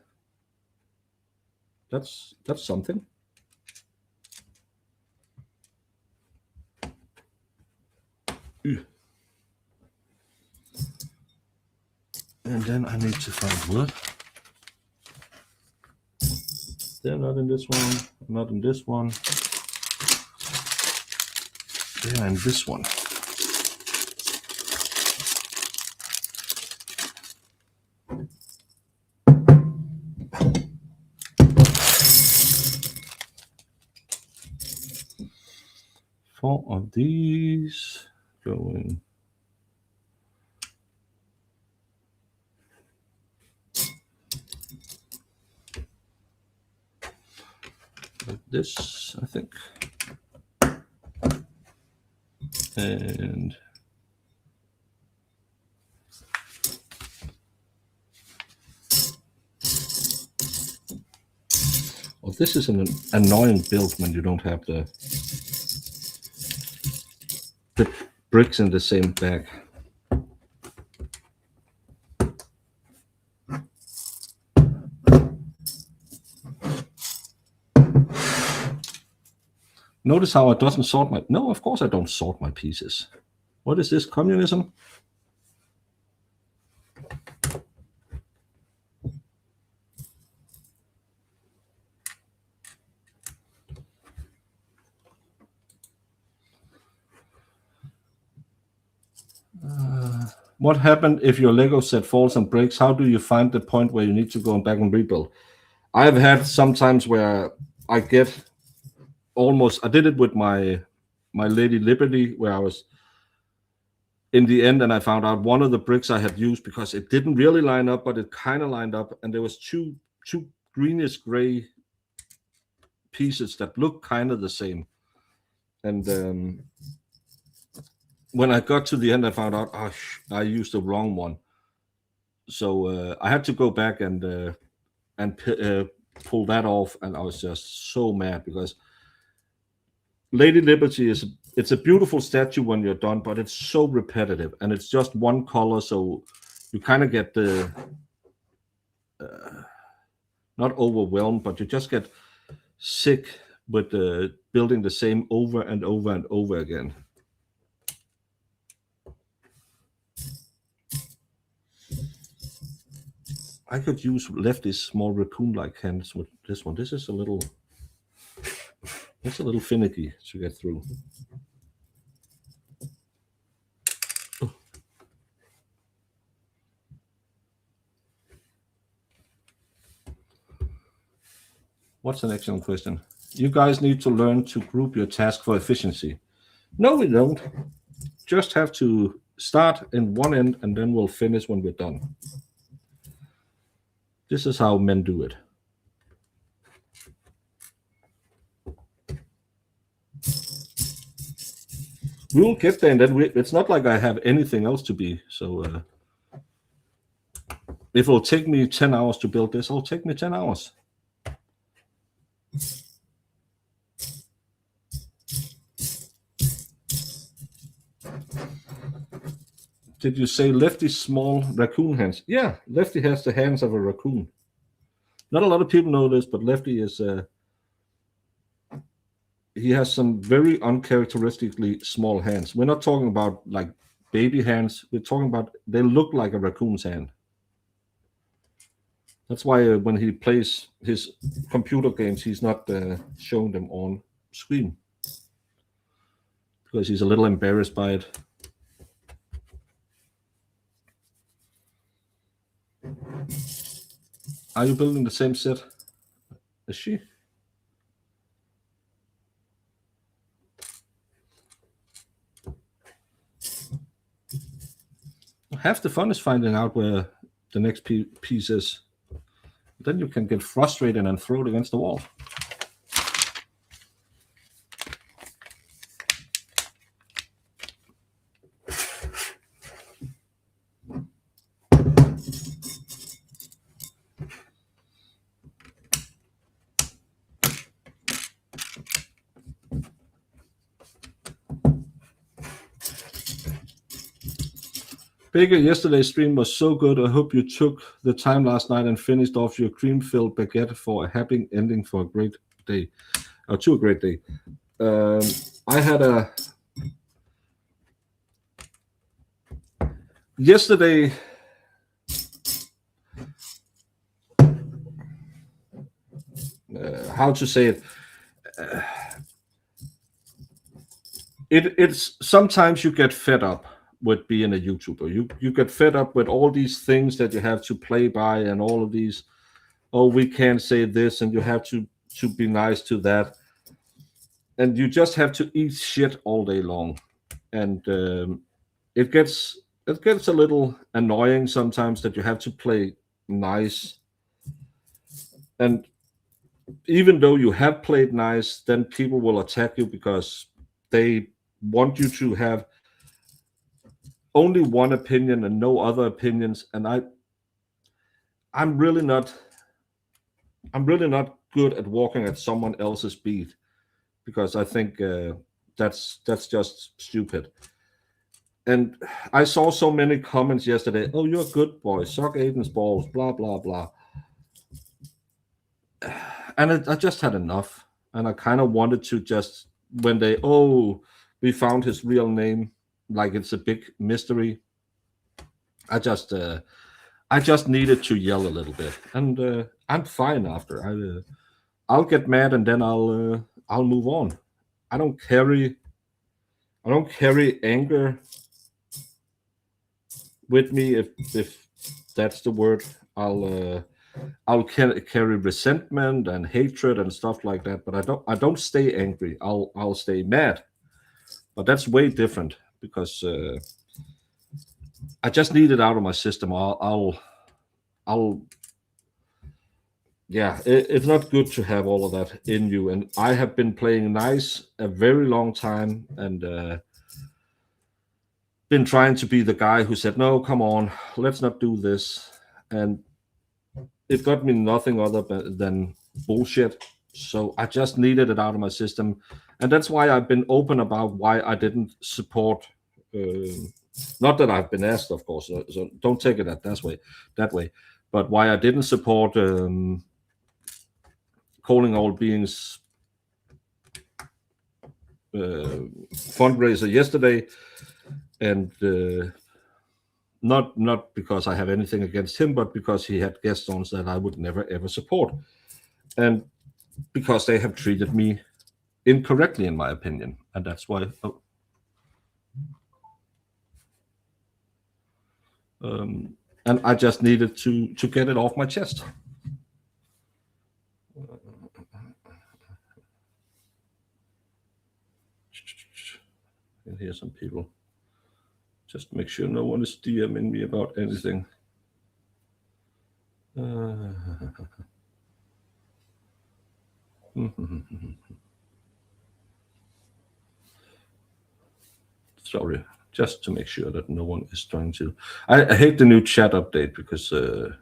That's something. And then I need to find wood. They're not in this one, not in this one. They're in this one. Four of these go in. Like this, I think. And well, this is an annoying build when you don't have the bricks in the same bag. Notice how it doesn't sort my... No, of course I don't sort my pieces. What is this, communism? What happened if your Lego set falls and breaks? How do you find the point where you need to go back and rebuild? I've had sometimes where I get almost... I did it with my Lady Liberty, where I was in the end, and I found out one of the bricks I had used, because it didn't really line up, but it kind of lined up, and there was two greenish gray pieces that looked kind of the same. And when I got to the end, I found out I used the wrong one. So I had to go back and pull that off, and I was just so mad, because Lady Liberty it's a beautiful statue when you're done, but it's so repetitive, and it's just one color, so you kind of get the not overwhelmed, but you just get sick with building the same over and over and over again. I could use Lefty's small raccoon-like hands with this one. This is a little... It's a little finicky to get through. Oh. What's an excellent question? You guys need to learn to group your task for efficiency. No, we don't. Just have to start in one end, and then we'll finish when we're done. This is how men do it. We'll get there, and then it's not like I have anything else to be. So if it'll take me 10 hours to build this, it'll take me 10 hours. Did you say Lefty's small raccoon hands? Yeah, Lefty has the hands of a raccoon. Not a lot of people know this, but Lefty is... he has some very uncharacteristically small hands. We're not talking about like baby hands. We're talking about... They look like a raccoon's hand. That's why when he plays his computer games, he's not showing them on screen, because he's a little embarrassed by it. Are you building the same set as she? Half the fun is finding out where the next piece is. Then you can get frustrated and throw it against the wall. Baker, yesterday's stream was so good. I hope you took the time last night and finished off your cream-filled baguette for a happy ending for a great day. Or to a great day. I had a... Yesterday... how to say it? It's sometimes you get fed up with being a YouTuber. You get fed up with all these things that you have to play by and all of these, oh, we can't say this and you have to be nice to that. And you just have to eat shit all day long. And it gets a little annoying sometimes that you have to play nice. And even though you have played nice, then people will attack you because they want you to have only one opinion and no other opinions. And I'm really not good at walking at someone else's beat, because I think that's just stupid. And I saw so many comments yesterday. Oh, you're a good boy. Suck Aidan's balls. Blah blah blah. And I just had enough. And I kind of wanted to just, when they, we found his real name, like it's a big mystery. I just needed to yell a little bit, and I'm fine after. I'll get mad and then I'll move on. I don't carry anger with me, if that's the word. I'll carry resentment and hatred and stuff like that, but I don't stay angry. I'll stay mad, but that's way different, because I just need it out of my system. It's not good to have all of that in you. And I have been playing nice a very long time, and been trying to be the guy who said, no, come on, let's not do this. And it got me nothing other than bullshit. So I just needed it out of my system. And that's why I've been open about why I didn't support, not that I've been asked, of course, so don't take it that way, but why I didn't support calling all beings fundraiser yesterday. And not because I have anything against him, but because he had guest ons that I would never ever support, and because they have treated me incorrectly, in my opinion. And that's why and I just needed to get it off my chest. And here's some people. Just make sure no one is DMing me about anything. Sorry, just to make sure that no one is trying to. I hate the new chat update, because it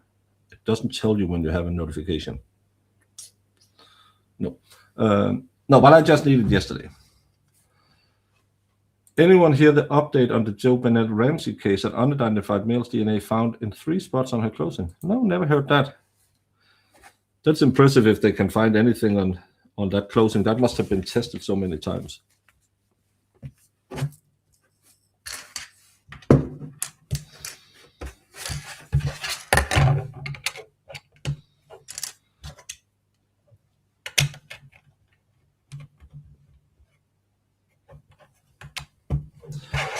doesn't tell you when you have a notification. No, but I just needed yesterday. Anyone hear the update on the Joe Bennett Ramsey case that unidentified male's DNA found in 3 spots on her clothing? No, never heard that. That's impressive if they can find anything on that clothing. That must have been tested so many times.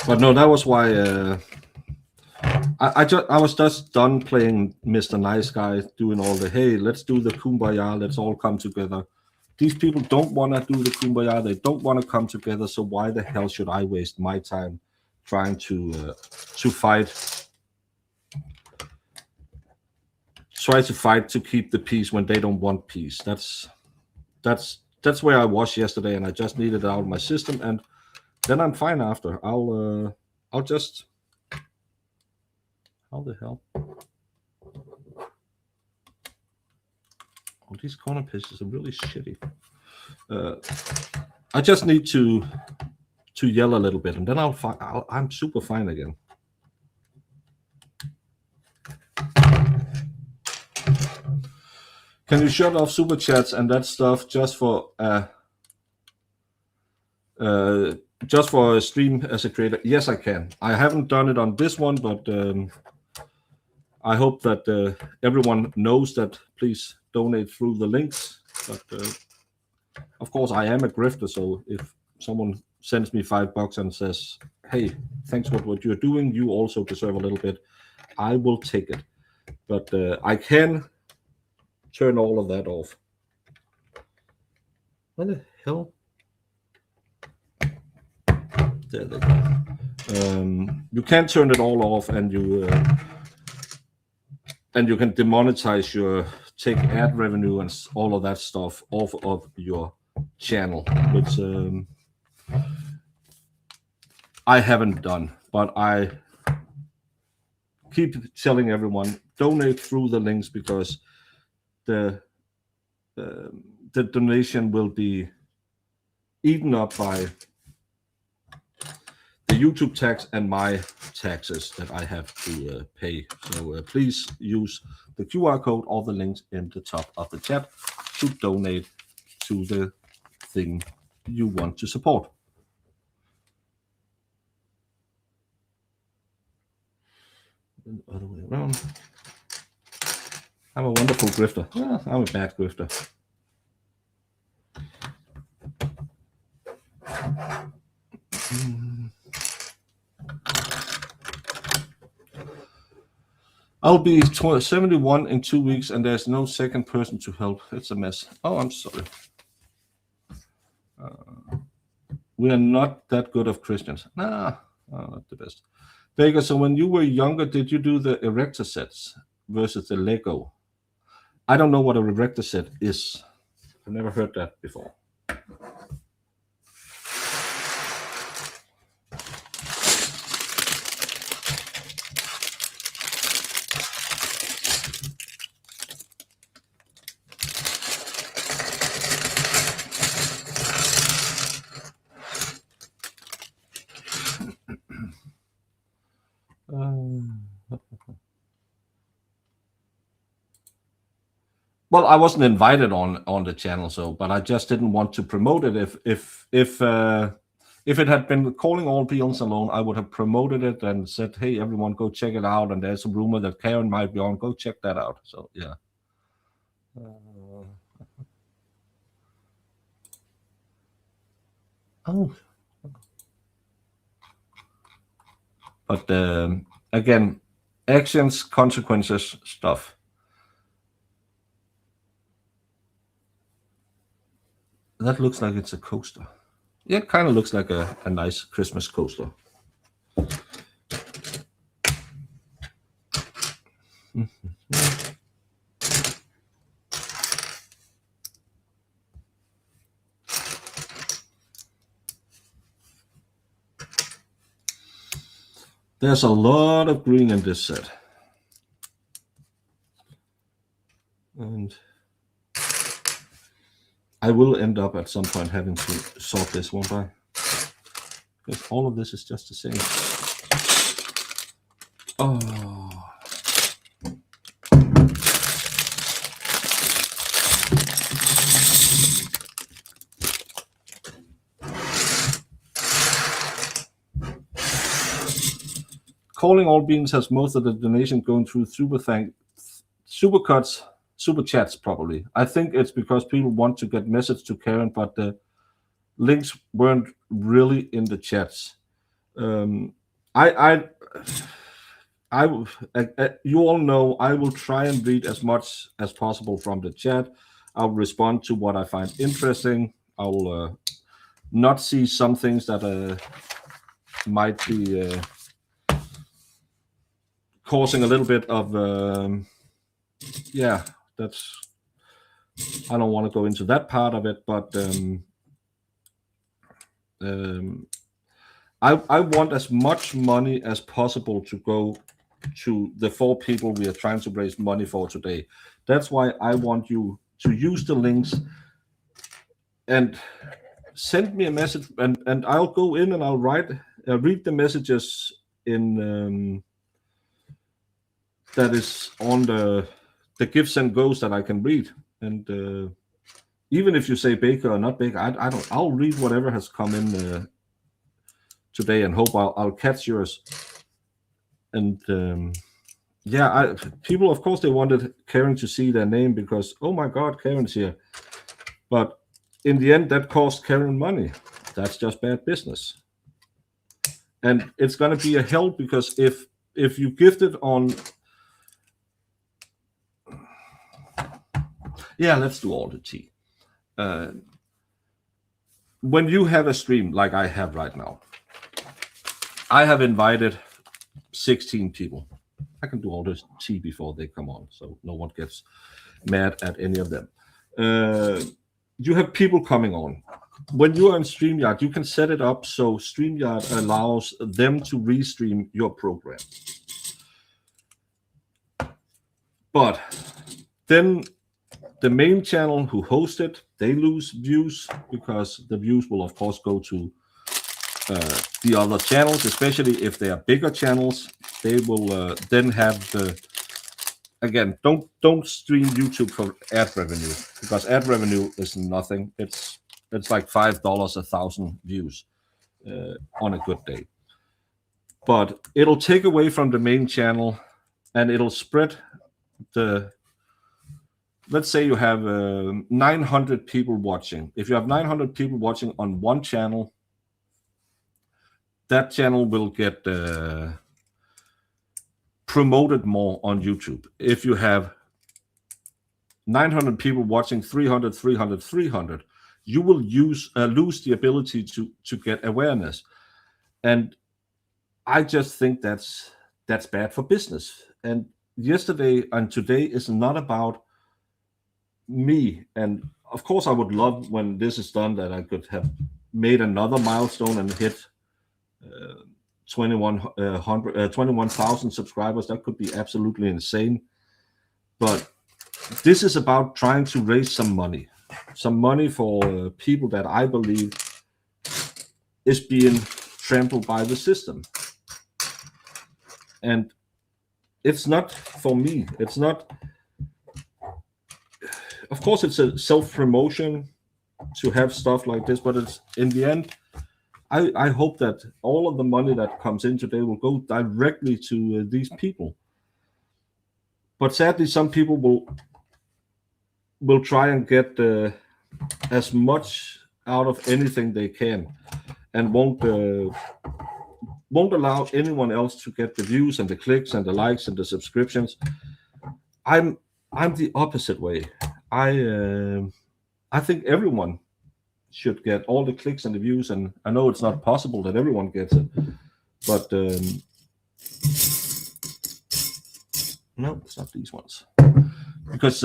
But no, that was why I was just done playing Mr. Nice Guy, doing all the, hey, let's do the kumbaya, let's all come together. These people don't want to do the kumbaya, they don't want to come together, so why the hell should I waste my time trying to fight? Try to fight to keep the peace when they don't want peace. That's where I was yesterday, and I just needed it out of my system, and then I'm fine after. I'll just, how the hell? Oh, these corner pieces are really shitty. I just need to yell a little bit, and then I'm super fine again. Can you shut off super chats and that stuff just for a stream as a creator? Yes, I can. I haven't done it on this one, but I hope that everyone knows that. Please donate through the links. But of course, I am a grifter, so if someone sends me $5 and says, "Hey, thanks for what you're doing. You also deserve a little bit," I will take it. But I can turn all of that off. What the hell? There they go. You can turn it all off, and you can demonetize take ad revenue and all of that stuff off of your channel, which I haven't done, but I keep telling everyone, donate through the links, because the donation will be eaten up by the YouTube tax and my taxes that I have to pay. So please use the QR code or the links in the top of the chat to donate to the thing you want to support. And the other way around. I'm a wonderful grifter. I'm a bad grifter. I'll be 71 in 2 weeks, and there's no second person to help. It's a mess. Oh, I'm sorry. We are not that good of Christians. Not the best. Baker, so when you were younger, did you do the erector sets versus the Lego? I don't know what a erector set is. I've never heard that before. Well, I wasn't invited on the channel, but I just didn't want to promote it. If it had been Calling All Beings Alone, I would have promoted it and said, "Hey, everyone, go check it out." And there's a rumor that Karen might be on. Go check that out. So yeah. But again, actions, consequences, stuff. That looks like it's a coaster. Yeah, it kind of looks like a nice Christmas coaster. There's a lot of green in this set. And I will end up at some point having to sort this one by, because all of this is just the same. Oh. Calling All Beings has most of the donation going through super chats probably. I think it's because people want to get message to Karen, but the links weren't really in the chats. You all know I will try and read as much as possible from the chat. I'll respond to what I find interesting. I'll not see some things that might be causing a little bit of that's, I don't want to go into that part of it, but I want as much money as possible to go to the 4 people we are trying to raise money for today. That's why I want you to use the links and send me a message, and I'll go in and I'll read the messages in that is on the gifts and goes that I can read. And even if you say big or not big, I don't. I'll read whatever has come in today and hope I'll catch yours. And yeah, people, of course, they wanted Karen to see their name because, oh my God, Karen's here. But in the end, that cost Karen money. That's just bad business. And it's going to be a hell because if you gift it on, yeah, let's do all the tea. When you have a stream like I have right now, I have invited 16 people. I can do all this tea before they come on, so no one gets mad at any of them. You have people coming on. When you are in StreamYard, you can set it up so StreamYard allows them to restream your program. But then the main channel who host it, they lose views because the views will, of course, go to the other channels, especially if they are bigger channels. They will then have the, again, don't stream YouTube for ad revenue because ad revenue is nothing. It's like $5 1,000 views on a good day. But it'll take away from the main channel and it'll spread the, let's say you have 900 people watching. If you have 900 people watching on one channel, that channel will get promoted more on YouTube. If you have 900 people watching 300, 300, 300, you will lose the ability to get awareness. And I just think that's bad for business. And yesterday and today is not about me. And of course, I would love when this is done that I could have made another milestone and hit 21,000 subscribers. That could be absolutely insane. But this is about trying to raise some money for people that I believe is being trampled by the system. And it's not for me. It's not. Of course, it's a self-promotion to have stuff like this, but it's in the end, I hope that all of the money that comes in today will go directly to these people. But sadly, some people will try and get as much out of anything they can, and won't allow anyone else to get the views and the clicks and the likes and the subscriptions. I'm the opposite way. I think everyone should get all the clicks and the views, and I know it's not possible that everyone gets it, but no, it's not these ones, because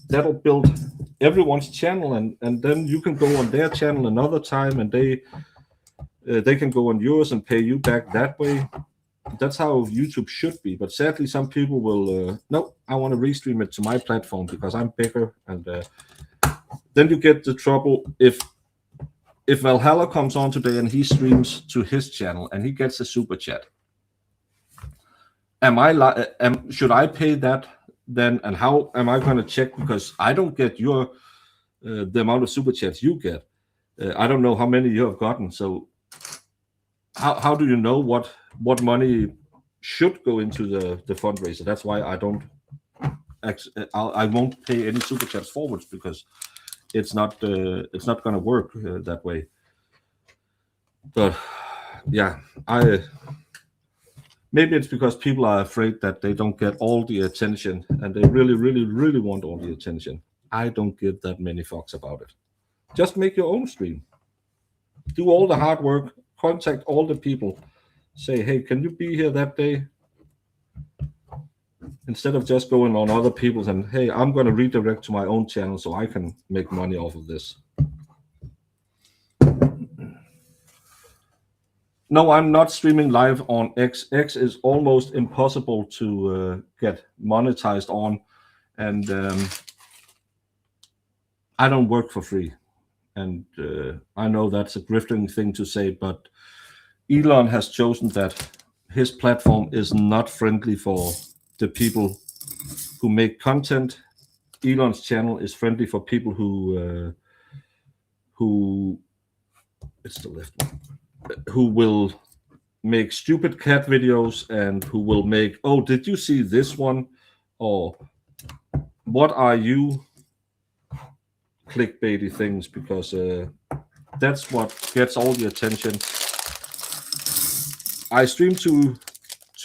that'll build everyone's channel, and then you can go on their channel another time, and they can go on yours and pay you back that way. That's how YouTube should be. But sadly, some people will no, I want to restream it to my platform because I'm bigger, and then you get the trouble if Valhalla comes on today and he streams to his channel and he gets a super chat. Should I pay that then? And how am I going to check? Because I don't get your the amount of super chats you get. I don't know how many you have gotten. So how do you know what money should go into the fundraiser? That's why I won't pay any super chats forwards, because it's not going to work that way. But yeah, maybe it's because people are afraid that they don't get all the attention, and they really, really, really want all the attention. I don't give that many fucks about it. Just make your own stream. Do all the hard work. Contact all the people. Say, hey, can you be here that day? Instead of just going on other people's and, hey, I'm going to redirect to my own channel so I can make money off of this. No, I'm not streaming live on X. X is almost impossible to get monetized on. And I don't work for free. And I know that's a grifting thing to say, but Elon has chosen that his platform is not friendly for the people who make content Elon's channel is friendly for people who it's the left one, who will make stupid cat videos and who will make, oh, did you see this one, or what are you, clickbaity things, because that's what gets all the attention. I streamed to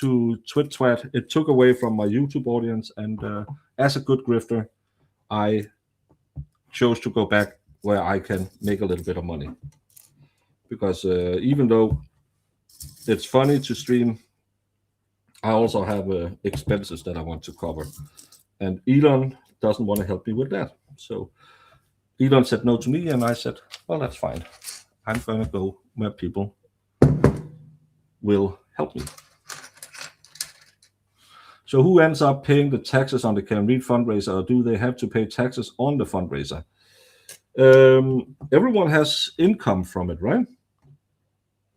TwitTwat. It took away from my YouTube audience, and as a good grifter, I chose to go back where I can make a little bit of money, because even though it's funny to stream, I also have expenses that I want to cover, and Elon doesn't want to help me with that. So Elon said no to me, and I said, well, that's fine. I'm going to go where people will help me. So who ends up paying the taxes on the Can Read fundraiser, or do they have to pay taxes on the fundraiser? Everyone has income from it, right?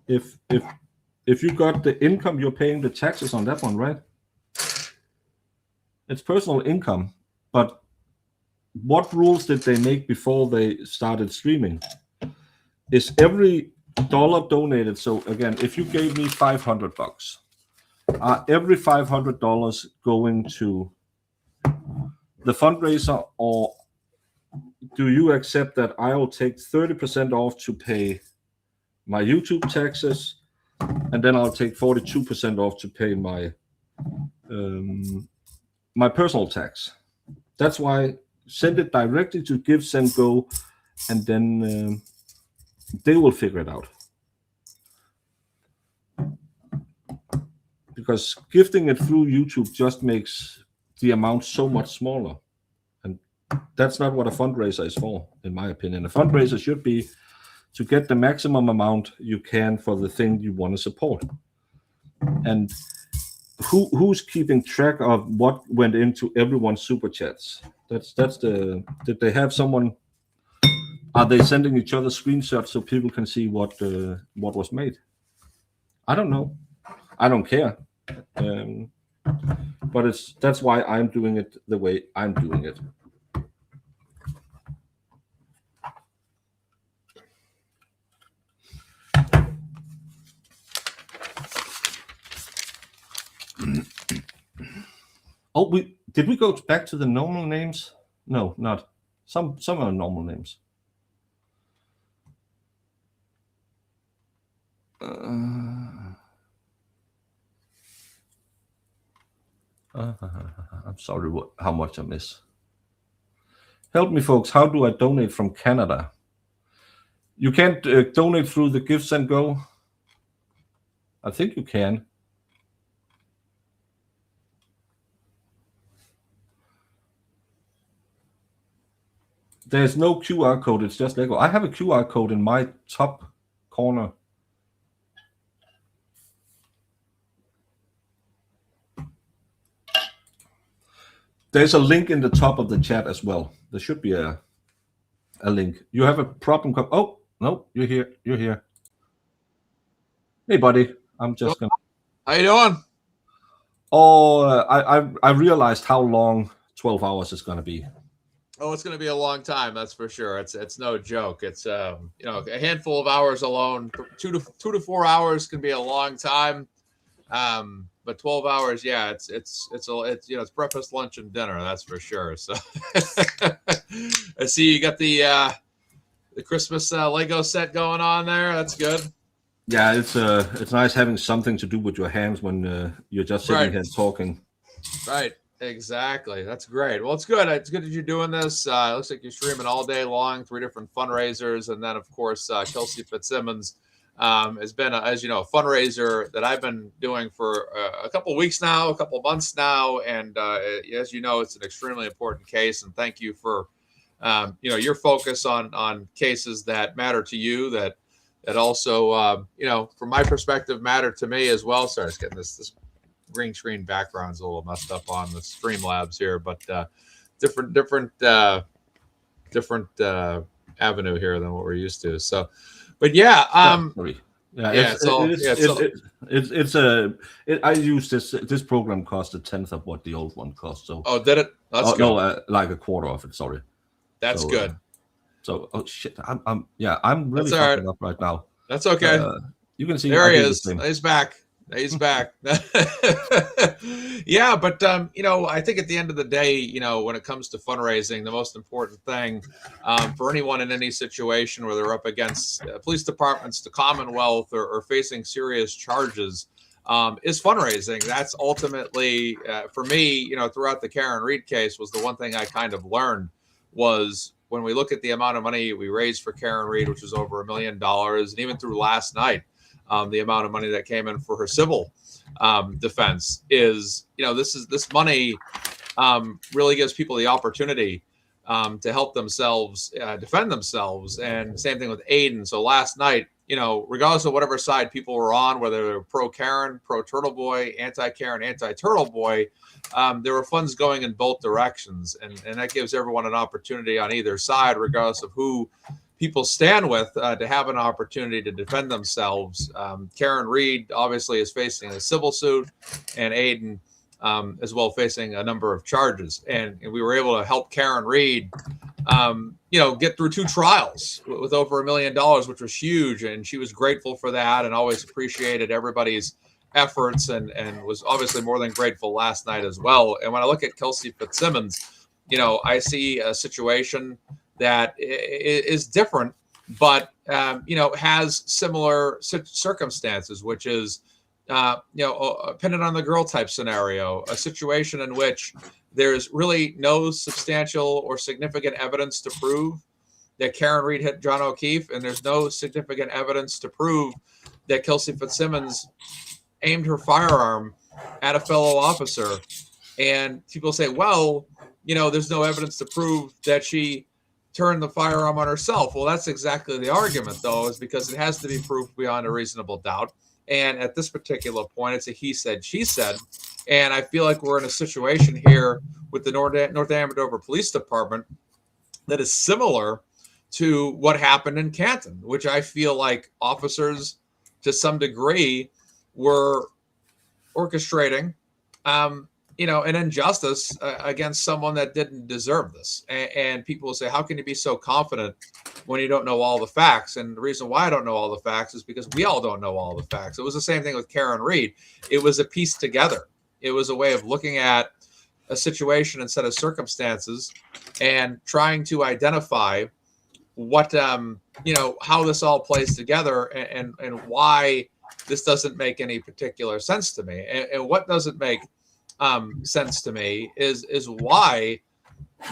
If you got the income, you're paying the taxes on that one, right? It's personal income, but what rules did they make before they started streaming? Is every dollar donated? So again, if you gave me $500, every $500 going to the fundraiser, or do you accept that I'll take 30% off to pay my YouTube taxes, and then I'll take 42% off to pay my my personal tax? That's why send it directly to Give, Send, Go, and then they will figure it out. Because gifting it through YouTube just makes the amount so much smaller. And that's not what a fundraiser is for, in my opinion. A fundraiser should be to get the maximum amount you can for the thing you want to support. And who's keeping track of what went into everyone's super chats? That's the, did they have someone, are they sending each other screenshots so people can see what was made? I don't know. I don't care. But that's why I'm doing it the way I'm doing it. Oh, did we go back to the normal names? No, not. Some are normal names. I'm sorry how much I miss. Help me, folks. How do I donate from Canada? You can't donate through the Give, Send, Go. I think you can. There's no QR code. It's just Lego. I have a QR code in my top corner. There's a link in the top of the chat as well. There should be a link. You have a problem? Oh, no, you're here. You're here. Hey, buddy. I'm just gonna. How you doing? Oh, I realized how long 12 hours is gonna be. Oh, it's going to be a long time, that's for sure. It's no joke. It's you know, a handful of hours alone. 2 to 4 hours can be a long time. But 12 hours, yeah, it's you know, it's breakfast, lunch, and dinner, that's for sure. So I see you got the Christmas Lego set going on there. That's good. Yeah, it's nice having something to do with your hands when you're just sitting here talking. Right. Exactly. That's great. Well, it's good. It's good that you're doing this. It looks like you're streaming all day long, 3 different fundraisers. And then, of course, Kelsey Fitzsimmons has been, as you know, a fundraiser that I've been doing for a couple of weeks now, a couple of months now. And as you know, it's an extremely important case. And thank you for, you know, your focus on cases that matter to you, that also, you know, from my perspective, matter to me as well. Sorry, I was getting this green screen background's a little messed up on the Streamlabs here, but different avenue here than what we're used to. So, but yeah, Yeah, Yeah, I use this program cost a tenth of what the old one cost. So oh, did it? That's good. no, like a quarter of it. Sorry. That's So, good. Oh shit, I'm really That's all right. fucking up right now. That's okay. You can see There I he do the is. same. He's back. He's back. Yeah, but I think at the end of the day, when it comes to fundraising, the most important thing for anyone in any situation where they're up against police departments, the Commonwealth, or facing serious charges, is fundraising. That's ultimately, for me, throughout the Karen Read case, was the one thing I kind of learned was when we look at the amount of money we raised for Karen Read, which was over $1 million, and even through last night, the amount of money that came in for her civil defense is, this money really gives people the opportunity to help themselves defend themselves. And same thing with Aidan. So last night, regardless of whatever side people were on, whether they're pro Karen, pro Turtleboy, anti Karen, anti Turtleboy, there were funds going in both directions, and that gives everyone an opportunity on either side, regardless of who people stand with, to have an opportunity to defend themselves. Karen Read obviously is facing a civil suit, and Aidan as well facing a number of charges. And we were able to help Karen Read, get through 2 trials with over $1 million, which was huge. And she was grateful for that and always appreciated everybody's efforts, and was obviously more than grateful last night as well. And when I look at Kelsey Fitzsimmons, I see a situation that is different, but has similar circumstances, which is a pin it on the girl type scenario, a situation in which there's really no substantial or significant evidence to prove that Karen Read hit John O'Keefe, and there's no significant evidence to prove that Kelsey Fitzsimmons aimed her firearm at a fellow officer. And people say, well, there's no evidence to prove that she turned the firearm on herself. Well, that's exactly the argument, though, is because it has to be proof beyond a reasonable doubt. And at this particular point, it's a he said, she said. And I feel like we're in a situation here with the North Andover Police Department that is similar to what happened in Canton, which I feel like officers, to some degree, were orchestrating an injustice against someone that didn't deserve this. And people will say, how can you be so confident when you don't know all the facts? And the reason why I don't know all the facts is because we all don't know all the facts. It was the same thing with Karen Read. It was a piece together. It was a way of looking at a situation and set of circumstances and trying to identify what, how this all plays together, and why this doesn't make any particular sense to me. And what doesn't make sense to me is why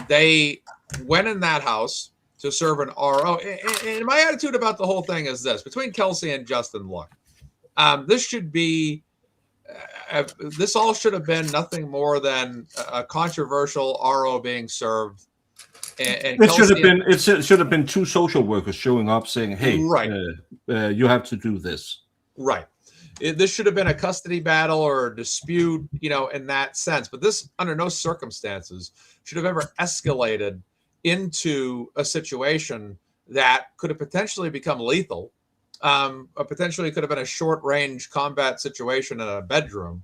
they went in that house to serve an RO. And my attitude about the whole thing is this: between Kelsey and Justin, look, this should be, this all should have been nothing more than a controversial RO being served. And it should have been 2 social workers showing up saying, hey, right, you have to do this. Right. This should have been a custody battle or a dispute, in that sense. But this, under no circumstances, should have ever escalated into a situation that could have potentially become lethal. Potentially could have been a short-range combat situation in a bedroom.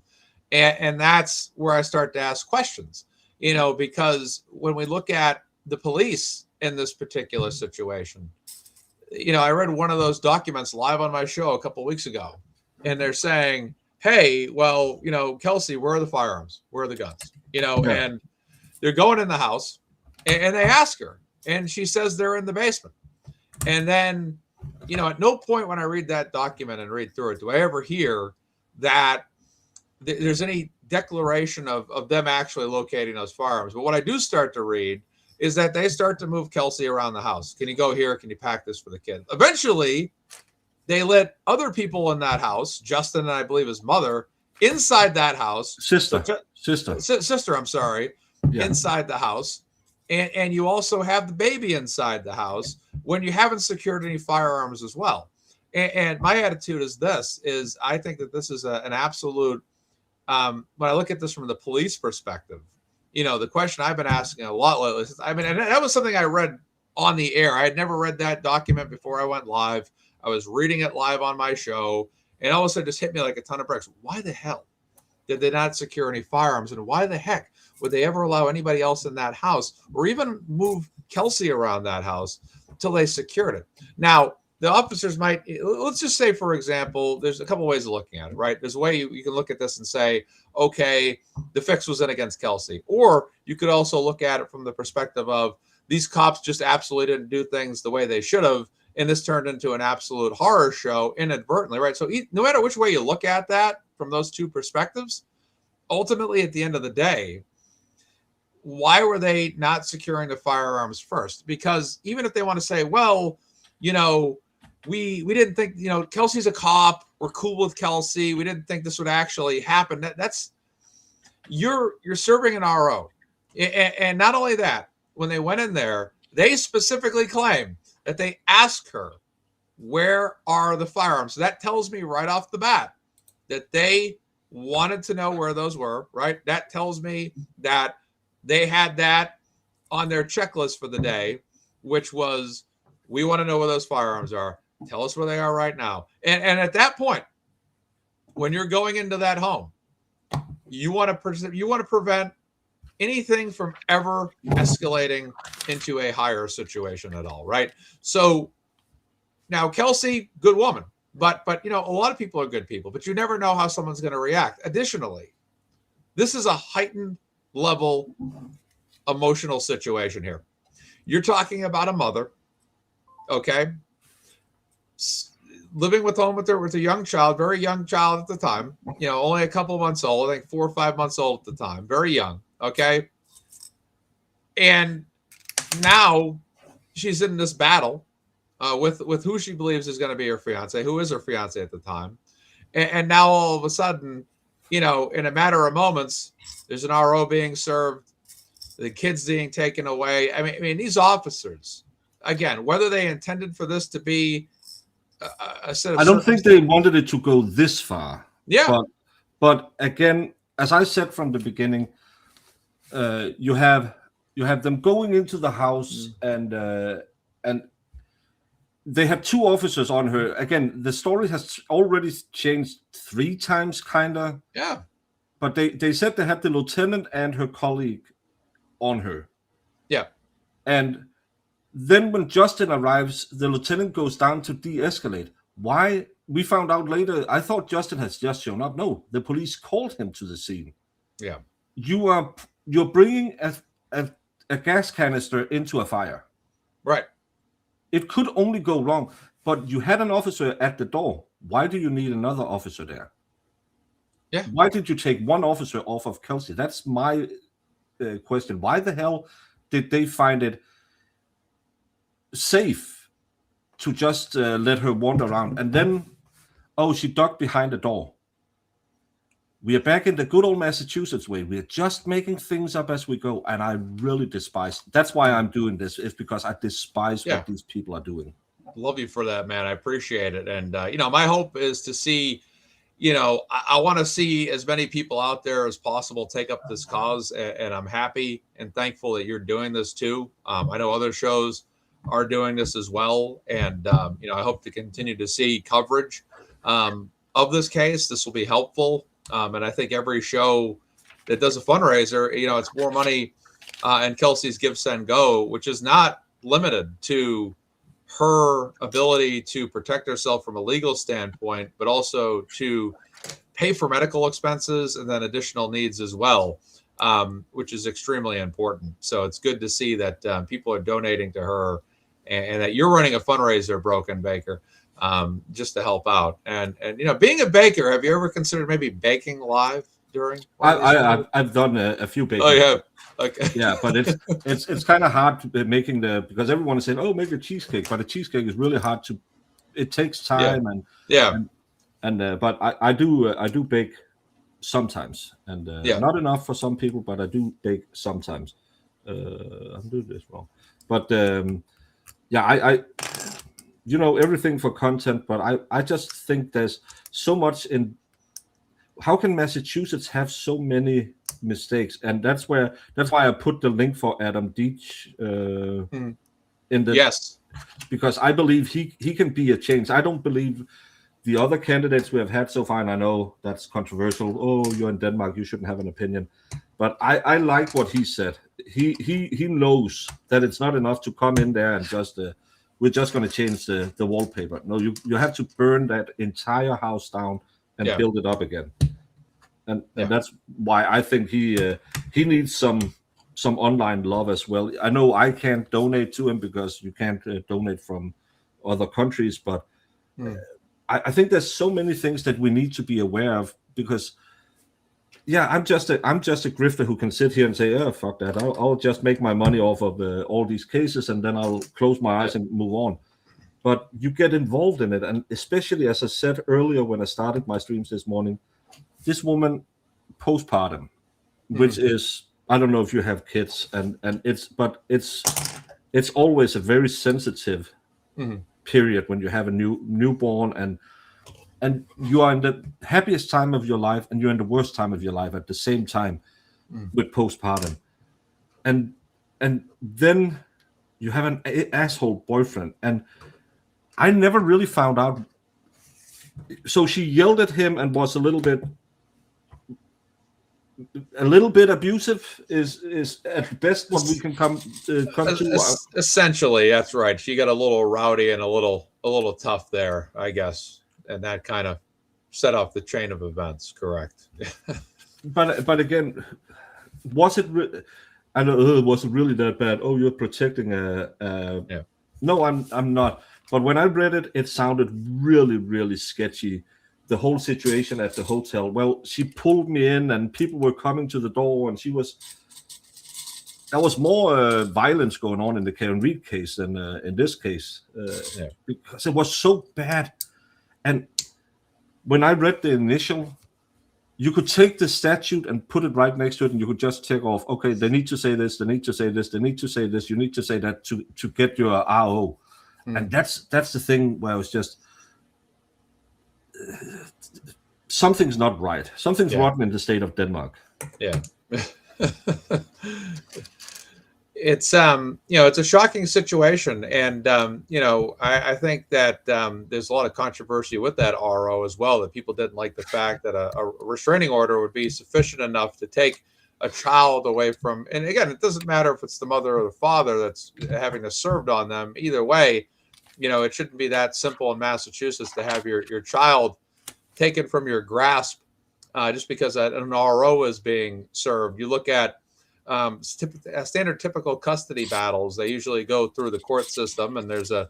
And that's where I start to ask questions, because when we look at the police in this particular situation, I read one of those documents live on my show a couple of weeks ago, and they're saying, hey, well, Kelsey, where are the firearms? Where are the guns? And they're going in the house, and they ask her, and she says they're in the basement. And then, at no point when I read that document and read through it do I ever hear that there's any declaration of them actually locating those firearms. But what I do start to read is that they start to move Kelsey around the house. Can you go here? Can you pack this for the kid? Eventually, they let other people in that house, Justin and I believe his mother, inside that house. Sister, I'm sorry, inside the house. And you also have the baby inside the house when you haven't secured any firearms as well. And my attitude is this, is I think that this is an absolute, when I look at this from the police perspective, the question I've been asking a lot lately, and that was something I read on the air. I had never read that document before I went live. I was reading it live on my show, and all of a sudden it just hit me like a ton of bricks. Why the hell did they not secure any firearms? And why the heck would they ever allow anybody else in that house or even move Kelsey around that house until they secured it? Now, the officers might, let's just say, for example, there's a couple ways of looking at it, right? There's a way you can look at this and say, okay, the fix was in against Kelsey. Or you could also look at it from the perspective of these cops just absolutely didn't do things the way they should have, and this turned into an absolute horror show inadvertently, right? So no matter which way you look at that from those two perspectives, ultimately at the end of the day, why were they not securing the firearms first? Because even if they want to say, well, you know, we didn't think, you know, Kelsey's a cop, we're cool with Kelsey, we didn't think this would actually happen. That's you're serving an RO. And not only that, when they went in there, they specifically claim that they asked her, where are the firearms? So that tells me right off the bat that they wanted to know where those were, right? That tells me that they had that on their checklist for the day, which was, we want to know where those firearms are. Tell us where they are right now. And at that point, when you're going into that home, you want to prevent anything from ever escalating into a higher situation at all, right? So now Kelsey, good woman, but you know, a lot of people are good people, but you never know how someone's going to react. Additionally, this is a heightened level emotional situation here. You're talking about a mother, okay, living with home with a young child, very young child at the time, you know, only a couple months old, I think 4 or 5 months old at the time, very young, okay? And now she's in this battle with who she believes is going to be her fiance, who is her fiance at the time. And now all of a sudden, you know, in a matter of moments, there's an RO being served, the kids being taken away. I mean, these officers, again, whether they intended for this to be a set of, I don't think they wanted it to go this far. Yeah. But again, as I said from the beginning, you have them going into the house, and they had 2 officers on her. Again, the story has already changed 3 times, kind of. Yeah. But they said they had the lieutenant and her colleague on her. Yeah. And then when Justin arrives, the lieutenant goes down to de-escalate. Why? We found out later. I thought Justin has just shown up. No, the police called him to the scene. Yeah. You're bringing a gas canister into a fire. Right. It could only go wrong. But you had an officer at the door. Why do you need another officer there? Yeah. Why did you take one officer off of Kelsey? That's my question. Why the hell did they find it safe to just let her wander around? And then, oh, she ducked behind the door. We are back in the good old Massachusetts way. We are just making things up as we go. And I really despise. That's why I'm doing this, is because I despise what these people are doing. Love you for that, man. I appreciate it. And, you know, my hope is to see, you know, I want to see as many people out there as possible take up this cause. And I'm happy and thankful that you're doing this too. I know other shows are doing this as well. And, you know, I hope to continue to see coverage of this case. This will be helpful. And I think every show that does a fundraiser, you know, it's more money and Kelsey's Give, Send, Go, which is not limited to her ability to protect herself from a legal standpoint, but also to pay for medical expenses and then additional needs as well, which is extremely important. So it's good to see that people are donating to her, and that you're running a fundraiser, Broken Baker, just to help out. And you know, being a baker, have you ever considered maybe baking live during? I've done a few baking. Oh, you have? Okay. Yeah, but it's kind of hard to making because everyone is saying, "Oh, make a cheesecake," but a cheesecake is really hard to. It takes time but I do bake sometimes, and not enough for some people, but I do bake sometimes. I'm doing this wrong, but I you know, everything for content, but I just think there's so much in. How can Massachusetts have so many mistakes? And that's why I put the link for Adam Deitch in the Yes. because I believe he can be a change. I don't believe the other candidates we have had so far, and I know that's controversial. Oh, you're in Denmark, you shouldn't have an opinion. But I like what he said. He knows that it's not enough to come in there and just we're just going to change the wallpaper. No, you have to burn that entire house down and build it up again. And that's why I think he needs some online love as well. I know I can't donate to him because you can't donate from other countries, but I think there's so many things that we need to be aware of because, I'm just a grifter who can sit here and say, oh, fuck that. I'll just make my money off of all these cases and then I'll close my eyes and move on. But you get involved in it. And especially, as I said earlier when I started my streams this morning, this woman postpartum, which is, I don't know if you have kids, and it's always a very sensitive period when you have a newborn, and you are in the happiest time of your life and you're in the worst time of your life at the same time with postpartum, and then you have an asshole boyfriend, and I never really found out. So she yelled at him and was a little bit abusive is at best what we can come to. Essentially, that's right. She got a little rowdy and a little tough there, I guess, and that kind of set off the chain of events. Correct. but again, was it? I don't know. Was it really that bad? Oh, you're protecting No, I'm not. But when I read it, it sounded really, really sketchy. The whole situation at the hotel. Well, she pulled me in and people were coming to the door, and there was more violence going on in the Karen Reed case than in this case because it was so bad. And when I read the initial, you could take the statute and put it right next to it, and you could just check off, okay, they need to say this, they need to say this, they need to say this, you need to say that to get your RO. And that's the thing where I was just something's not right. Something's rotten in the state of Denmark. Yeah. It's it's a shocking situation, and I think that there's a lot of controversy with that RO as well, that people didn't like the fact that a restraining order would be sufficient enough to take a child away from, and again, it doesn't matter if it's the mother or the father that's having this served on them. Either way, it shouldn't be that simple in Massachusetts to have your child taken from your grasp just because an RO is being served. You look at standard typical custody battles. They usually go through the court system, and there's a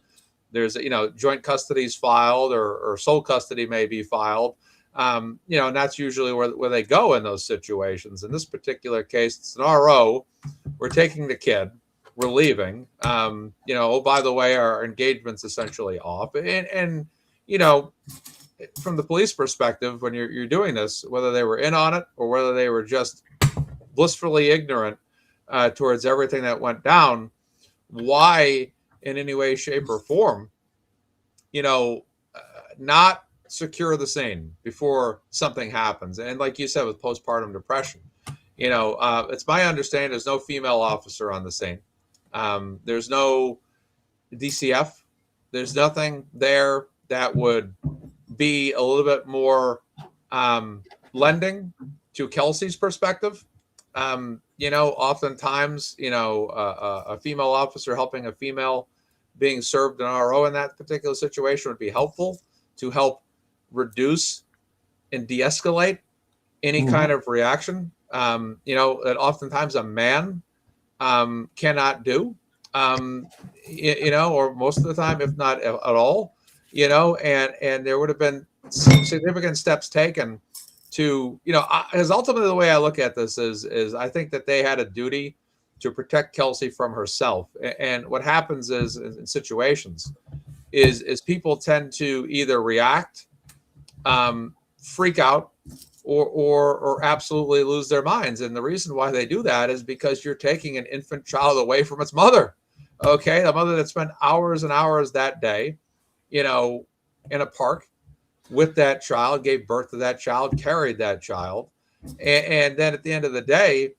joint custodies filed or sole custody may be filed. And that's usually where they go in those situations. In this particular case, it's an RO. We're taking the kid. We're leaving. Oh, by the way, our engagement's essentially off. And from the police perspective, when you're doing this, whether they were in on it or whether they were just blissfully ignorant towards everything that went down, why in any way, shape, or form, not secure the scene before something happens? And like you said, with postpartum depression, it's my understanding there's no female officer on the scene. There's no DCF. There's nothing there that would be a little bit more lending to Kelsey's perspective. Oftentimes, a female officer helping a female being served an RO in that particular situation would be helpful to help reduce and de-escalate any kind of reaction, that oftentimes a man cannot do, or most of the time, if not at all, and there would have been significant steps taken to, because ultimately the way I look at this is I think that they had a duty to protect Kelsey from herself. And what happens is in situations is people tend to either react, freak out, or absolutely lose their minds. And the reason why they do that is because you're taking an infant child away from its mother. Okay. The mother that spent hours and hours that day, in a park with that child, gave birth to that child, carried that child. And then at the end of the day,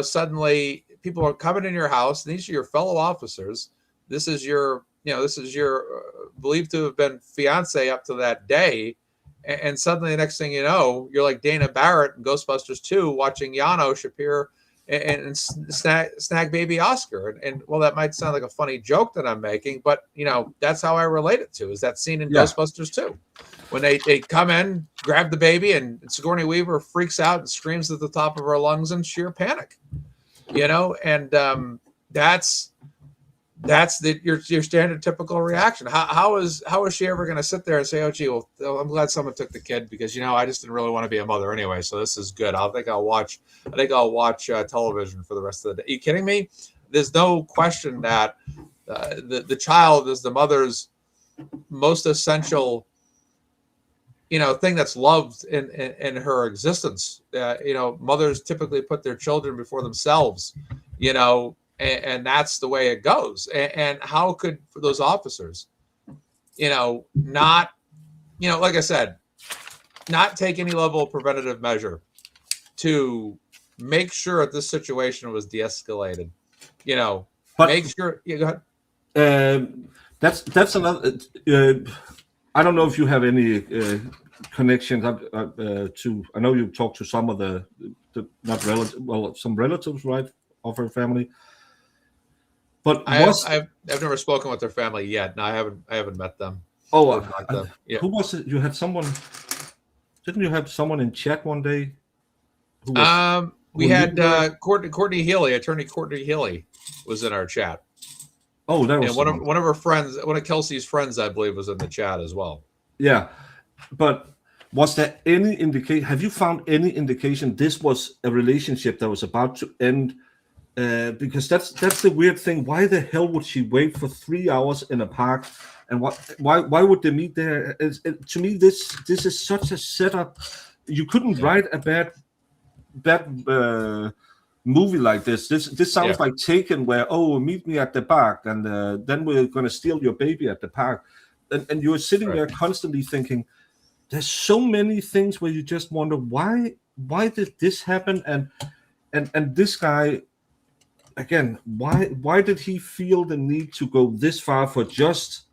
suddenly people are coming in your house, and these are your fellow officers. this is your believed to have been fiance up to that day. And suddenly the next thing you know, you're like Dana Barrett in Ghostbusters 2 watching Janos appear and snag baby Oscar. And well, that might sound like a funny joke that I'm making, but that's how I relate it to, is that scene in Ghostbusters 2. When they come in, grab the baby, and Sigourney Weaver freaks out and screams at the top of her lungs in sheer panic. And that's your standard typical reaction. How is she ever going to sit there and say, oh gee, well, I'm glad someone took the kid, because I just didn't really want to be a mother anyway, so this is good. I think I'll watch television for the rest of the day. Are you kidding me? There's no question that the child is the mother's most essential thing that's loved in her existence. Mothers typically put their children before themselves, and that's the way it goes. And how could, for those officers, not, like I said, not take any level of preventative measure to make sure that this situation was de-escalated, But- make sure. Yeah, go ahead. That's another. I don't know if you have any connections to. I know you talked to some of the not relative, well, some relatives, right, of her family. But I've never spoken with their family yet. No, I haven't met them. Oh, Yeah. Who was it? You had someone. Didn't you have someone in chat one day? Who was, We had Courtney Healy, attorney Courtney Healy, was in our chat. Oh, that was And one of her friends, one of Kelsey's friends, I believe, was in the chat as well. Yeah, but was there any indication? Have you found any indication this was a relationship that was about to end? Because that's the weird thing. Why the hell would she wait for 3 hours in a park? And why would they meet there? To me, this is such a setup. You couldn't write a bad movie like this. This sounds like Taken, where meet me at the park, and then we're gonna steal your baby at the park, and you're sitting there constantly thinking, there's so many things where you just wonder why did this happen, and this guy. Again, why did he feel the need to go this far for just?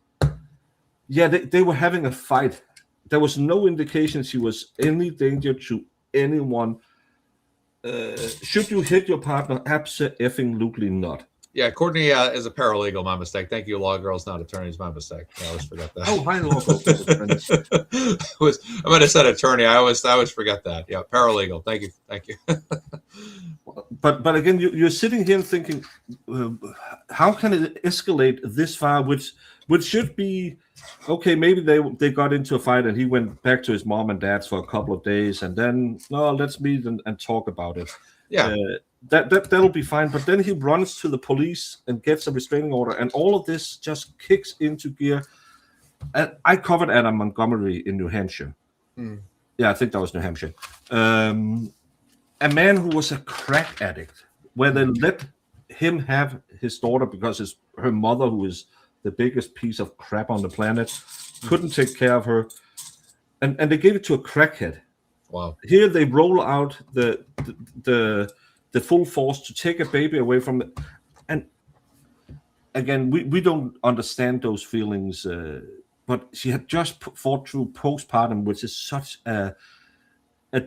Yeah, they were having a fight. There was no indication she was any danger to anyone. Should you hit your partner? Absolutely not. Yeah, Courtney is a paralegal. My mistake. Thank you, law girls, not attorneys. My mistake. I always forget that. Oh, hi, law girls. I might have said attorney. I always forget that. Yeah, paralegal. Thank you. But again, you're sitting here thinking, how can it escalate this far? Which should be okay. Maybe they got into a fight and he went back to his mom and dad's for a couple of days, and then let's meet and talk about it. Yeah. That'll be fine. But then he runs to the police and gets a restraining order, and all of this just kicks into gear. And I covered Adam Montgomery in New Hampshire. Yeah, I think that was New Hampshire. A man who was a crack addict, where they let him have his daughter because her mother, who is the biggest piece of crap on the planet, couldn't take care of her, and they gave it to a crackhead. Wow. Here they roll out the full force to take a baby away from it. And again, we don't understand those feelings, but she had just fought through postpartum, which is such a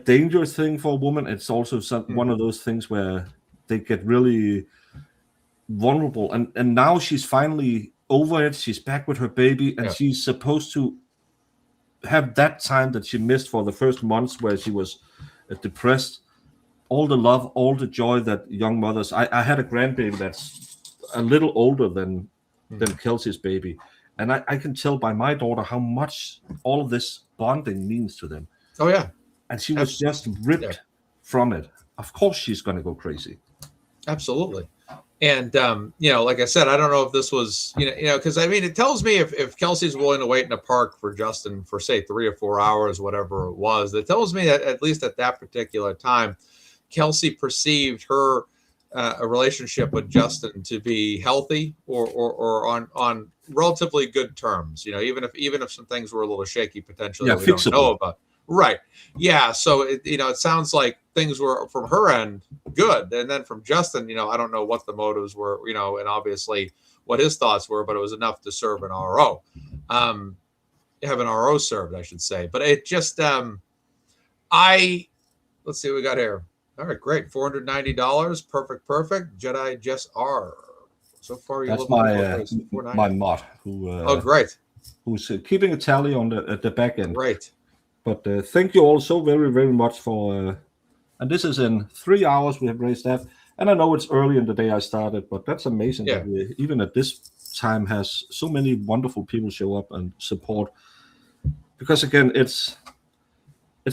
dangerous thing for a woman. It's also one of those things where they get really vulnerable. And now she's finally over it. She's back with her baby, and she's supposed to have that time that she missed for the first months where she was depressed. All the love, all the joy that young mothers. I had a grandbaby that's a little older than Kelsey's baby, and I can tell by my daughter how much all of this bonding means to them. Oh yeah. And she was just ripped from it. Of course she's going to go crazy. Absolutely. And like I said, I don't know if this was because I mean, it tells me if Kelsey's willing to wait in a park for Justin for say 3 or 4 hours, whatever it was, it tells me that at least at that particular time, Kelsey perceived her a relationship with Justin to be healthy or on relatively good terms. Even if some things were a little shaky potentially that we don't know about. Right. Yeah. So it sounds like things were from her end good, and then from Justin, I don't know what the motives were, and obviously what his thoughts were, but it was enough to serve an RO. Have an RO served, I should say. But it just, let's see what we got here. All right, great. $490. Perfect. Jedi Jess R. So far, you That's my mod who. Oh, great. Who's keeping a tally on the back end. Great. But thank you all so very, very much for. And this is in 3 hours we have raised that. And I know it's early in the day I started, but that's amazing that we, even at this time, has so many wonderful people show up and support. Because again, it's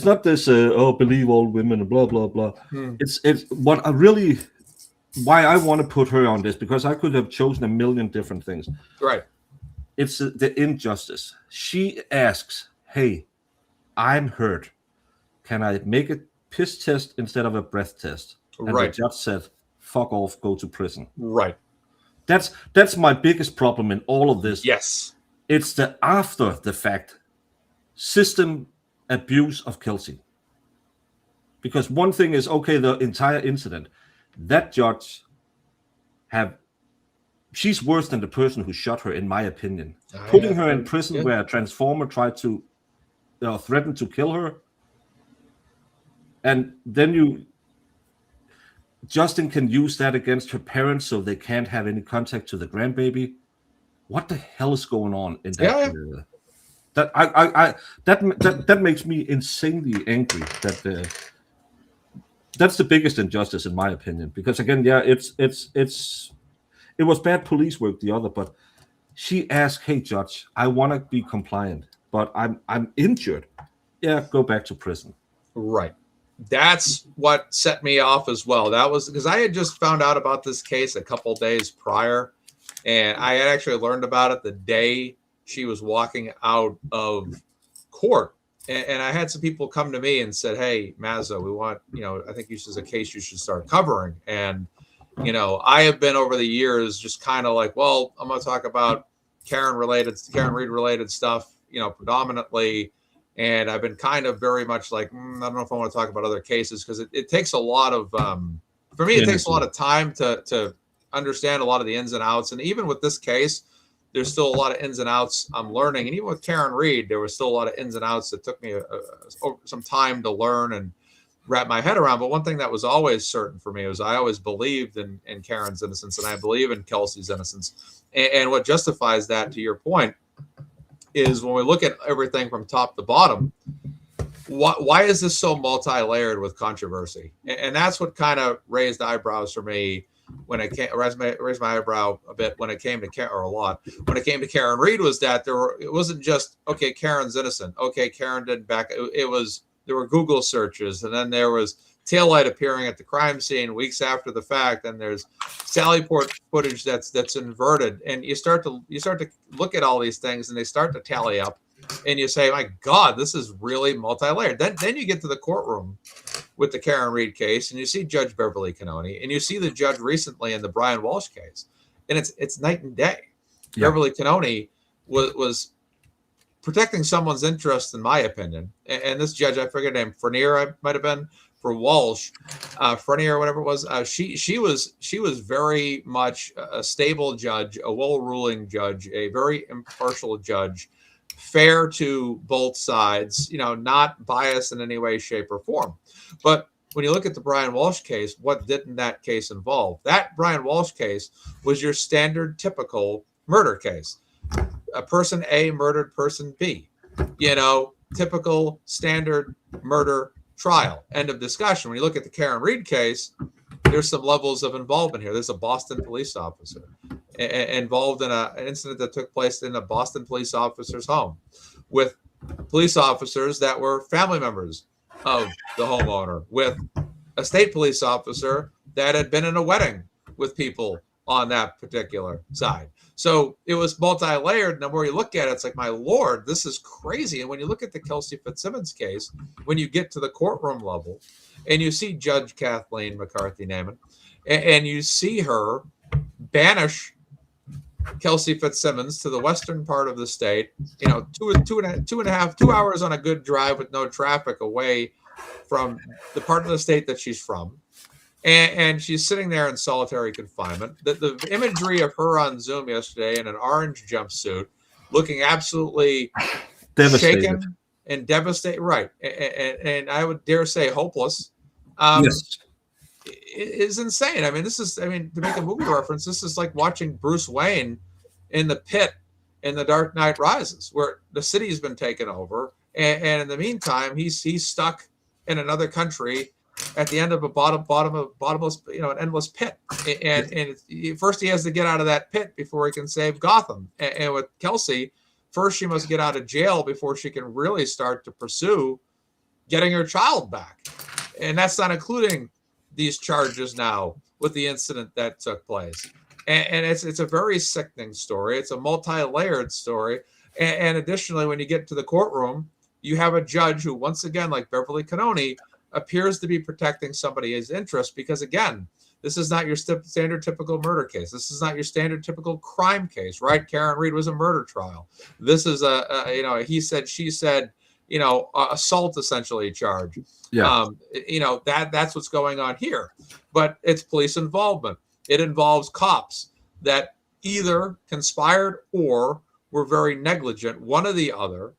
not this believe all women and blah blah blah. It's what I really why I want to put her on this, because I could have chosen a million different things. Right. It's the injustice. She asks, "Hey, I'm hurt. Can I make a piss test instead of a breath test?" And the judge said, "Fuck off, go to prison." Right. That's my biggest problem in all of this. Yes. It's the after the fact system abuse of Kelsey. Because one thing is, okay, the entire incident, that judge she's worse than the person who shot her, in my opinion. Putting her in prison where a transformer tried to threaten to kill her. And then Justin can use that against her parents so they can't have any contact to the grandbaby. What the hell is going on in that? That makes me insanely angry. That's the biggest injustice in my opinion. Because again, it was bad police work, the other, but she asked, "Hey, judge, I want to be compliant, but I'm injured." Yeah, go back to prison. Right. That's what set me off as well. That was because I had just found out about this case a couple days prior, and I had actually learned about it the day she was walking out of court. And I had some people come to me and said, "Hey, Mazza, we want, I think this is a case you should start covering." And, I have been over the years just kind of like, well, I'm going to talk about Karen Reed related stuff, predominantly. And I've been kind of very much like, I don't know if I want to talk about other cases, because it takes a lot of, for me, it takes a lot of time to understand a lot of the ins and outs. And even with this case, there's still a lot of ins and outs I'm learning. And even with Karen Reed, there was still a lot of ins and outs that took me some time to learn and wrap my head around. But one thing that was always certain for me was I always believed in Karen's innocence, and I believe in Kelsey's innocence. And what justifies that, to your point, is when we look at everything from top to bottom, why is this so multi-layered with controversy? And that's what kind of raised eyebrows for me when it came, raised my eyebrow a bit when it came to Karen, or a lot, when it came to Karen Reed, was that it wasn't just, okay, Karen's innocent. Okay, Karen didn't back. There were Google searches, and then there was taillight appearing at the crime scene weeks after the fact, and there's Sally Port footage that's inverted, and you start to look at all these things, and they start to tally up, and you say, my God, this is really multi-layered. Then you get to the courtroom with the Karen Reed case, and you see Judge Beverly Cannoni, and you see the judge recently in the Brian Walsh case, and it's night and day. Yeah. Beverly Cannoni was protecting someone's interest, in my opinion, and this judge, I forget her name, Frenier, I might have been, for Walsh, Frenier or whatever it was. She was very much a stable judge, a well-ruling judge, a very impartial judge, fair to both sides, not biased in any way, shape, or form. But when you look at the Brian Walsh case, what didn't that case involve? That Brian Walsh case was your standard, typical murder case. A person A murdered person B, typical standard murder trial, end of discussion. When you look at the Karen Reed case, there's some levels of involvement here. There's a Boston police officer involved in an incident that took place in a Boston police officer's home with police officers that were family members of the homeowner, with a state police officer that had been in a wedding with people on that particular side. So it was multi-layered. And the more you look at it, it's like, my Lord, this is crazy. And when you look at the Kelsey Fitzsimmons case, when you get to the courtroom level and you see Judge Kathleen McCarthy-Naiman, and you see her banish Kelsey Fitzsimmons to the western part of the state, 2 hours on a good drive with no traffic away from the part of the state that she's from. and she's sitting there in solitary confinement. The imagery of her on Zoom yesterday in an orange jumpsuit, looking absolutely Devastated. shaken and devastated, right? And I would dare say hopeless. Yes. Is insane. I mean, to make a movie reference, this is like watching Bruce Wayne in the pit in The Dark Knight Rises, where the city has been taken over, and in the meantime, he's stuck in another country at the end of a bottomless, an endless pit. And first he has to get out of that pit before he can save Gotham. And with Kelsey, first she must get out of jail before she can really start to pursue getting her child back. And that's not including these charges now with the incident that took place. And it's a very sickening story. It's a multi-layered story. And additionally, when you get to the courtroom, you have a judge who, once again, like Beverly Cannoni, appears to be protecting somebody's interest because, again, this is not your standard typical murder case. This is not your standard typical crime case, right? Karen Reed was a murder trial. This is a he said, she said, assault essentially charge. Yeah. That's what's going on here. But it's police involvement. It involves cops that either conspired or were very negligent, one or the other.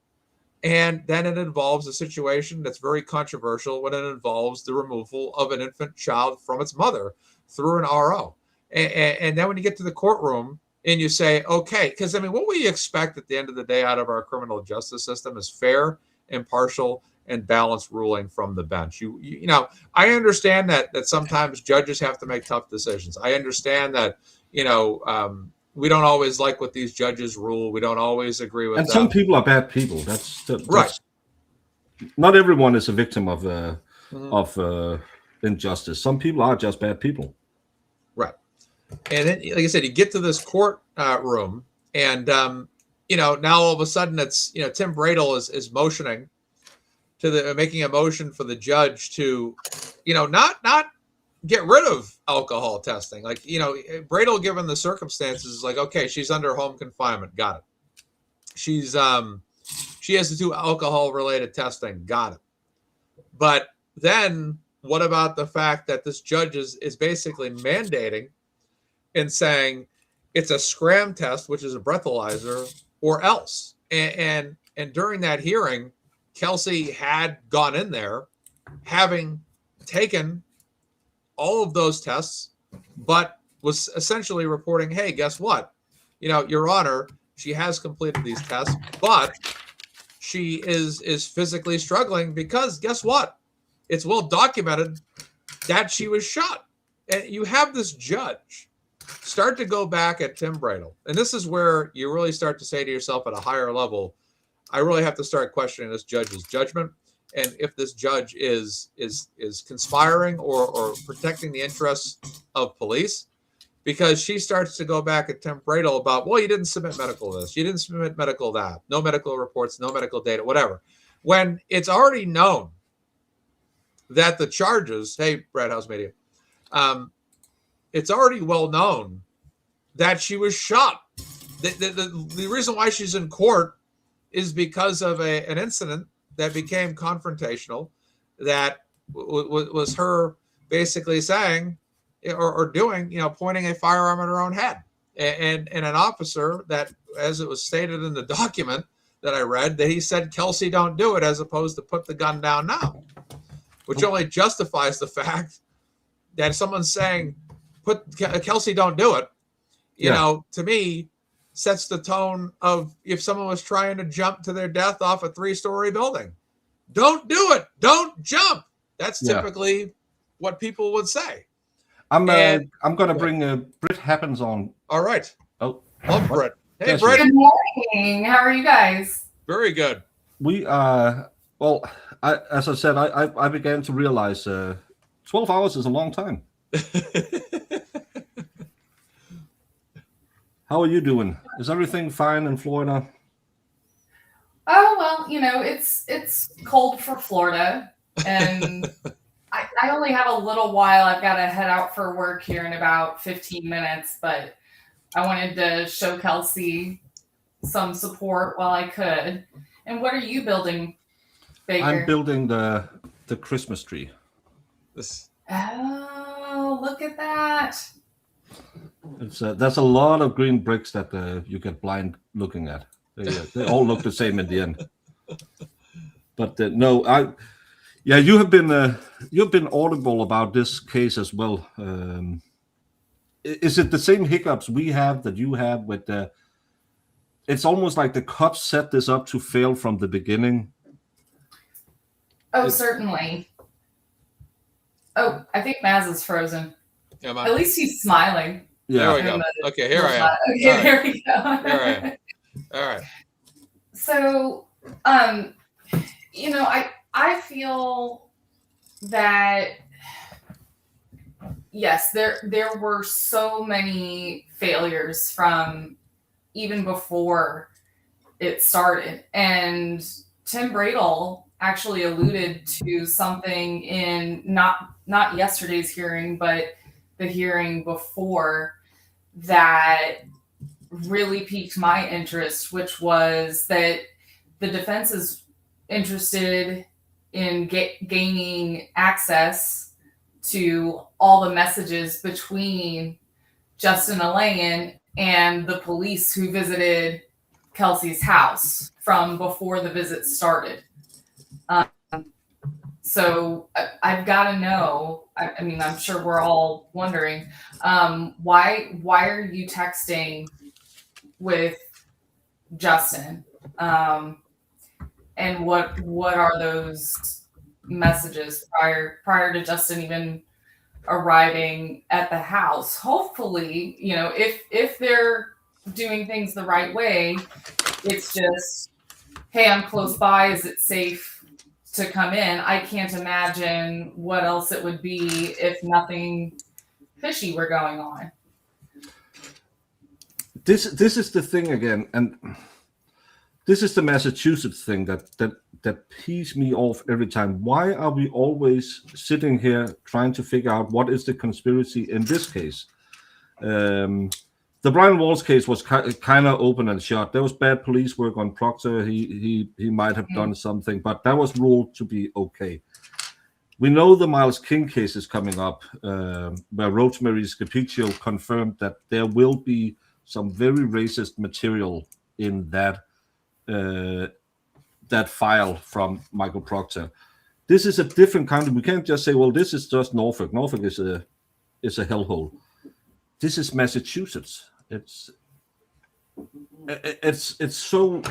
And then it involves a situation that's very controversial when it involves the removal of an infant child from its mother through an RO. And then when you get to the courtroom and you say, okay, because what we expect at the end of the day out of our criminal justice system is fair, impartial, and balanced ruling from the bench. I understand that sometimes judges have to make tough decisions. I understand that, we don't always like what these judges rule. We don't always agree with them. And some people are bad people. That's right. Not everyone is a victim of injustice. Some people are just bad people. Right. And then, like I said, you get to this court room, and now all of a sudden it's Tim Bradle is motioning to making a motion for the judge to not get rid of alcohol testing. Like, Bradle, given the circumstances, is like, okay, she's under home confinement. Got it. She has to do alcohol related testing. Got it. But then what about the fact that this judge is basically mandating and saying it's a scram test, which is a breathalyzer, or else. And during that hearing, Kelsey had gone in there having taken all of those tests, but was essentially reporting, hey, guess what? Your Honor, she has completed these tests, but she is physically struggling because guess what? It's well documented that she was shot. And you have this judge start to go back at Tim Bradle. And this is where you really start to say to yourself at a higher level, I really have to start questioning this judge's judgment. And if this judge is conspiring or protecting the interests of police, because she starts to go back at Tim Bradle about, well, you didn't submit medical this, you didn't submit medical that, no medical reports, no medical data, whatever. When it's already known that the charges, hey, Brad House Media, it's already well known that she was shot. The reason why she's in court is because of an incident that became confrontational, that was her basically saying or doing, pointing a firearm at her own head. And an officer that, as it was stated in the document that I read, that he said, Kelsey, don't do it, as opposed to put the gun down now, which only justifies the fact that someone's saying, Kelsey, don't do it, to me, sets the tone of if someone was trying to jump to their death off a 3-story building. Don't do it. Don't jump. That's typically what people would say. I'm going to bring Britt Happens on. All right. Oh, love Britt. Hey, Yes, Britt. Good morning. How are you guys? Very good. We as I said, I began to realize 12 hours is a long time. How are you doing? Is everything fine in Florida? Oh, well, it's cold for Florida, and I only have a little while. I've got to head out for work here in about 15 minutes, but I wanted to show Kelsey some support while I could. And what are you building, Baker? I'm building the Christmas tree. Oh, Oh, look at that. It's there's a lot of green bricks that you get blind looking at. They all look the same in the end. But no, you have been audible about this case as well. Is it the same hiccups we have that you have with the? It's almost like the cops set this up to fail from the beginning. Oh, certainly. Oh, I think Maz is frozen. Am At I? least he's smiling. There we Yeah, go. Okay, here I am. Okay, All right. there we go. Here I am. All right. So, you know, I feel that yes, there were so many failures from even before it started, and Tim Bradel actually alluded to something in not yesterday's hearing, but the hearing before, that really piqued my interest, which was that the defense is interested in gaining access to all the messages between Justin Alain and the police who visited Kelsey's house from before the visit started. So I've got to know. I mean, I'm sure we're all wondering, why are you texting with Justin, and what are those messages prior to Justin even arriving at the house? Hopefully, you know, if they're doing things the right way, it's just, hey, I'm close by. Is it safe to come in? I can't imagine what else it would be if nothing fishy were going on. This is the thing again, and this is the Massachusetts thing that pees me off every time. Why are we always sitting here trying to figure out what is the conspiracy in this case? The Brian Walsh case was kind of open and shut. There was bad police work on Proctor. He might have done something, but that was ruled to be okay. We know the Miles King case is coming up, where Rosemary Scapiccio confirmed that there will be some very racist material in that file from Michael Proctor. This is a different kind of. We can't just say, well, this is just Norfolk. Norfolk is a hellhole. This is Massachusetts. It's so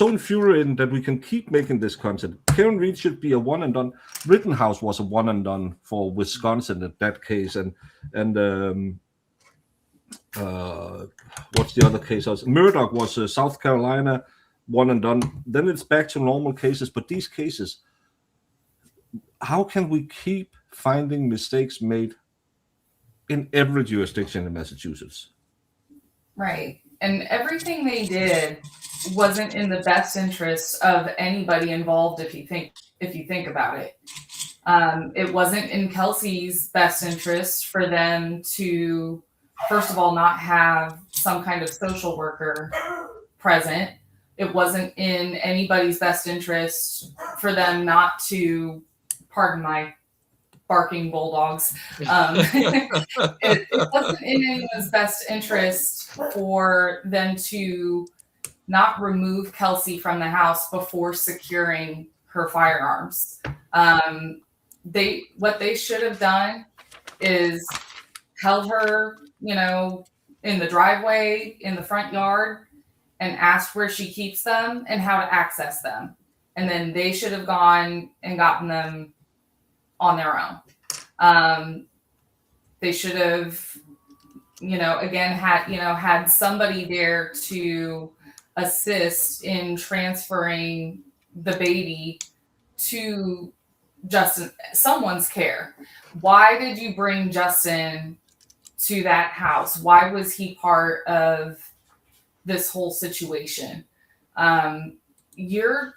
infuriating that we can keep making this content. Karen Reed should be a one and done. Rittenhouse was a one and done for Wisconsin in that case, and what's the other case? Murdoch was South Carolina, one and done. Then it's back to normal cases. But these cases, how can we keep finding mistakes made in every jurisdiction in Massachusetts? Right. And everything they did wasn't in the best interest of anybody involved, if you think about it. It wasn't in Kelsey's best interest for them to, first of all, not have some kind of social worker present. It wasn't in anybody's best interest for them not to, pardon my barking bulldogs. It wasn't in anyone's best interest for them to not remove Kelsey from the house before securing her firearms. What they should have done is held her, you know, in the driveway, in the front yard, and asked where she keeps them and how to access them. And then they should have gone and gotten them on their own. They should have, you know, again, had somebody there to assist in transferring the baby to Justin, someone's care. Why did you bring Justin to that house? Why was he part of this whole situation? Your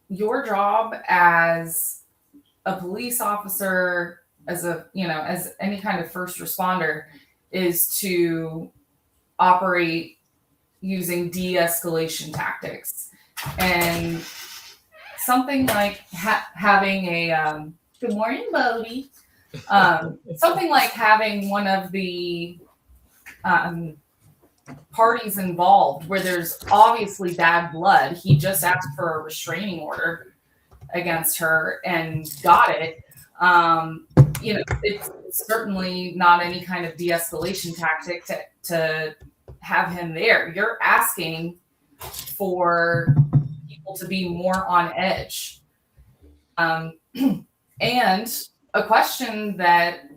job as a police officer, as any kind of first responder, is to operate using de-escalation tactics. And something like having a good morning, Bodie. Something like having one of the parties involved where there's obviously bad blood. He just asked for a restraining order against her and got it. It's certainly not any kind of de-escalation tactic to have him there. You're asking for people to be more on edge. And a question that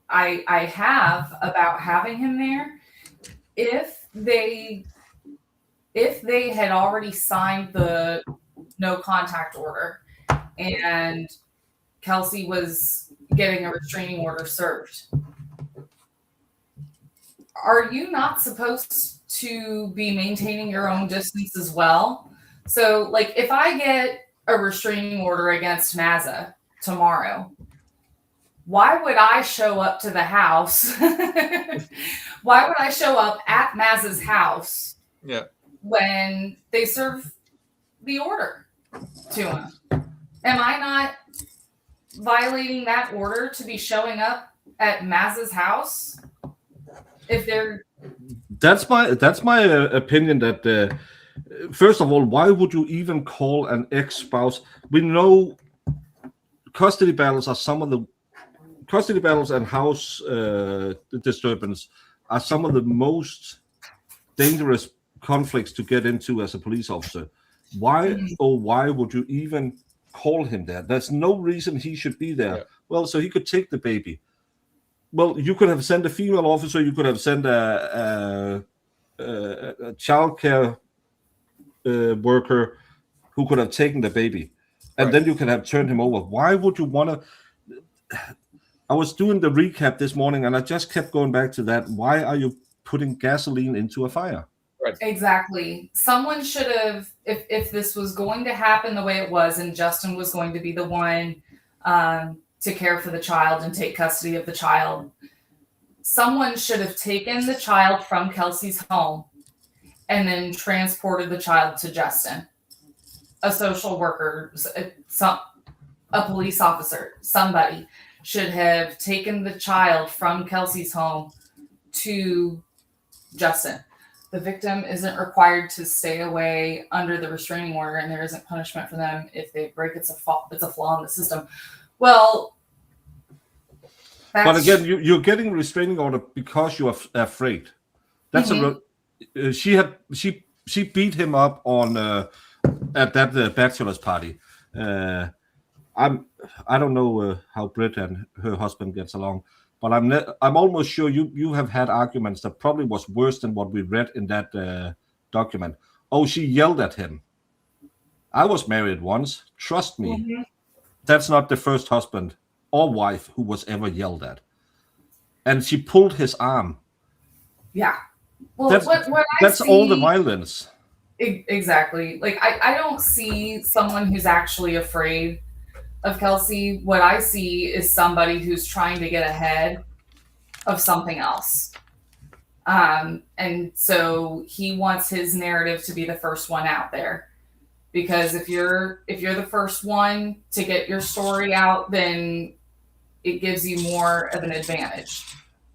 I have about having him there, if they had already signed the no contact order and Kelsey was getting a restraining order served, are you not supposed to be maintaining your own distance as well? So, like, if I get a restraining order against Mazza tomorrow, why would I show up to the house? Why would I show up at Mazza's house when they serve the order to him? Am I not violating that order to be showing up at Mazza's house? If they're That's my opinion. That first of all, why would you even call an ex-spouse? We know custody battles and house disturbance are some of the most dangerous conflicts to get into as a police officer. Why would you even call him there? There's no reason he should be there. Yeah. Well, so he could take the baby. Well, you could have sent a female officer. You could have sent a child care worker who could have taken the baby, and then you could have turned him over. Why would you want to? I was doing the recap this morning, and I just kept going back to that. Why are you putting gasoline into a fire? Right. Exactly. Someone should have, if this was going to happen the way it was, and Justin was going to be the one to care for the child and take custody of the child, someone should have taken the child from Kelsey's home and then transported the child to Justin. A social worker, a police officer, somebody should have taken the child from Kelsey's home to Justin. The victim isn't required to stay away under the restraining order, and there isn't punishment for them if they break. It's a flaw in the system. Well, but again, you're getting a restraining order because you are afraid. That's she beat him up on at that bachelor's party. I don't know how Britt and her husband gets along, but I'm almost sure you have had arguments that probably was worse than what we read in that document. Oh, she yelled at him. I was married once. Trust me, that's not the first husband or wife who was ever yelled at. And she pulled his arm. Yeah. Well, that's all the violence. Exactly. Like, I don't see someone who's actually afraid of Kelsey. What I see is somebody who's trying to get ahead of something else. And so he wants his narrative to be the first one out there. Because if you're the first one to get your story out, then it gives you more of an advantage.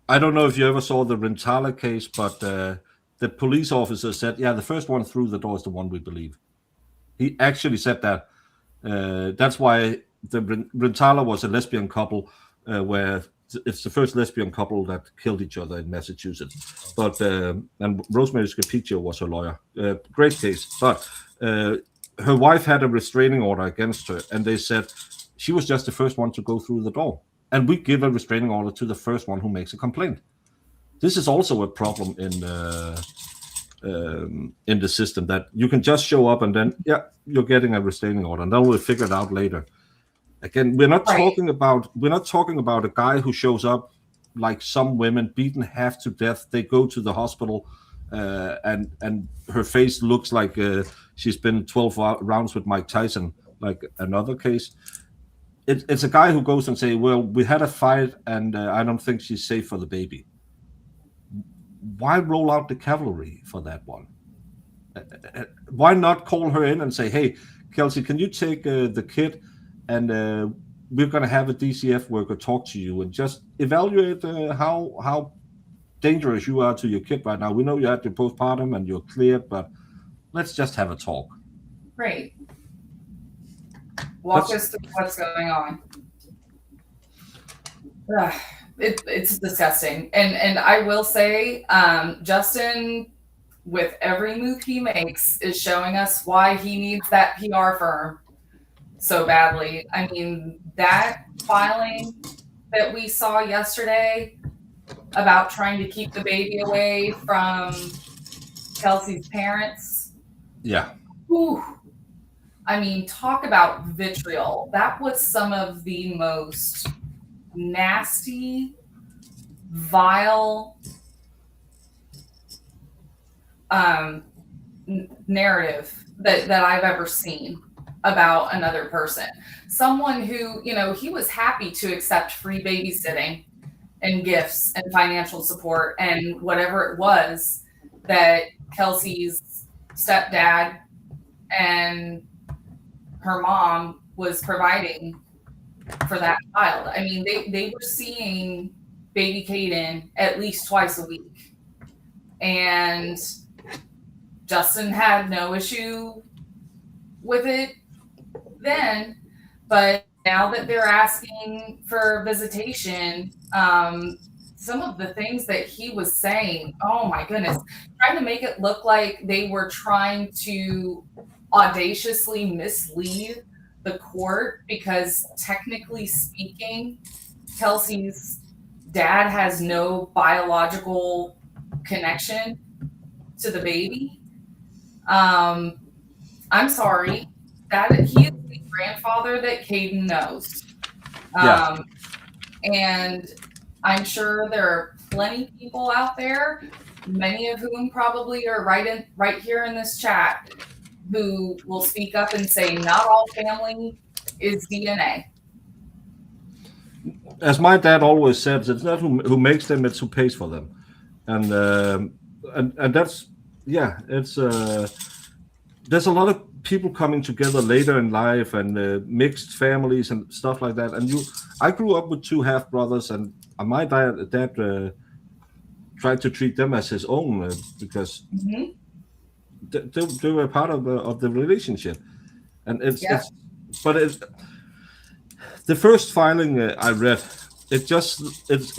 I don't know if you ever saw the Rentala case, but the police officer said, yeah, the first one through the door is the one we believe. He actually said that. That's why the Rentala was a lesbian couple where it's the first lesbian couple that killed each other in Massachusetts. But and Rosemary Scapicchio was her lawyer. Great case. But her wife had a restraining order against her, and they said she was just the first one to go through the door. And we give a restraining order to the first one who makes a complaint. This is also a problem in the system, that you can just show up and then, yeah, you're getting a restraining order, and then we'll figure it out later. Again, we're not talking about a guy who shows up like some women beaten half to death. They go to the hospital and her face looks like she's been 12 rounds with Mike Tyson, like another case. It's a guy who goes and say, well, we had a fight and I don't think she's safe for the baby. Why roll out the cavalry for that one? Why not call her in and say, hey, Kelsey, can you take the kid and we're going to have a DCF worker talk to you and just evaluate how dangerous you are to your kid right now. We know you had your postpartum and you're cleared, but let's just have a talk. Right. Walk us through what's going on. Ugh, it's disgusting. And I will say, Justin, with every move he makes, is showing us why he needs that PR firm so badly. I mean, that filing that we saw yesterday about trying to keep the baby away from Kelsey's parents. Yeah. Whew. I mean, talk about vitriol. That was some of the most nasty, vile narrative that I've ever seen about another person. Someone who, he was happy to accept free babysitting and gifts and financial support and whatever it was that Kelsey's stepdad and her mom was providing for that child. I mean, they were seeing baby Caden at least twice a week. And Justin had no issue with it then, but now that they're asking for visitation, some of the things that he was saying, oh my goodness, trying to make it look like they were trying to audaciously mislead the court because technically speaking, Kelsey's dad has no biological connection to the baby. I'm sorry, that he is the grandfather that Caden knows. Yeah. And I'm sure there are plenty of people out there, many of whom probably are right here in this chat, who will speak up and say not all family is DNA. As my dad always said, it's not who makes them, it's who pays for them. And that's, yeah, it's there's a lot of people coming together later in life and mixed families and stuff like that. And I grew up with two half brothers, and my dad tried to treat them as his own because they were part of the relationship. And it's the first filing I read, it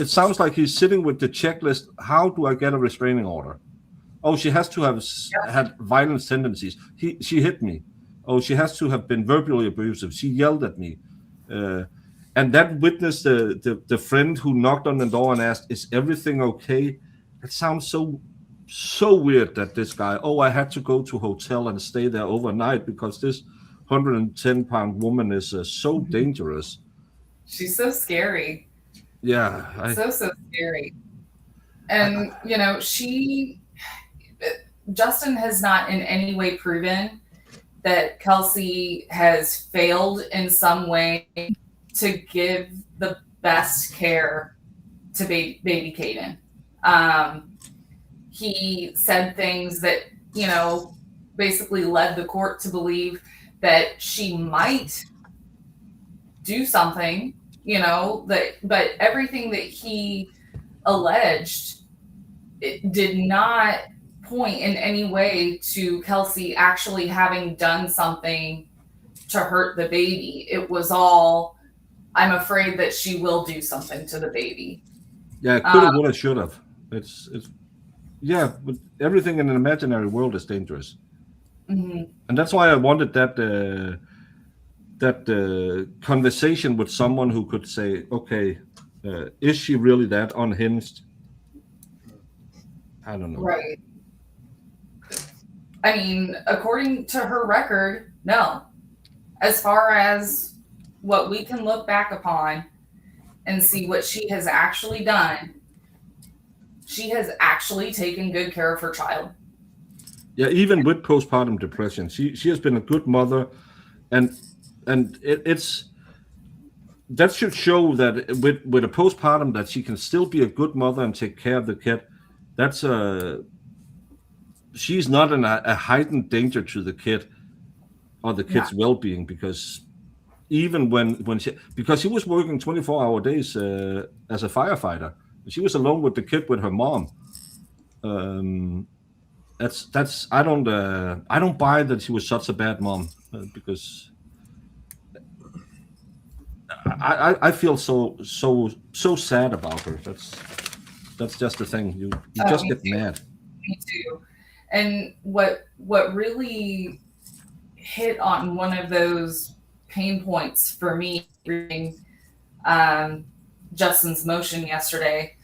sounds like he's sitting with the checklist. How do I get a restraining order? Oh, she has to have had violent tendencies. She hit me. Oh, she has to have been verbally abusive. She yelled at me. And that witness, the friend who knocked on the door and asked, "Is everything okay?" It sounds so weird that this guy, I had to go to a hotel and stay there overnight because this 110-pound woman is so dangerous. She's so scary. Yeah. So scary. And, Justin has not in any way proven that Kelsey has failed in some way to give the best care to baby Caden. He said things that, basically led the court to believe that she might do something, but everything that he alleged, it did not point in any way to Kelsey actually having done something to hurt the baby. It was all, I'm afraid that she will do something to the baby. Yeah, could have, would have, should have. It's but everything in an imaginary world is dangerous. And that's why I wanted that conversation with someone who could say, okay, is she really that unhinged? I don't know. Right. I mean, according to her record, no. As far as what we can look back upon and see what she has actually done, she has actually taken good care of her child. Yeah, even with postpartum depression, she has been a good mother, and it's that should show that with a postpartum that she can still be a good mother and take care of the kid. That's she's not in a heightened danger to the kid or the kid's well-being, because even when she, because she was working 24-hour days as a firefighter. She was alone with the kid with her mom. That's I don't buy that she was such a bad mom, because I feel so sad about her. That's just the thing. You just get mad. Me too. And what really hit on one of those pain points for me reading Justin's motion yesterday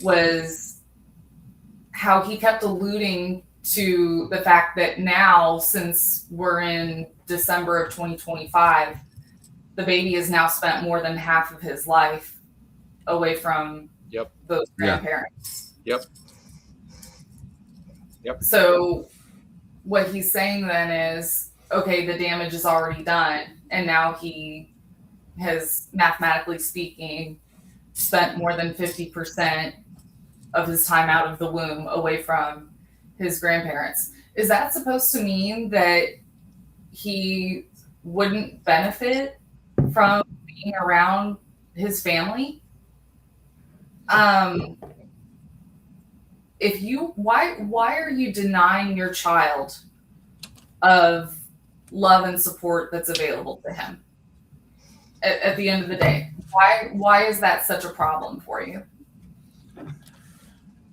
was how he kept alluding to the fact that now, since we're in December of 2025, the baby has now spent more than half of his life away from those grandparents. Yep. So what he's saying then is, okay, the damage is already done, and now he has, mathematically speaking, spent more than 50% of his time out of the womb away from his grandparents. Is that supposed to mean that he wouldn't benefit from being around his family? If you, why are you denying your child of love and support that's available to him at the end of the day? Why is that such a problem for you?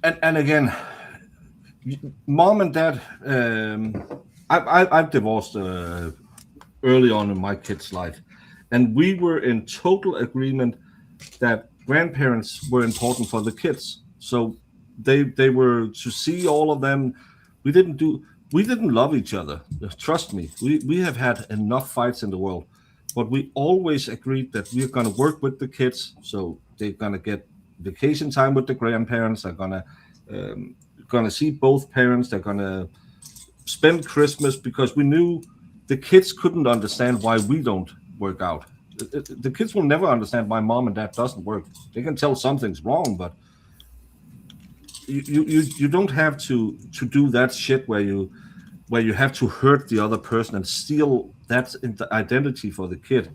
And again, mom and dad, I've divorced early on in my kid's life, and we were in total agreement that grandparents were important for the kids. So they were to see all of them. We didn't love each other. Trust me, we have had enough fights in the world, but we always agreed that we're going to work with the kids. So they're going to get vacation time with the grandparents. They're going to see both parents. They're going to spend Christmas, because we knew the kids couldn't understand why we don't work out. The kids will never understand why mom and dad doesn't work. They can tell something's wrong, but you don't have to do that shit where you have to hurt the other person and steal that identity for the kid.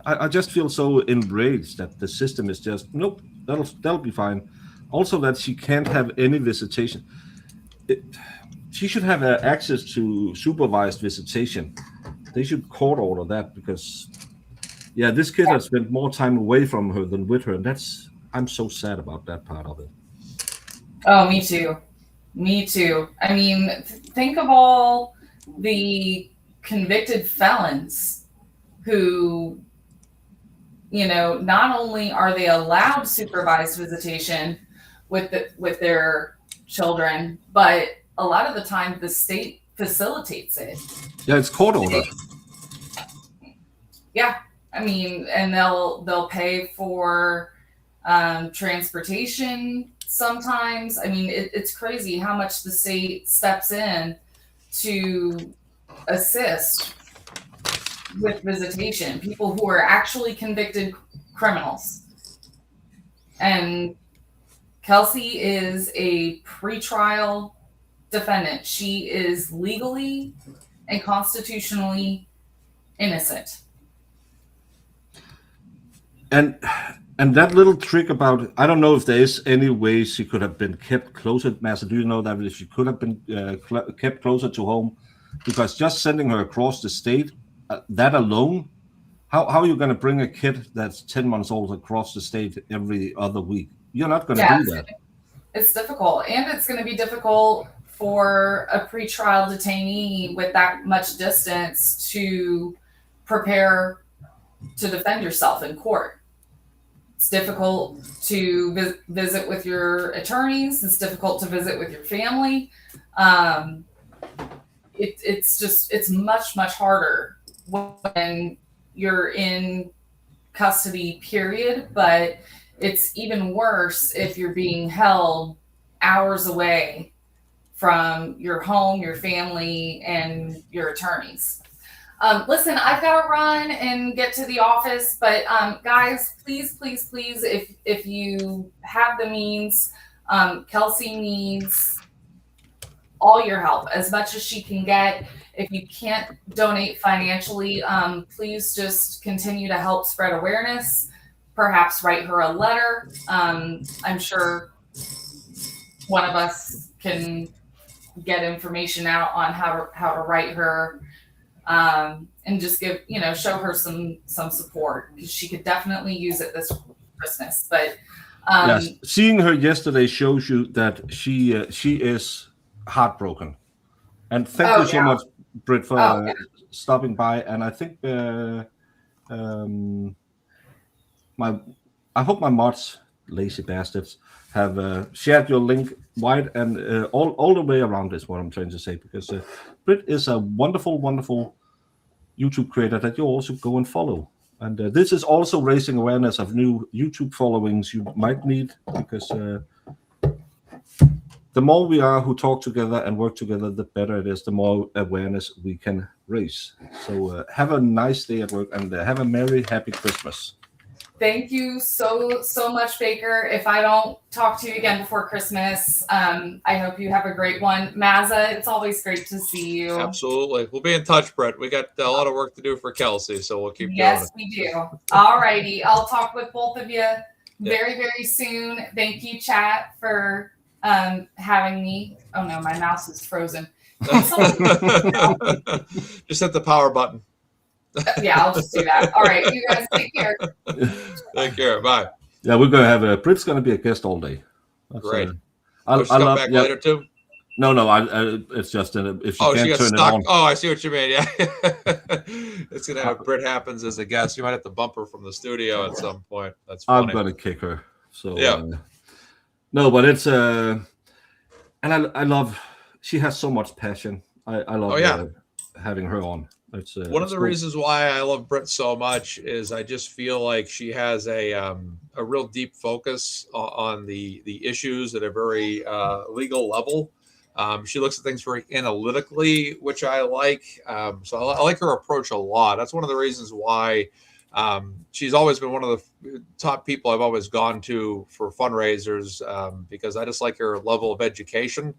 I just feel so enraged that the system is just, nope, that'll be fine. Also, that she can't have any visitation. She should have access to supervised visitation. They should court order that, because this kid has spent more time away from her than with her, and I'm so sad about that part of it. Oh, me too. I mean, think of all the convicted felons who, not only are they allowed supervised visitation with their children, but a lot of the time the state facilitates it. Yeah, it's court order. Yeah, I mean, and they'll pay for transportation sometimes. I mean, it's crazy how much the state steps in to assist with visitation, people who are actually convicted criminals. And Kelsey is a pretrial defendant. She is legally and constitutionally innocent. And that little trick about, I don't know if there is any way she could have been kept closer. Master, do you know that if she could have been kept closer to home? Because just sending her across the state, that alone, how are you going to bring a kid that's 10 months old across the state every other week? You're not going to do that. It's difficult. And it's going to be difficult for a pretrial detainee with that much distance to prepare to defend yourself in court. It's difficult to visit with your attorneys. It's difficult to visit with your family. It's much harder when you're in custody, period. But it's even worse if you're being held hours away from your home, your family, and your attorneys. Listen, I've got to run and get to the office, but guys, please, if you have the means, Kelsey needs all your help, as much as she can get. If you can't donate financially, please just continue to help spread awareness. Perhaps write her a letter. I'm sure one of us can get information out on how to write her, and just give, show her some support, because she could definitely use it this Christmas. But yes, seeing her yesterday shows you that she is heartbroken. And thank you so much, Britt, for stopping by. And I think I hope my mods, lazy bastards, have shared your link wide and all the way around is what I'm trying to say, because Britt is a wonderful, wonderful YouTube creator that you also go and follow. And this is also raising awareness of new YouTube followings you might need, because the more we are who talk together and work together, the better it is, the more awareness we can raise. So have a nice day at work, and have a merry, happy Christmas. Thank you so much, Baker. If I don't talk to you again before Christmas, I hope you have a great one. Mazza, it's always great to see you. Absolutely. We'll be in touch, Brett. We got a lot of work to do for Kelsey, so we'll keep doing it. Yes, we do. All righty. I'll talk with both of you very, very soon. Thank you, chat, for having me. Oh, no, my mouse is frozen. Just hit the power button. Yeah, I'll just do that. All right, you guys take care. Take care. Bye. Yeah, we're gonna have Britt's gonna be a guest all day. That's, great. I'll come back later too. No, it's just if she can't turn stuck. it on. Oh, I see what you mean. Yeah, it's gonna have Britt Happens as a guest. You might have to bump her from the studio at some point. That's funny. I'm gonna kick her. So yeah. No, but it's and I love. She has so much passion. I love having her on. One of the reasons why I love Britt so much is I just feel like she has a real deep focus on the issues at a very legal level. She looks at things very analytically, which I like. So I like her approach a lot. That's one of the reasons why she's always been one of the top people I've always gone to for fundraisers, because I just like her level of education.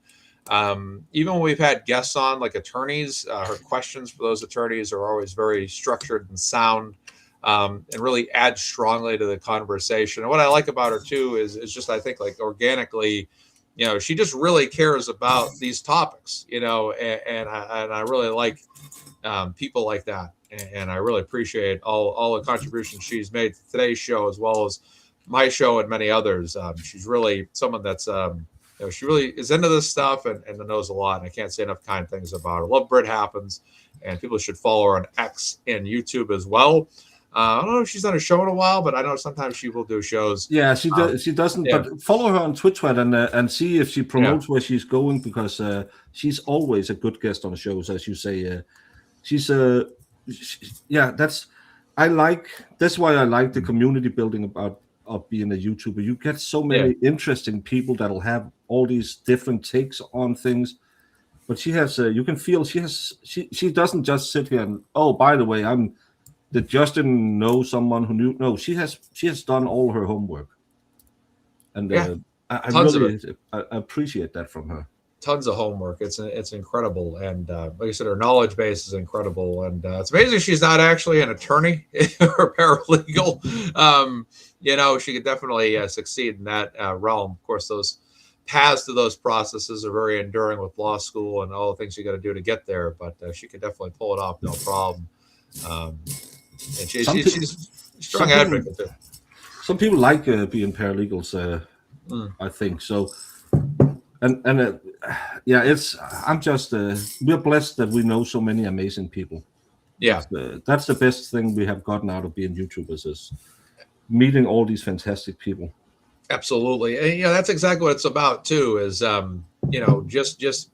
Even when we've had guests on, like attorneys, her questions for those attorneys are always very structured and sound, and really add strongly to the conversation. And what I like about her too is just, I think, like organically, she just really cares about these topics, and I really like people like that. And I really appreciate all the contributions she's made to today's show, as well as my show and many others. She's really someone that's, she really is into this stuff and knows a lot. And I can't say enough kind things about her. Love Britt Happens, and people should follow her on X and YouTube as well. I don't know if she's done a show in a while, but I know sometimes she will do shows. Yeah, she doesn't. Yeah. But follow her on Twitch and see if she promotes where she's going, because she's always a good guest on the shows, as you say. That's why I like the community building of being a YouTuber. You get so many interesting people that'll have all these different takes on things, but she has you can feel she doesn't just sit here and, oh, by the way, did Justin know someone who knew? No, she has done all her homework, and I really appreciate that from her. Tons of homework. It's incredible, and like I said, her knowledge base is incredible, and it's amazing she's not actually an attorney or paralegal. She could definitely succeed in that realm. Of course, those paths to those processes are very enduring with law school and all the things you got to do to get there, but she could definitely pull it off, no problem. And she's a strong advocate too. Some people like being paralegals, I think so. I'm just we're blessed that we know so many amazing people. Yeah, that's the best thing we have gotten out of being YouTubers, is meeting all these fantastic people. Absolutely. And that's exactly what it's about too, is just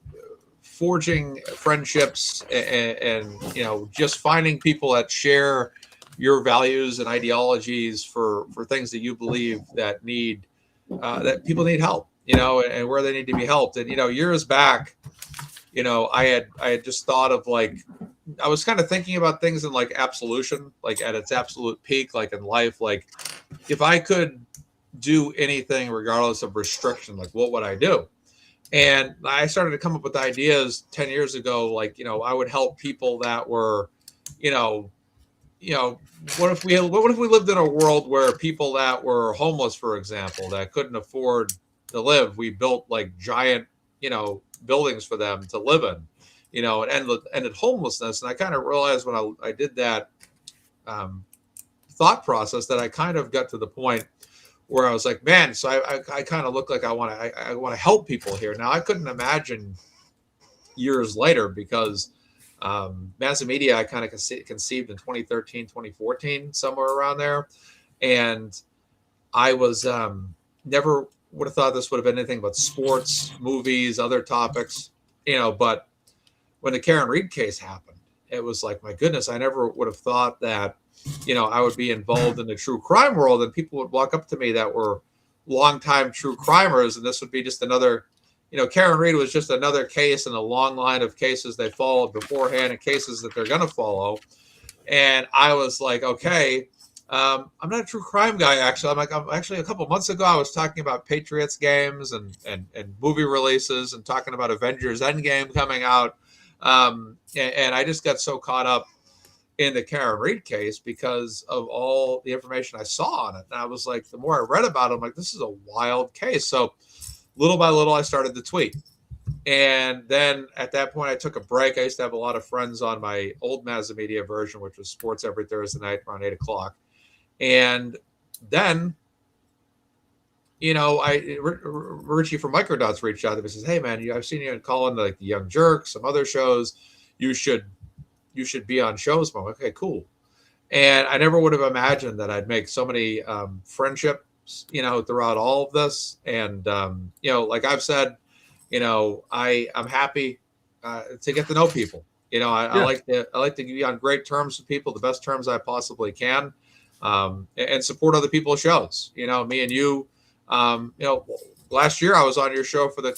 forging friendships and just finding people that share your values and ideologies for things that you believe that that people need help, and where they need to be helped. And years back, I had just thought of, like, I was kind of thinking about things in like absolution, like at its absolute peak, like in life, like if I could do anything regardless of restriction, like what would I do? And I started to come up with ideas 10 years ago, like, I would help people that were, you know, what if we lived in a world where people that were homeless, for example, that couldn't afford to live, we built like giant, buildings for them to live in, and ended homelessness. And I kind of realized when I did that thought process that I kind of got to the point where I was like, man, so I kind of look like I want to help people here. Now I couldn't imagine years later, because Massive Media I kind of conceived in 2013, 2014, somewhere around there. And I was never would have thought this would have been anything but sports, movies, other topics, but when the Karen Reed case happened, it was like, my goodness, I never would have thought that, I would be involved in the true crime world, and people would walk up to me that were longtime true crimers, and this would be just another, Karen Reed was just another case in a long line of cases they followed beforehand and cases that they're going to follow. And I was like, okay, I'm not a true crime guy, actually. I'm actually, a couple months ago, I was talking about Patriots games and movie releases and talking about Avengers Endgame coming out. And I just got so caught up in the Karen Reed case because of all the information I saw on it. And I was like, the more I read about it, I'm like, this is a wild case. So little by little, I started to tweet. And then at that point, I took a break. I used to have a lot of friends on my old Mazda Media version, which was sports every Thursday night around 8 o'clock. And then, Richie from Microdots reached out to me and says, hey, man, I've seen you calling like the Young Jerk, some other shows. You should be on shows. I'm like, okay, cool. And I never would have imagined that I'd make so many friendships, throughout all of this. And, like I've said, I'm happy to get to know people. I like to be on great terms with people, the best terms I possibly can, and support other people's shows. Me and you, last year I was on your show for the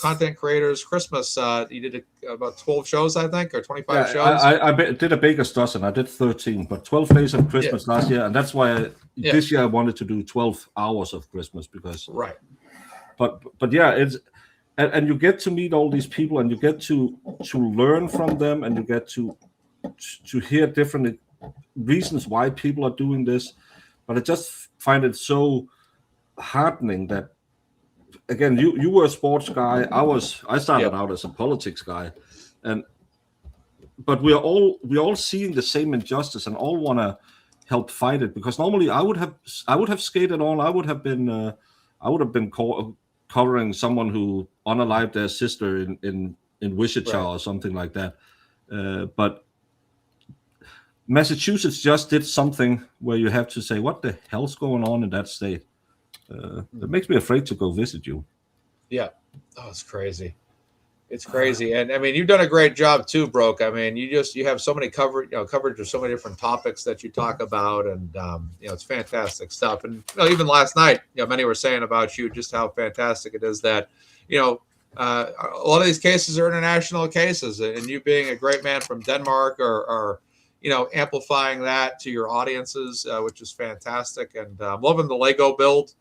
Content Creators Christmas. You did about 12 shows, I think, or 25 shows. I did a baker's dozen. I did 13, but 12 days of Christmas last year, and that's why this year I wanted to do 12 hours of Christmas because. Right. But yeah, it's and you get to meet all these people, and you get to learn from them, and you get to hear different reasons why people are doing this. But I just find it so heartening that. Again, you were a sports guy. I started out as a politics guy, but we're all seeing the same injustice and all want to help fight it. Because normally I would have skated on. I would have been covering someone who unalived their sister in Wichita or something like that. But Massachusetts just did something where you have to say, what the hell's going on in that state? It makes me afraid to go visit you. Yeah. Oh, it's crazy. It's crazy. And I mean, you've done a great job too, Broke. I mean, you have so many coverage of so many different topics that you talk about, and it's fantastic stuff. And even last night, many were saying about you just how fantastic it is that, a lot of these cases are international cases, and you being a great man from Denmark are amplifying that to your audiences, which is fantastic. And I'm loving the Lego build.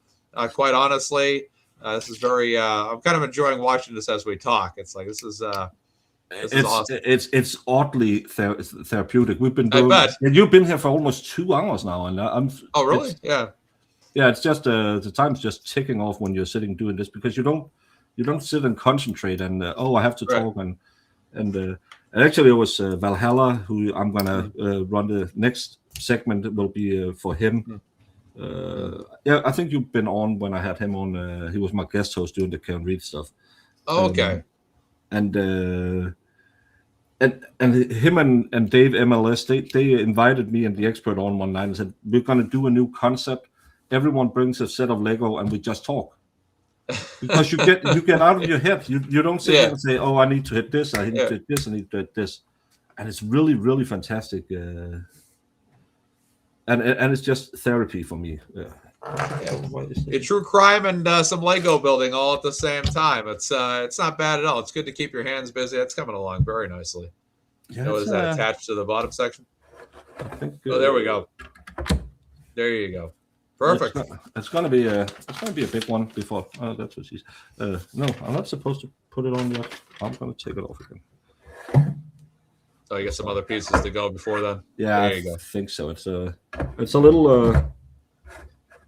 Quite honestly, this is very. I'm kind of enjoying watching this as we talk. It's like this is awesome. It's oddly therapeutic. We've been doing. I bet. And you've been here for almost 2 hours now, and I'm. Oh really? Yeah. Yeah, it's just the time's just ticking off when you're sitting doing this, because you don't sit and concentrate and I have to talk and actually it was Valhalla who I'm gonna run the next segment. Will be for him. I think you've been on when I had him on. He was my guest host doing the Karen Reed stuff. Oh, okay. And him and Dave MLS, they invited me and the expert on one night and said, we're going to do a new concept. Everyone brings a set of Lego and we just talk. Because you get out of your head. You don't sit there and say, oh, I need to hit this, I need to hit this, I need to hit this. And it's really, really fantastic. And it's just therapy for me. It's true crime and some Lego building all at the same time. It's not bad at all. It's good to keep your hands busy. It's coming along very nicely. Is that attached to the bottom section? I think. Oh, there we go. There you go. Perfect. It's gonna be a big one before. That's what she's. No, I'm not supposed to put it on yet. I'm gonna take it off again. So you got some other pieces to go before then. Yeah, There you go. I think so. It's a little.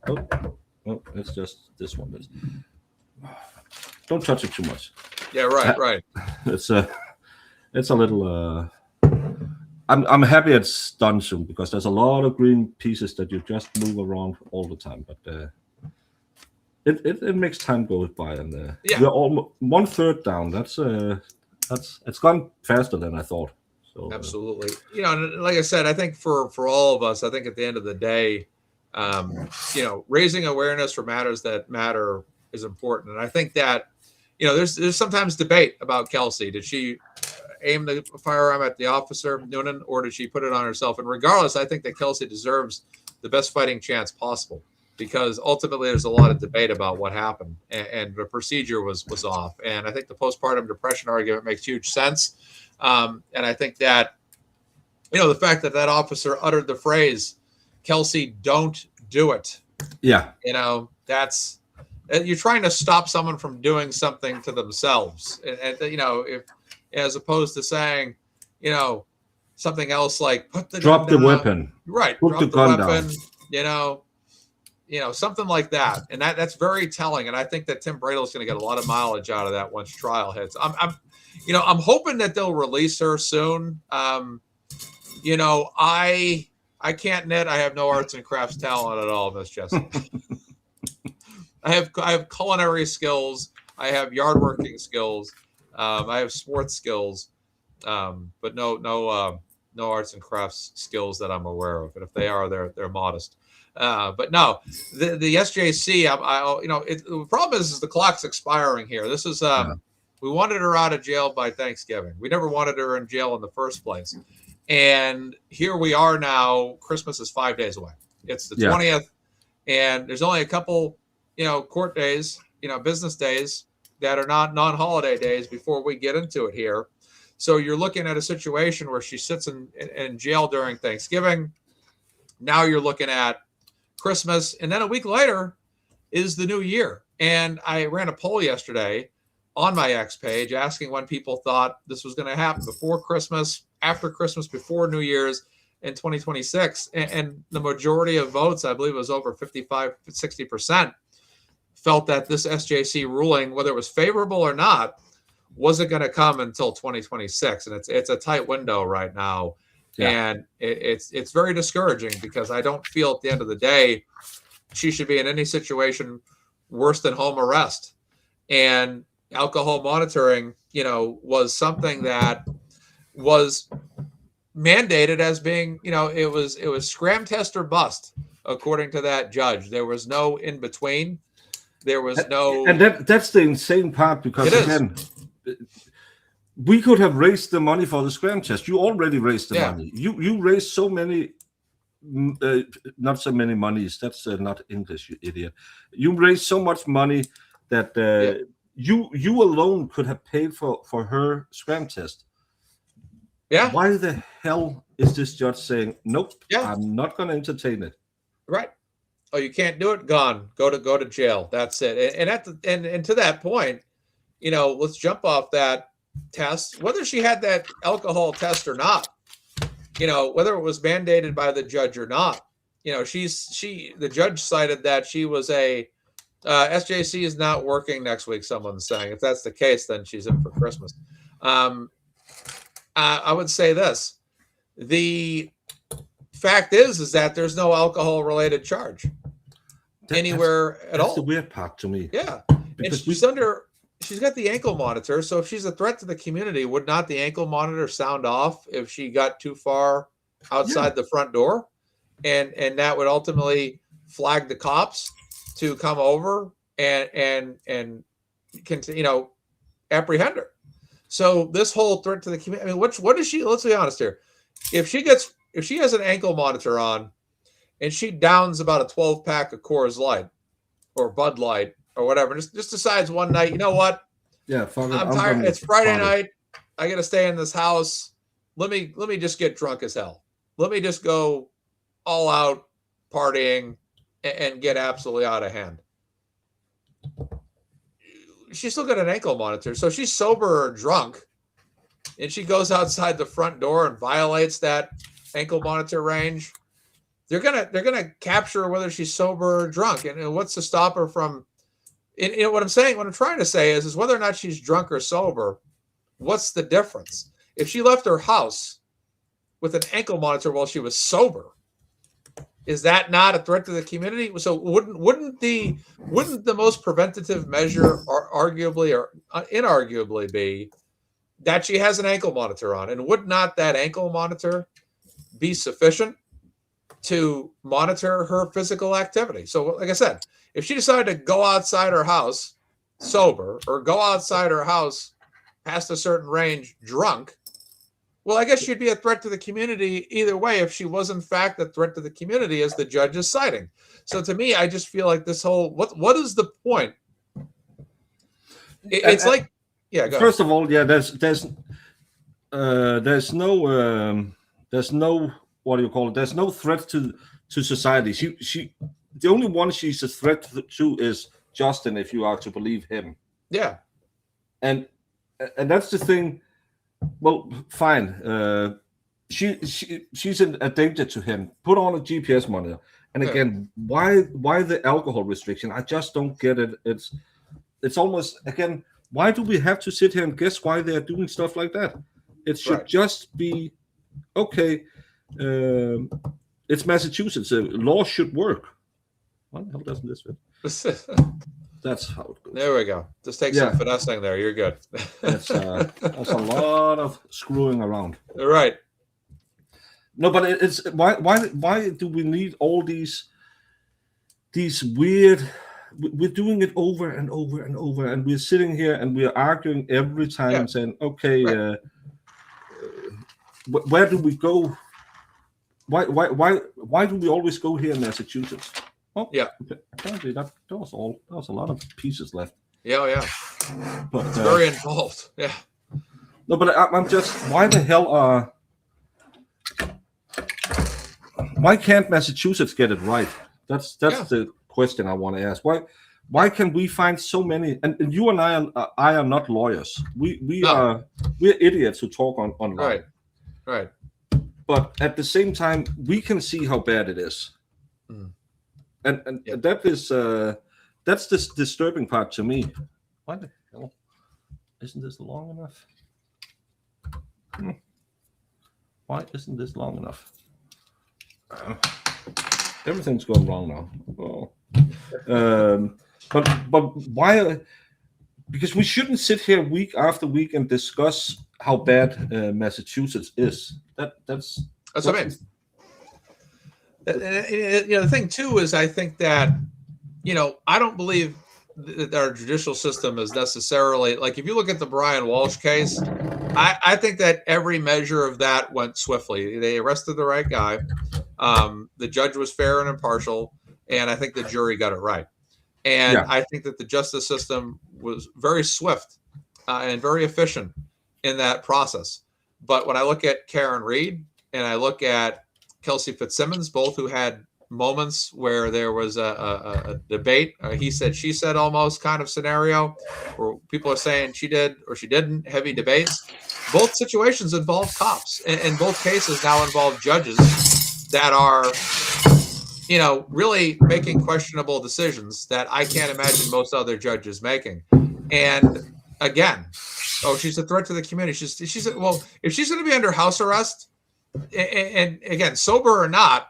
Oh, it's just this one. Don't touch it too much. Yeah, right. It's a little. I'm happy it's done soon because there's a lot of green pieces that you just move around all the time. But it makes time go by, and we're almost 1/3 down. That's it's gone faster than I thought. So absolutely. Like I said, I think for all of us, I think at the end of the day, raising awareness for matters that matter is important. And I think that, there's sometimes debate about Kelsey. Did she aim the firearm at the officer, Noonan, or did she put it on herself? And regardless, I think that Kelsey deserves the best fighting chance possible, because ultimately there's a lot of debate about what happened, and the procedure was off. And I think the postpartum depression argument makes huge sense. And I think that, the fact that officer uttered the phrase, "Kelsey, don't do it." Yeah. That's, you're trying to stop someone from doing something to themselves. And if, as opposed to saying, something else like drop the weapon. Right. Put the gun down. Something like that. And that's very telling. And I think that Tim Bradle is going to get a lot of mileage out of that once trial hits. I'm hoping that they'll release her soon. I can't knit. I have no arts and crafts talent at all, Miss Jessica. I have culinary skills. I have yard working skills. I have sports skills, but no arts and crafts skills that I'm aware of. And if they are, they're modest. But no, the SJC. The problem is the clock's expiring here. This is we wanted her out of jail by Thanksgiving. We never wanted her in jail in the first place. And here we are now. Christmas is 5 days away. It's the 20th, and there's only a couple, court days, business days that are not non-holiday days before we get into it here. So you're looking at a situation where she sits in jail during Thanksgiving. Now you're looking at Christmas, and then a week later is the new year. And I ran a poll yesterday on my X page asking when people thought this was going to happen: before Christmas, after Christmas, before New Year's in 2026. And the majority of votes, I believe it was over 55-60%, felt that this SJC ruling, whether it was favorable or not, wasn't going to come until 2026. And it's a tight window right now. Yeah. And it's very discouraging, because I don't feel at the end of the day she should be in any situation worse than home arrest. And alcohol monitoring, was something that was mandated as being, it was scram test or bust, according to that judge. There was no in between. There was no, and that's the insane part, because again, we could have raised the money for the scram test. You already raised the money. You raised so many, not so many monies. That's not English, you idiot. You raised so much money that you alone could have paid for her scram test. Yeah. Why the hell is this judge saying, nope, I'm not going to entertain it? Right. Oh, you can't do it? Gone. Go to jail. That's it. And to that point, let's jump off that test. Whether she had that alcohol test or not, whether it was mandated by the judge or not, the judge cited that she was SJC is not working next week. Someone's saying, if that's the case, then she's in for Christmas. I would say this: the fact is that there's no alcohol related charge anywhere at all. That's the weird part to me. Yeah. And she's got the ankle monitor. So if she's a threat to the community, would not the ankle monitor sound off if she got too far outside the front door? And that would ultimately flag the cops to come over and apprehend her. So this whole threat to the community, I mean, what is she? Let's be honest here. If she has an ankle monitor on and she downs about a 12-pack of Coors Light or Bud Light or whatever, just decides one night, you know what? Yeah, I'm tired. It's Friday night. I got to stay in this house. Let me just get drunk as hell. Let me just go all out partying and get absolutely out of hand. She's still got an ankle monitor. So she's sober or drunk, and she goes outside the front door and violates that ankle monitor range. They're gonna capture whether she's sober or drunk. And what's to stop her from? What I'm trying to say is whether or not she's drunk or sober, what's the difference? If she left her house with an ankle monitor while she was sober, is that not a threat to the community? So wouldn't the most preventative measure arguably or inarguably be that she has an ankle monitor on? And would not that ankle monitor be sufficient to monitor her physical activity? So like I said, if she decided to go outside her house sober or go outside her house past a certain range drunk, well, I guess she'd be a threat to the community either way if she was in fact a threat to the community as the judge is citing. So to me, I just feel like this whole what is the point? It's like, yeah. Go First ahead. of all, yeah, there's no what do you call it? There's no threat to society. She the only one she's a threat to is Justin, if you are to believe him. Yeah. And that's the thing. Well, fine. She's a danger to him. Put on a GPS monitor. And again, why the alcohol restriction? I just don't get it. It's almost, again, why do we have to sit here and guess why they're doing stuff like that? It should just be okay. It's Massachusetts. Law should work. Why the hell doesn't this fit? That's how it goes. There we go. Just take some finessing there. You're good. That's a lot of screwing around. All right. No, but it's why do we need all these weird? We're doing it over and over and over, and we're sitting here and we're arguing every time, saying, "Okay, where do we go? Why do we always go here in Massachusetts?" Oh, yeah. Apparently that was all. That was a lot of pieces left. Yeah. But it's very involved. Yeah. No, but I'm just. Why the hell why can't Massachusetts get it right? That's the question I want to ask. Why can we find so many? And you and I are not lawyers. We're idiots who talk online. Right. But at the same time, we can see how bad it is. Mm. And that is that's the disturbing part to me. Why the hell isn't this long enough? Why isn't this long enough? Everything's going wrong now. But why? Because we shouldn't sit here week after week and discuss how bad Massachusetts is. That's what I mean. The thing too is, I think that I don't believe that our judicial system is necessarily like. If you look at the Brian Walsh case, I think that every measure of that went swiftly. They arrested the right guy. The judge was fair and impartial, and I think the jury got it right. And I think that the justice system was very swift and very efficient in that process. But when I look at Karen Reed and I look at Kelsey Fitzsimmons, both who had moments where there was a debate, he said, she said almost kind of scenario where people are saying she did or she didn't, heavy debates. Both situations involve cops, and both cases now involve judges that are, really making questionable decisions that I can't imagine most other judges making. And again, she's a threat to the community. She's well, if she's going to be under house arrest, and again, sober or not,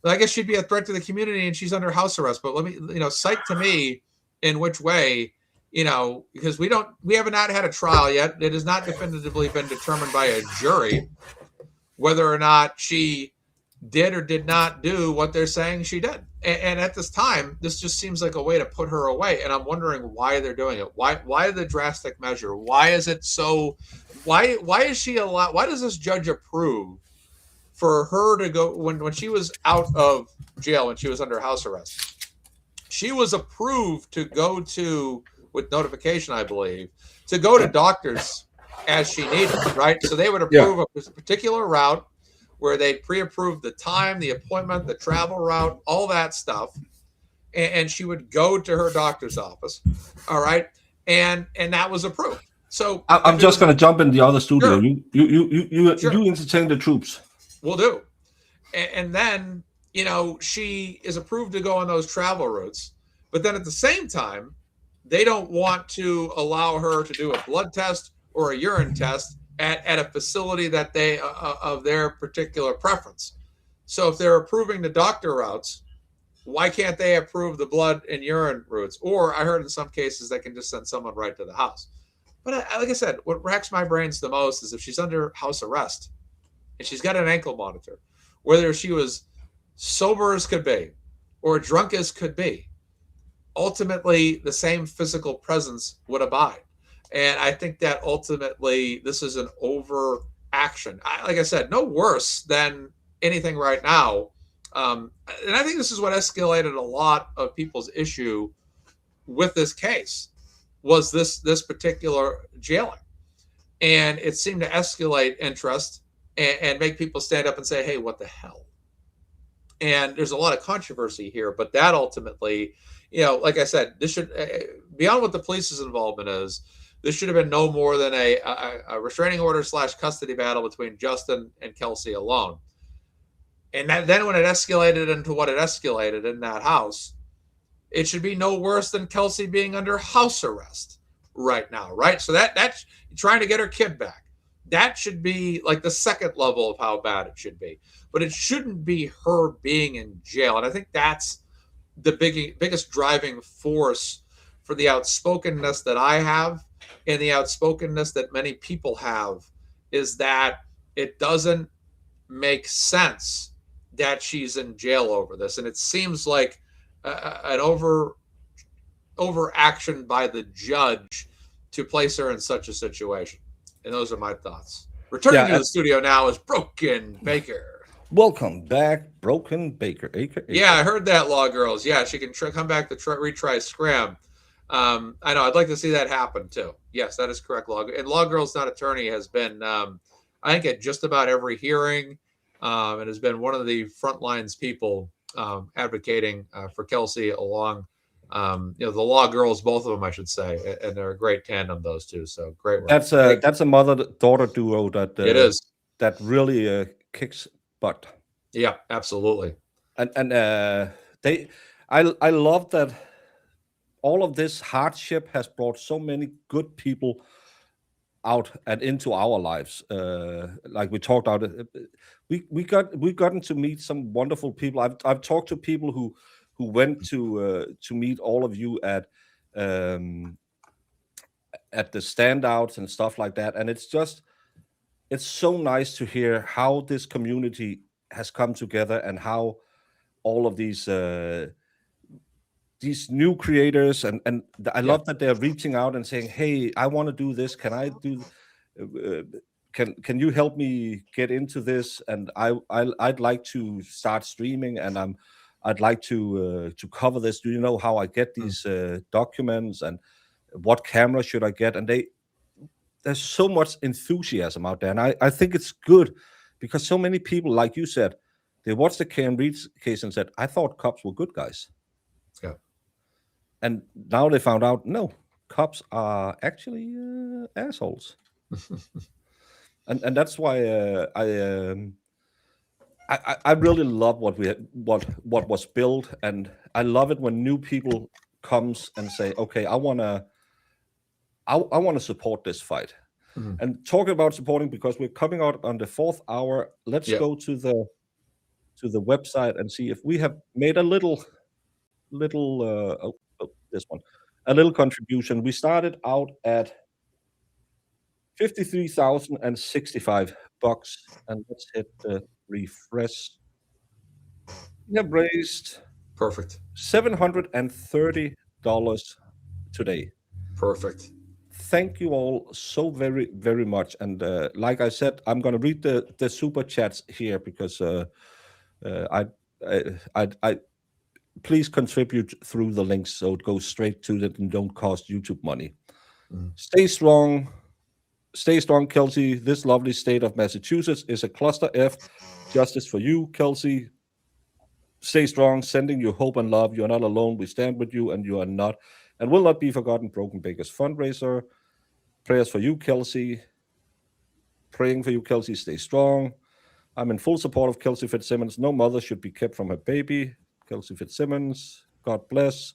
I guess she'd be a threat to the community and she's under house arrest. But let me, cite to me in which way, because we have not had a trial yet. It has not definitively been determined by a jury whether or not she did or did not do what they're saying she did. And at this time, this just seems like a way to put her away. And I'm wondering why they're doing it. Why the drastic measure? Why is it so? Why is she allowed? Why does this judge approve for her to go when she was out of jail, when she was under house arrest? She was approved to go to, with notification, I believe, to go to doctors as she needed, right? So they would approve a particular route where they pre-approved the time, the appointment, the travel route, all that stuff, and she would go to her doctor's office, all right, and that was approved. So I'm just going to jump in the other studio. Sure. You entertain the troops. Will do. And then, you know, she is approved to go on those travel routes, but then at the same time, they don't want to allow her to do a blood test or a urine test at a facility that they of their particular preference. So if they're approving the doctor routes, why can't they approve the blood and urine routes? Or I heard in some cases they can just send someone right to the house. But like I said, what racks my brains the most is if she's under house arrest and she's got an ankle monitor, whether she was sober as could be or drunk as could be, ultimately the same physical presence would abide. And I think that ultimately this is an overaction. Like I said, no worse than anything right now. And I think this is what escalated a lot of people's issue with this case was this particular jailing. And it seemed to escalate interest and make people stand up and say, hey, what the hell? And there's a lot of controversy here, but that ultimately, you know, like I said, this should, beyond what the police's involvement is, this should have been no more than a restraining order / custody battle between Justin and Kelsey alone. And then when it escalated into what it escalated in that house, it should be no worse than Kelsey being under house arrest right now, right? So that's trying to get her kid back. That should be like the second level of how bad it should be. But it shouldn't be her being in jail. And I think that's the biggest driving force for the outspokenness that I have and the outspokenness that many people have, is that it doesn't make sense that she's in jail over this. And it seems like an overaction by the judge to place her in such a situation. And those are my thoughts. Returning to the studio now is Broken Baker. Welcome back, Broken Baker. Yeah, I heard that, Law Girls. Yeah, she can come back to retry Scram. I know. I'd like to see that happen too. Yes, that is correct, Law. And Law Girls Not Attorney has been, I think, at just about every hearing, and has been one of the front lines people advocating for Kelsey along. You know, the Law Girls, both of them, I should say, and they're a great tandem, those two. So great work. That's a mother-daughter duo that it is that really kicks butt. Yeah, absolutely. And I love that all of this hardship has brought so many good people out and into our lives. Like we talked about, we've gotten to meet some wonderful people. I've talked to people who went to meet all of you at the standouts and stuff like that. And it's so nice to hear how this community has come together and how all of these new creators and I love that they're reaching out and saying, hey, I want to do this. Can I do can you help me get into this? And I'd like to start streaming, and I'd like to cover this. Do you know how I get these documents, and what camera should I get? And there's so much enthusiasm out there, and I think it's good, because so many people, like you said, they watched the Karen Reed case and said, I thought cops were good guys. Yeah. And now they found out, no, cops are actually assholes. and that's why I really love what was built, and I love it when new people comes and say, okay, I want to support this fight. Mm-hmm. And talking about supporting, because we're coming out on the 4th hour, let's go to the website and see if we have made a little this one, a little contribution. We started out at $53,065, and let's hit the refresh. We have raised $730 today. Perfect. Thank you all so very, very much. And like I said, I'm going to read the super chats here, because I please contribute through the links so it goes straight to it and don't cost YouTube money. Stay strong, Stay strong, Kelsey. This lovely state of Massachusetts is a cluster F. Justice for you, Kelsey. Stay strong, sending you hope and love. You are not alone. We stand with you, and you are not and will not be forgotten. Broken Baker's fundraiser. Prayers for you, Kelsey. Praying for you, Kelsey. Stay strong. I'm in full support of Kelsey Fitzsimmons. No mother should be kept from her baby. Kelsey Fitzsimmons. God bless.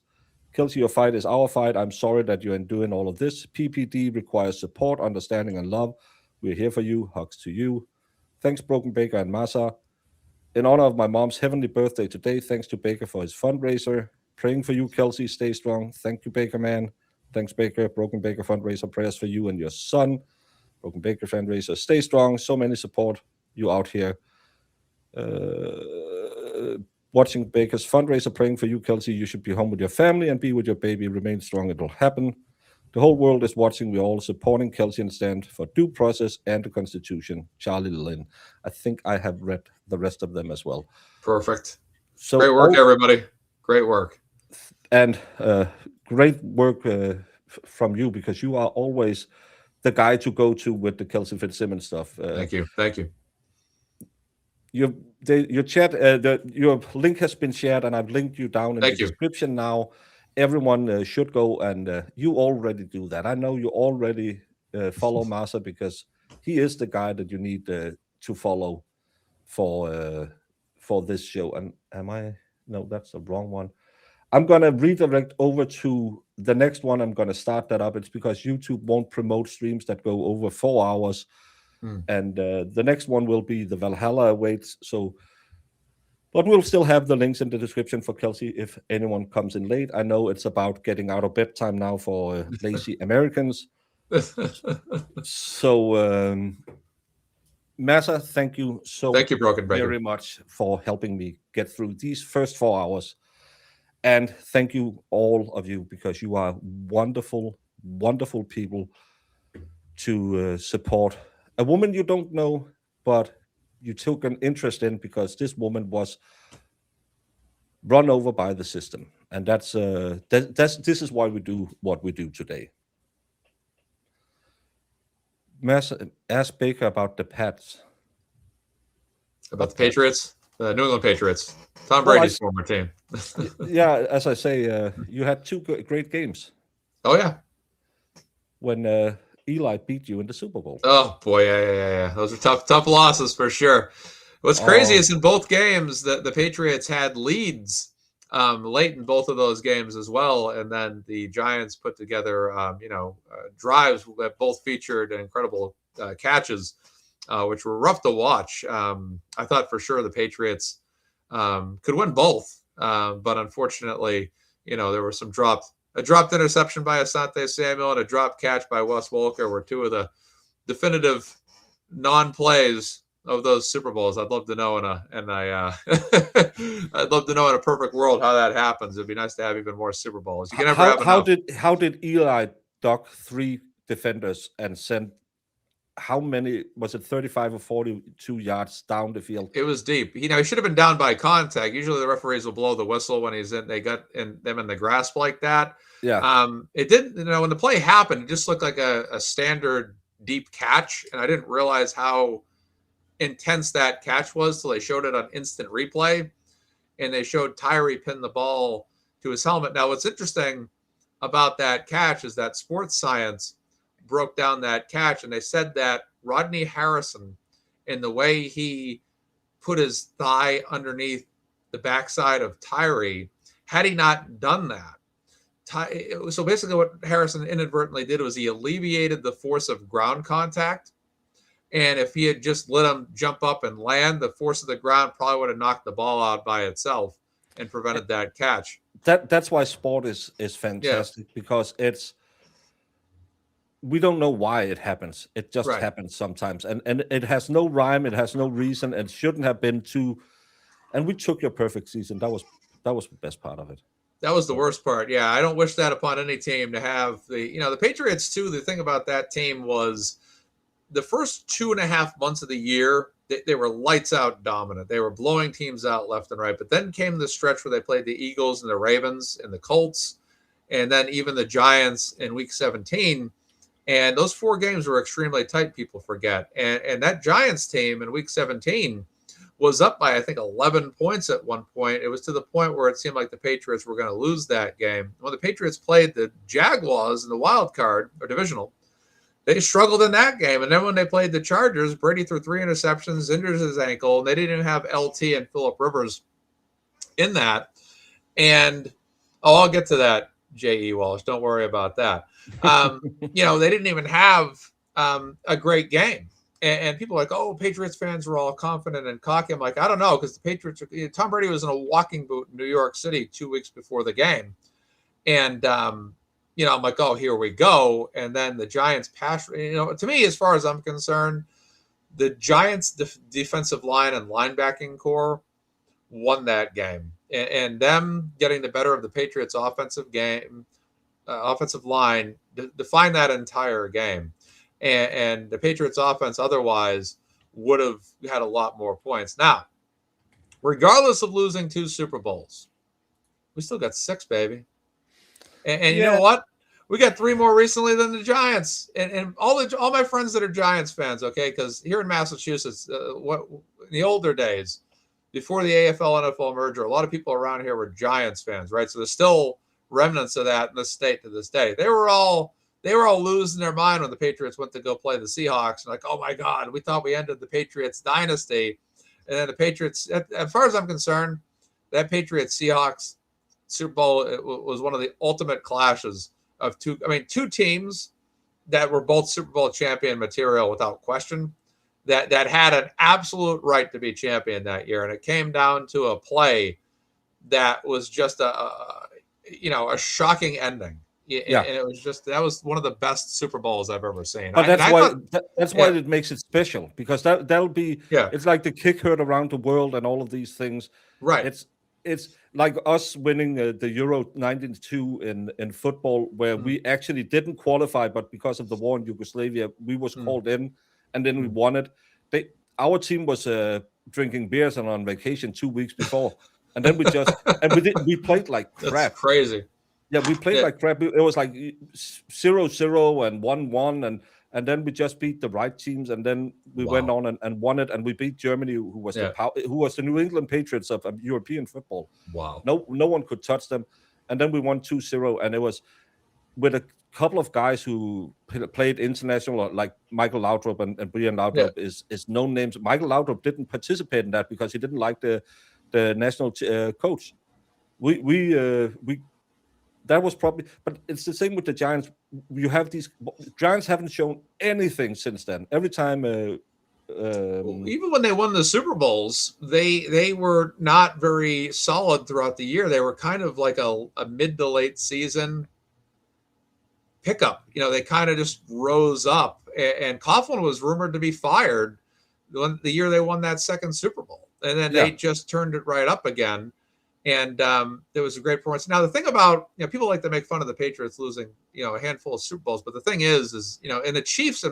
Kelsey, your fight is our fight. I'm sorry that you're enduring all of this. PPD requires support, understanding, and love. We're here for you. Hugs to you. Thanks, Broken Baker and Masa. In honor of my mom's heavenly birthday today, thanks to Baker for his fundraiser. Praying for you, Kelsey. Stay strong. Thank you, Baker man. Thanks, Baker. Broken Baker fundraiser. Prayers for you and your son. Broken Baker fundraiser. Stay strong. So many support you out here. Watching Baker's fundraiser, praying for you, Kelsey. You should be home with your family and be with your baby. Remain strong. It will happen. The whole world is watching. We're all supporting Kelsey and stand for due process and the Constitution. Charlie Lynn. I think I have read the rest of them as well. Perfect. So great work, everybody. Great work. And great work from you, because you are always the guy to go to with the Kelsey Fitzsimmons stuff. Thank you. Thank you. Your chat, your link has been shared, and I've linked you down in the description now. Everyone should go, and you already do that. I know you already follow Masa, because he is the guy that you need to follow for this show. And no, that's the wrong one. I'm going to redirect over to the next one. I'm going to start that up. It's because YouTube won't promote streams that go over 4 hours. And the next one will be the Valhalla Awaits. But we'll still have the links in the description for Kelsey if anyone comes in late. I know it's about getting out of bedtime now for lazy Americans. So, Masa, thank you very much for helping me get through these first 4 hours. And thank you, all of you, because you are wonderful, wonderful people to support a woman you don't know, but you took an interest in because this woman was run over by the system. And this is why we do what we do today. Ask Baker about the Pats. About the Patriots? The New England Patriots. Tom Brady's former team. Yeah, as I say, you had two great games. Oh, yeah. When Eli beat you in the Super Bowl. Oh, boy, yeah. Those are tough losses for sure. What's crazy is in both games, the Patriots had leads late in both of those games as well, and then the Giants put together, drives that both featured incredible catches, which were rough to watch. I thought for sure the Patriots could win both, but unfortunately, there were some a dropped interception by Asante Samuel and a dropped catch by Wes Welker were two of the definitive non-plays of those Super Bowls. I'd love to know I'd love to know in a perfect world how that happens. It'd be nice to have even more Super Bowls. You can never have enough. How did Eli duck 3 defenders and send how many, was it 35 or 42 yards down the field? It was deep. He should have been down by contact. Usually the referees will blow the whistle when they got them in the grasp like that. Yeah. It didn't, when the play happened, it just looked like a standard deep catch. And I didn't realize how intense that catch was till they showed it on instant replay. And they showed Tyree pin the ball to his helmet. Now, what's interesting about that catch is that Sports Science broke down that catch, and they said that Rodney Harrison, in the way he put his thigh underneath the backside of Tyree, had he not done that, so basically what Harrison inadvertently did was he alleviated the force of ground contact, and if he had just let him jump up and land, the force of the ground probably would have knocked the ball out by itself and prevented that catch. That's why sport is fantastic, because we don't know why it happens. It just happens sometimes. And it has no rhyme. It has no reason. It shouldn't have been and we took your perfect season. That was the best part of it. That was the worst part. Yeah. I don't wish that upon any team to have the Patriots too. The thing about that team was the first 2.5 months of the year, they were lights out dominant. They were blowing teams out left and right. But then came the stretch where they played the Eagles and the Ravens and the Colts. And then even the Giants in week 17. And those 4 games were extremely tight, people forget. And that Giants team in week 17 was up by, I think, 11 points at one point. It was to the point where it seemed like the Patriots were going to lose that game. When the Patriots played the Jaguars in the wild card or divisional, they struggled in that game. And then when they played the Chargers, Brady threw 3 interceptions, injured his ankle, and they didn't even have LT and Phillip Rivers in that. And I'll get to that, J.E. Walsh. Don't worry about that. They didn't even have a great game. And people are like, oh, Patriots fans were all confident and cocky. I'm like, I don't know, because the Patriots, Tom Brady was in a walking boot in New York City 2 weeks before the game. And, I'm like, oh, here we go. And then the Giants pass, to me, as far as I'm concerned, the Giants defensive line and linebacking core won that game. And them getting the better of the Patriots offensive line defined that entire game. And the Patriots offense otherwise would have had a lot more points. Now, regardless of losing 2 Super Bowls, we still got 6, baby. And you know what? We got 3 more recently than the Giants. And all my friends that are Giants fans, okay, because here in Massachusetts, in the older days, before the AFL NFL merger, a lot of people around here were Giants fans, right? So there's still remnants of that in the state to this day. They were all losing their mind when the Patriots went to go play the Seahawks. Like, oh my God, we thought we ended the Patriots dynasty. And then the Patriots, as far as I'm concerned, that Patriots Seahawks Super Bowl was one of the ultimate clashes of two teams that were both Super Bowl champion material without question, that had an absolute right to be champion that year. And it came down to a play that was just a shocking ending. Yeah. And it was that was one of the best Super Bowls I've ever seen. But that's why it makes it special, because that'll be, it's like the kick heard around the world and all of these things. Right. It's like us winning the Euro 92 in football, where we actually didn't qualify, but because of the war in Yugoslavia, we was called in, and then we won it. Our team was drinking beers and on vacation 2 weeks before, and then we played like crap. That's crazy. Yeah, we played like crap. It was like 0-0 and 1-1, and then we just beat the right teams, and then we went on and won it, and we beat Germany, who was the New England Patriots of European football. Wow. No one could touch them, and then we won 2-0, and it was with a couple of guys who played international, like Michael Laudrup and Brian Laudrup is known names. Michael Laudrup didn't participate in that because he didn't like the national coach. We that was probably, but it's the same with the Giants. You have these Giants haven't shown anything since then. Every time, even when they won the Super Bowls, they were not very solid throughout the year. They were kind of like a mid to late season pickup. They kind of just rose up. And Coughlin was rumored to be fired the year they won that second Super Bowl, and then they just turned it right up again. And there was a great performance. Now, the thing about, people like to make fun of the Patriots losing, a handful of Super Bowls. But the thing is, and the Chiefs,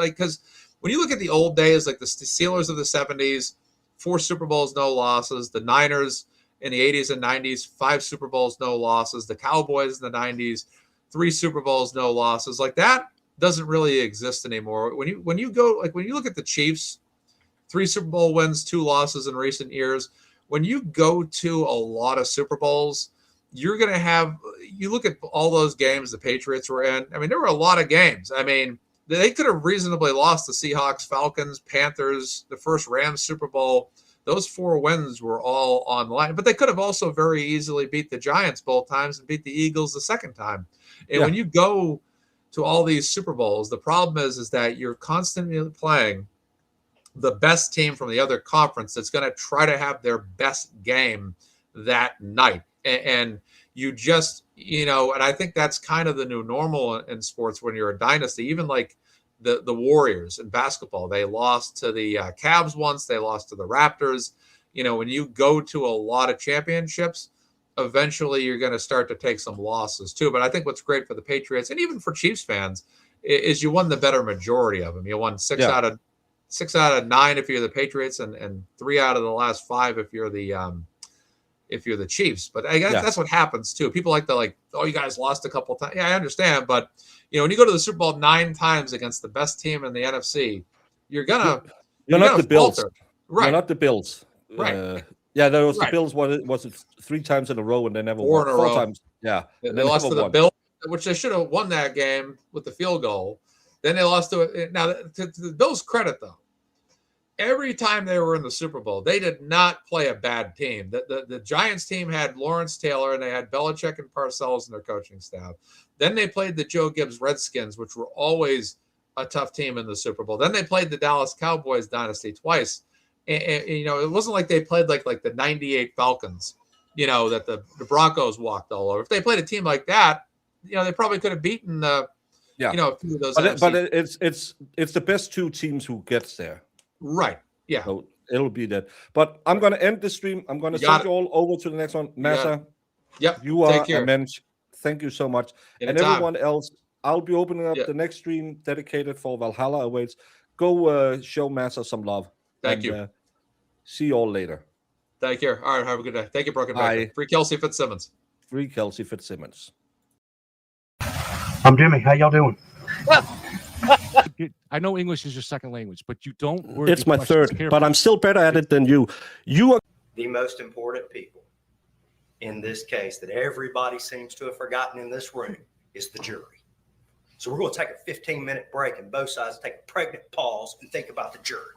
because when you look at the old days, like the Steelers of the 70s, 4 Super Bowls, no losses. The Niners in the 80s and 90s, 5 Super Bowls, no losses. The Cowboys in the 90s, 3 Super Bowls, no losses. Like that doesn't really exist anymore. When you look at the Chiefs, 3 Super Bowl wins, 2 losses in recent years. When you go to a lot of Super Bowls, you're going to have, you look at all those games the Patriots were in. There were a lot of games. They could have reasonably lost the Seahawks, Falcons, Panthers, the first Rams Super Bowl. Those 4 wins were all on the line. But they could have also very easily beat the Giants both times and beat the Eagles the second time. And when you go to all these Super Bowls, the problem is that you're constantly playing the best team from the other conference that's going to try to have their best game that night. And you just, and I think that's kind of the new normal in sports when you're a dynasty. Even like the Warriors in basketball, they lost to the Cavs once, they lost to the Raptors. When you go to a lot of championships, eventually you're going to start to take some losses too. But I think what's great for the Patriots, and even for Chiefs fans, is you won the better majority of them. You won 6 out of 9 if you're the Patriots, and 3 out of the last 5 if you're the if you're the Chiefs. But I guess that's what happens too. People like to oh, you guys lost a couple times. Yeah, I understand. But, when you go to the Super Bowl 9 times against the best team in the NFC, you're not the Bills. Right. You're not the Bills. Right. There was the Bills. Was it 3 times in a row and they never won? 4 times. Yeah. They lost to the Bills, which they should have won that game with the field goal. Then they lost to it. Now, to the Bills' credit, though, every time they were in the Super Bowl, they did not play a bad team. The Giants team had Lawrence Taylor, and they had Belichick and Parcells in their coaching staff. Then they played the Joe Gibbs Redskins, which were always a tough team in the Super Bowl. Then they played the Dallas Cowboys dynasty twice. And it wasn't like they played like the 98 Falcons, that the Broncos walked all over. If they played a team like that, they probably could have beaten a few of those. But it's the best 2 teams who gets there. Right. Yeah. So it'll be that. But I'm going to end the stream. I'm going to send you all over to the next one. Massa, yep. You are immense. Thank you so much. Anytime. And everyone else, I'll be opening up the next stream dedicated for Valhalla Awaits. Go show Massa some love. Thank you. See you all later. Take care. All right. Have a good day. Thank you, Broken Baker. Free Kelsey Fitzsimmons. Free Kelsey Fitzsimmons. I'm Jimmy. How y'all doing? I know English is your second language, but you don't word It's my third, but I'm still better at it than you. You are the most important people in this case that everybody seems to have forgotten in this room is the jury. So we're going to take a 15-minute break and both sides take a pregnant pause and think about the jury.